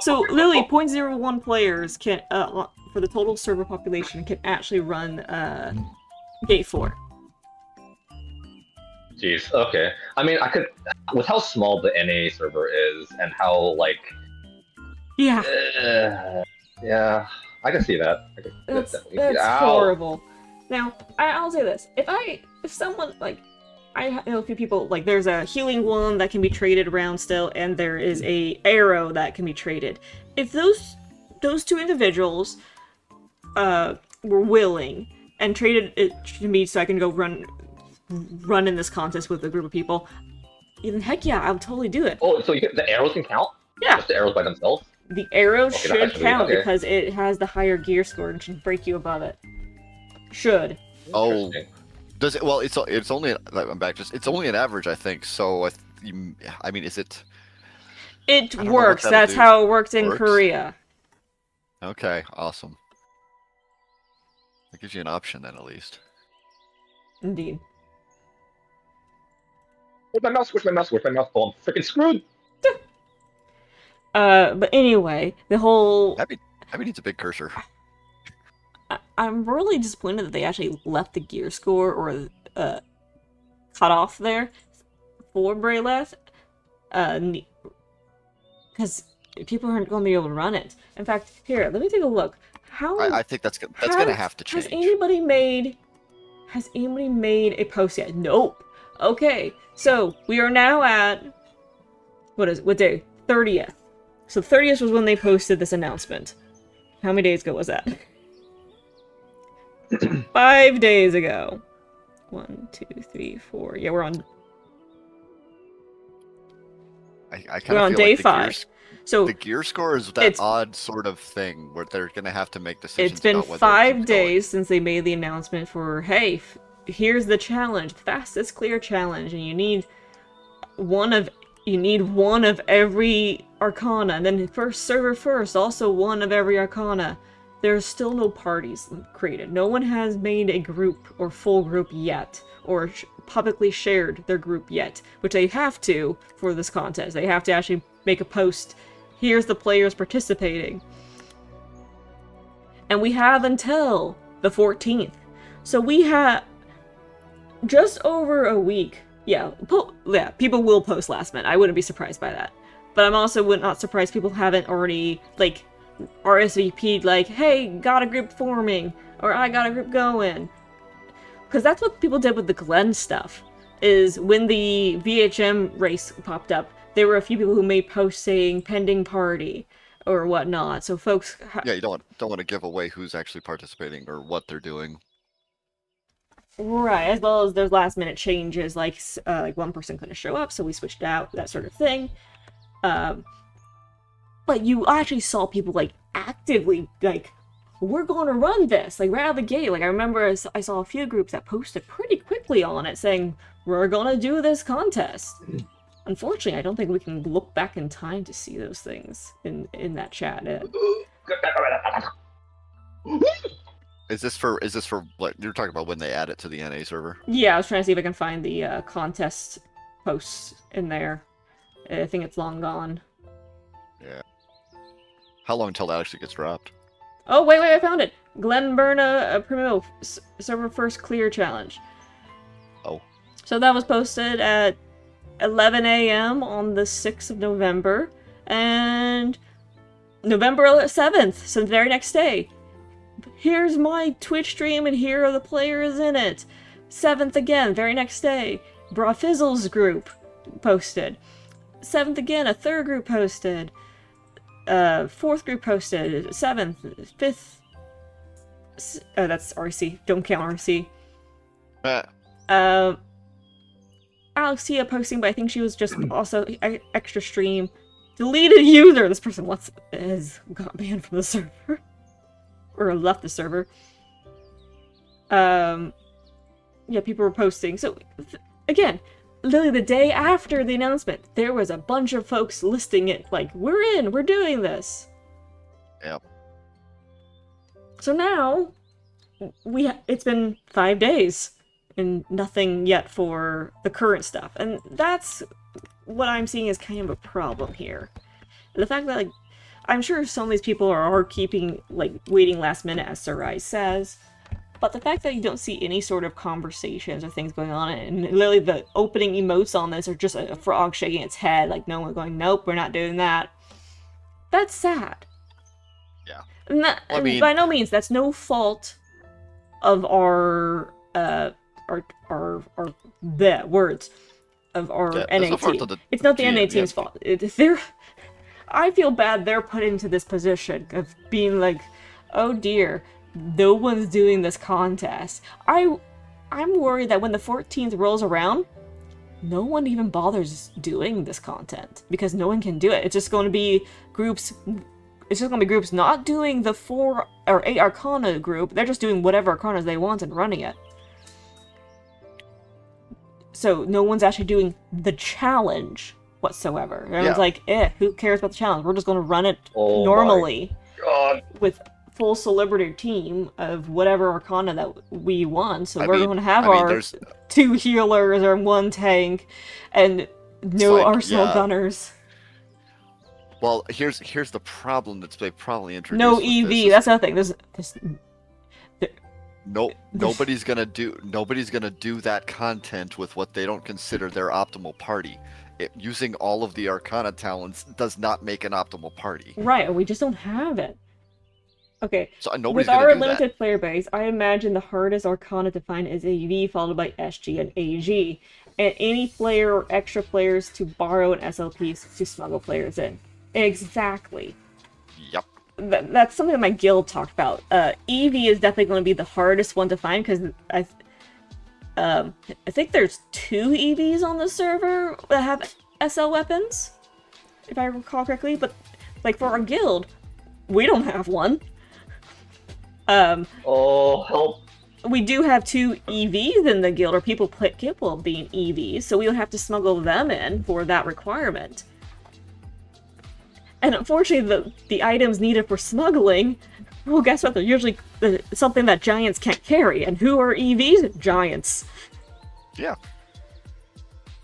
So literally 0.01 players can, for the total server population, can actually run Gate 4. Jeez, okay. I mean, I could, with how small the NA server is and how, like... Yeah. Yeah, I can see that. That's horrible. Now, I'll say this. If someone, like, I know a few people, like, there's a healing wand that can be traded around still, and there is a arrow that can be traded. If those two individuals were willing and traded it to me so I can go run in this contest with a group of people, then heck yeah, I would totally do it. Oh, so the arrows can count? Yeah. Just the arrows by themselves? The arrows should count okay. because it has the higher gear score and should break you above it. Should. Oh, does it? Well, it's only. I'm back. It's only an average, I think. So I mean, is it? It works. That's how it worked in Korea. Okay, awesome. That gives you an option then, at least. Indeed. Where's my mouse? Oh, I'm freaking screwed! But anyway, the whole... Abby needs a big cursor. I'm really disappointed that they actually left the gear score or cut off there for Brayleth. Because people aren't going to be able to run it. In fact, here, let me take a look. I think that's gonna have to change. Has anybody made a post yet? Nope. Okay, so we are now at what day? 30th. So 30th was when they posted this announcement. How many days ago was that? 5 days ago. 1, 2, 3, 4. Yeah, we're on. We're on day 5. So the gear score is that odd sort of thing where they're gonna have to make decisions. It's been about whether 5 days since they made the announcement for, hey, here's the challenge, the fastest clear challenge, and you need one of every arcana, and then server first, also one of every arcana. There's still no parties created. No one has made a group or full group yet, or publicly shared their group yet, which they have to for this contest. They have to actually make a post. Here's the players participating. And we have until the 14th. So we have just over a week. Yeah, people will post last minute. I wouldn't be surprised by that. But I'm also not surprised people haven't already, like, RSVP'd, like, hey, got a group forming, or I got a group going. Because that's what people did with the Glen stuff, is when the VHM race popped up, there were a few people who made posts saying pending party or whatnot. So folks, yeah, you don't want to give away who's actually participating or what they're doing. Right, as well as there's last minute changes, like one person couldn't show up, so we switched out, that sort of thing. But you actually saw people like actively like we're going to run this, like, right out of the gate. Like, I remember I saw a few groups that posted pretty quickly on it saying, we're going to do this contest. Unfortunately, I don't think we can look back in time to see those things in that chat. Is this for what you're talking about when they add it to the NA server? Yeah, I was trying to see if I can find the contest posts in there. I think it's long gone. Yeah. How long until that actually gets dropped? Oh, wait, I found it! Glenburna Primo server first clear challenge. Oh. So that was posted at 11 a.m. on the 6th of November, and November 7th, so the very next day. Here's my Twitch stream, and here are the players in it. 7th again, very next day. Brafizzle's group posted. 7th again, a third group posted. 4th group posted. 7th, 5th. That's RC. Don't count RC. Alexia posting, but I think she was just also extra stream. Deleted user. This person has got banned from the server. Or left the server. Yeah, people were posting. So, again, literally the day after the announcement, there was a bunch of folks listing it like, we're doing this. Yep. So now, it's been 5 days, and nothing yet for the current stuff. And that's what I'm seeing as kind of a problem here. The fact that, like, I'm sure some of these people are keeping, like, waiting last minute, as Sir Rise says. But the fact that you don't see any sort of conversations or things going on, and literally the opening emotes on this are just a frog shaking its head, like no one going, nope, we're not doing that. That's sad. Yeah. And by no means, that's no fault of our words of our NA team. It's not the NA team's fault. I feel bad they're put into this position of being like, oh dear, no one's doing this contest. I'm worried that when the 14th rolls around, no one even bothers doing this content because no one can do it. It's just going to be groups. It's just going to be groups not doing the 4 or 8 Arcana group. They're just doing whatever Arcanas they want and running it. So no one's actually doing the challenge whatsoever. Everyone's like, who cares about the challenge? We're just going to run it normally with full celebrity team of whatever Arcana that we want. So we're going to have our 2 healers or 1 tank and no Arsenal gunners. Well, here's the problem that's probably introduced. No EV. That's nothing. Nobody's gonna do that content with what they don't consider their optimal party. Using all of the Arcana talents does not make an optimal party. Right, we just don't have it. Okay, so with our limited player base, I imagine the hardest Arcana to find is AV, followed by SG and AG, and any player or extra players to borrow an SLP to smuggle players in. Exactly. Yep. That's something that my guild talked about. EV is definitely going to be the hardest one to find because I think there's 2 EVs on the server that have SL weapons, if I recall correctly. But like for our guild, we don't have one. Oh, help! We do have 2 EVs in the guild, or people capable of being EVs, so we would have to smuggle them in for that requirement. And unfortunately, the items needed for smuggling, well, guess what? They're usually something that giants can't carry. And who are EVs? Giants. Yeah.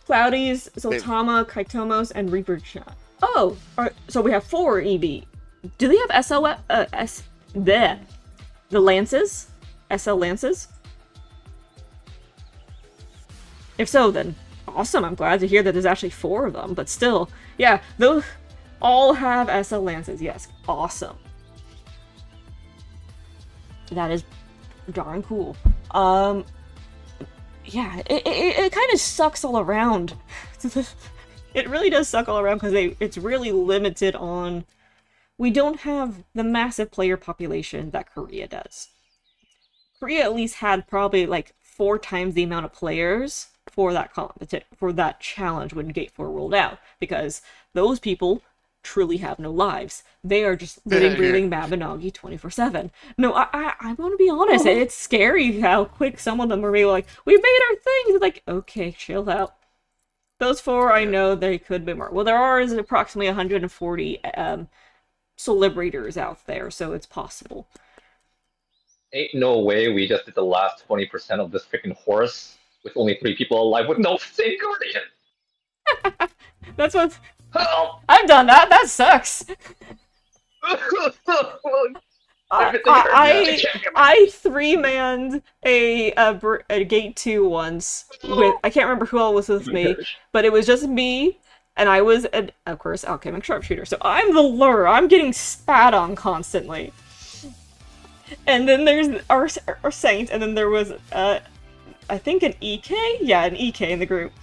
Cloudies, Sultama, Kaitomos, and Reaper Shot. Oh, so we have 4 EV. Do they have the Lances? SL Lances? If so, then awesome. I'm glad to hear that there's actually 4 of them. But still, yeah, those all have SL Lances. Yes, awesome. That is darn cool. Yeah, it kind of sucks all around. It really does suck all around because it's really limited on... We don't have the massive player population that Korea does. Korea at least had probably like 4 times the amount of players for that challenge when Gate 4 rolled out, because those people truly have no lives. They are just living, breathing Mabinogi 24/7. No, I want to be honest. It's scary how quick some of them are really like, we made our things. It's like, okay, chill out. Those 4, I know they could be more. Well, there are approximately 140 celebrators out there, so it's possible. Ain't no way we just did the last 20% of this freaking horse with only 3 people alive with no Saint Guardian! That's what... Help! I've done that! That sucks! I 3-manned a gate 2 once with, I can't remember who all was with me, but it was just me, and I was, of course, alchemic sharpshooter. So I'm the lure. I'm getting spat on constantly. And then there's our saint, and then there was I think an EK? Yeah, an EK in the group.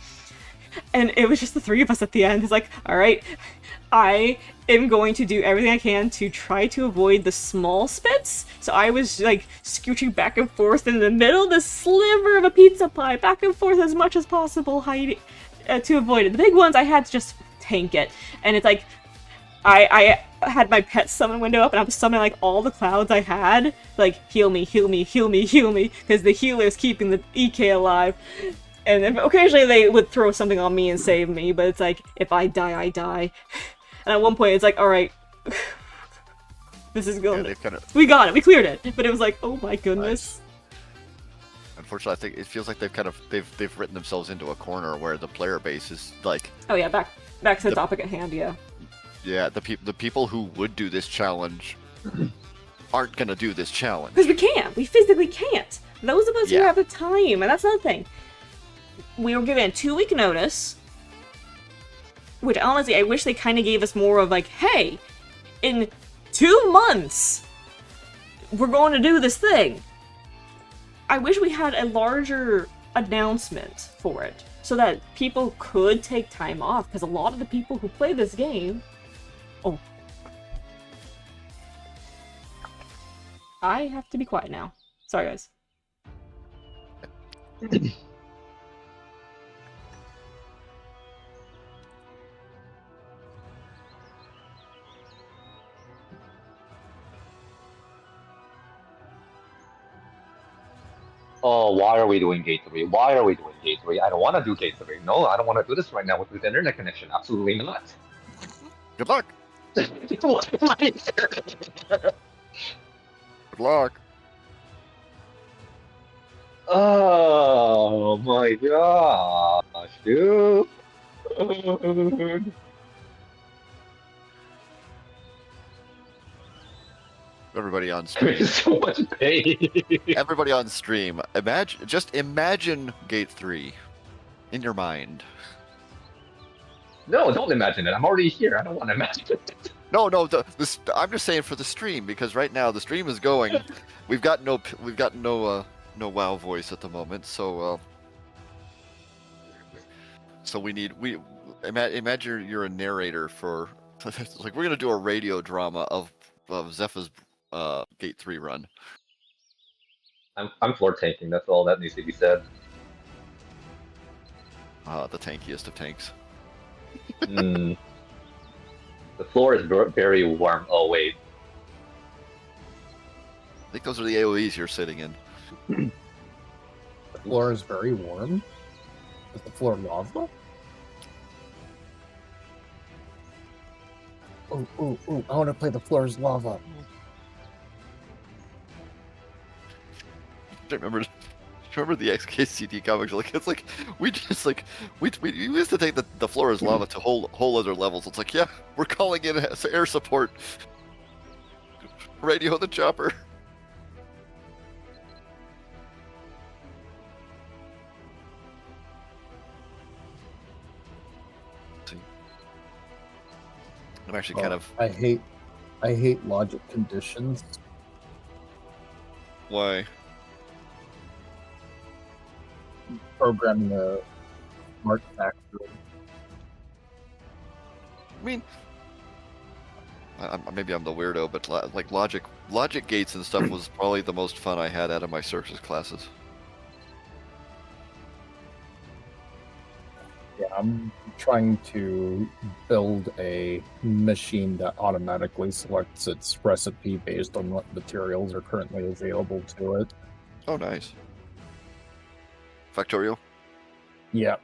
And it was just the 3 of us at the end. It's like, alright, I am going to do everything I can to try to avoid the small spits. So I was like scooching back and forth in the middle of the sliver of a pizza pie, back and forth as much as possible, hiding to avoid it. The big ones, I had to just tank it. And it's like, I had my pet summon window up, and I was summoning like all the clouds I had, like heal me, heal me, heal me, heal me, because the healer is keeping the EK alive. And then occasionally they would throw something on me and save me, but it's like, if I die, I die. And at one point it's like, alright, this is going. Yeah, we got it, we cleared it. But it was like, oh my goodness. Nice. Unfortunately, I think it feels like they've written themselves into a corner where the player base is like. Oh yeah, back to the topic at hand, yeah. Yeah, the people who would do this challenge aren't gonna do this challenge. Because we can't. We physically can't. Those of us who have the time, and that's another thing. We were given a 2-week notice, which honestly, I wish they kind of gave us more of like, hey, in 2 months, we're going to do this thing. I wish we had a larger announcement for it, so that people could take time off, because a lot of the people who play this game... Oh. I have to be quiet now. Sorry, guys. Oh, why are we doing Gate 3? Why are we doing Gate 3? I don't want to do Gate 3. No, I don't want to do this right now with the internet connection. Absolutely not. Good luck. Good luck. Oh my gosh, dude. Everybody on stream. There's so much pain. Everybody on stream. Imagine Gate 3 in your mind. No, don't imagine it. I'm already here. I don't want to imagine it. No, I'm just saying for the stream, because right now the stream is going. We've got no WoW voice at the moment, so imagine you're a narrator for like we're gonna do a radio drama of Zepha's Gate 3 run. I'm floor tanking. That's all that needs to be said. The tankiest of tanks. The floor is very warm. Oh wait. I think those are the AoEs you're sitting in. The floor is very warm. Is the floor lava? Ooh, I want to play the floor is lava. I remember the XKCD comics? Like it's like we used to take the floor is lava to whole other levels. It's like, yeah, we're calling in air support. Radio the chopper. I'm actually kind of. I hate logic conditions. Why? Programming a smart factory. I mean, maybe I'm the weirdo, but like logic gates and stuff was probably the most fun I had out of my circus classes. Yeah, I'm trying to build a machine that automatically selects its recipe based on what materials are currently available to it. Oh, nice. Factorial. Yeah.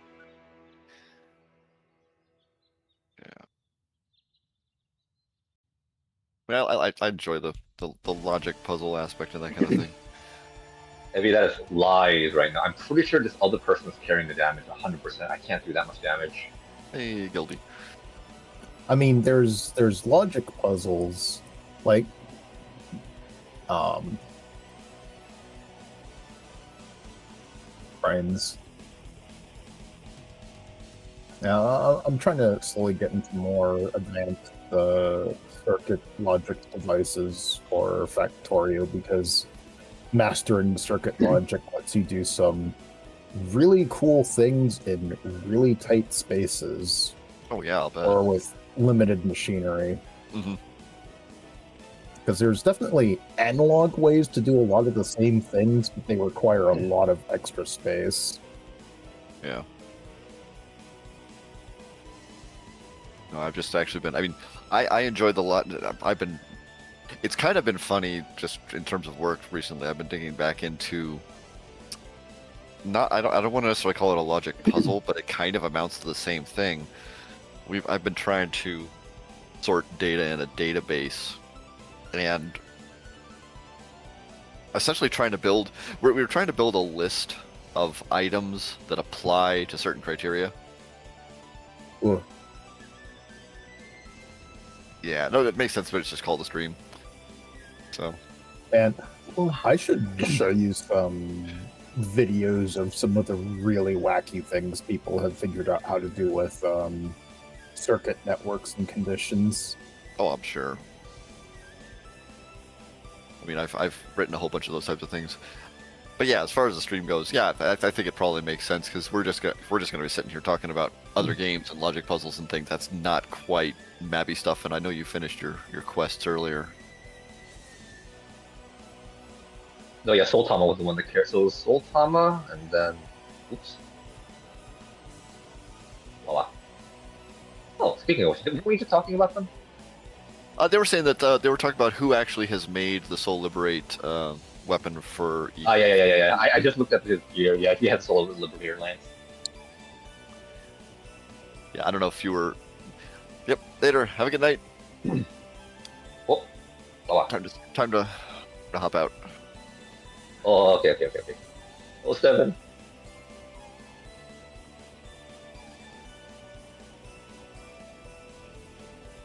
Well, I enjoy the logic puzzle aspect of that kind of thing. Maybe that is lies right now. I'm pretty sure this other person is carrying the damage 100%. I can't do that much damage. Hey, guilty. I mean, there's logic puzzles like friends. Now, I'm trying to slowly get into more advanced circuit logic devices for Factorio because mastering circuit logic lets you do some really cool things in really tight spaces Oh yeah, I'll bet. or with limited machinery. Mhm. Because there's definitely analog ways to do a lot of the same things, but they require a lot of extra space. Yeah. No, I've just actually been. I mean, I enjoyed the lot. I've been. It's kind of been funny just in terms of work recently. I've been digging back into. I don't want to necessarily call it a logic puzzle, but it kind of amounts to the same thing. I've been trying to sort data in a database, and essentially trying to build. We were trying to build a list of items that apply to certain criteria. Ooh. Yeah, no, that makes sense, but it's just called a stream. So, And I should show you some videos of some of the really wacky things people have figured out how to do with circuit networks and conditions. oh, I'm sure. I mean, I've written a whole bunch of those types of things. But yeah, as far as the stream goes, yeah, I think it probably makes sense because we're just gonna be sitting here talking about other games and logic puzzles and things. That's not quite Mabby stuff. And I know you finished your quests earlier. No, yeah, Soul Tama was the one that cared. So it was Soul Tama, and then, oops, voila. Oh, speaking of which, were we just talking about them? They were saying that they were talking about who actually has made the Soul Liberate weapon for. Yeah. I just looked at his gear. Yeah, he had Soul Liberator Lance. Yeah, I don't know if you were. Yep. Later. Have a good night. Oh, voila. Time to hop out. Oh, okay. Oh, 7.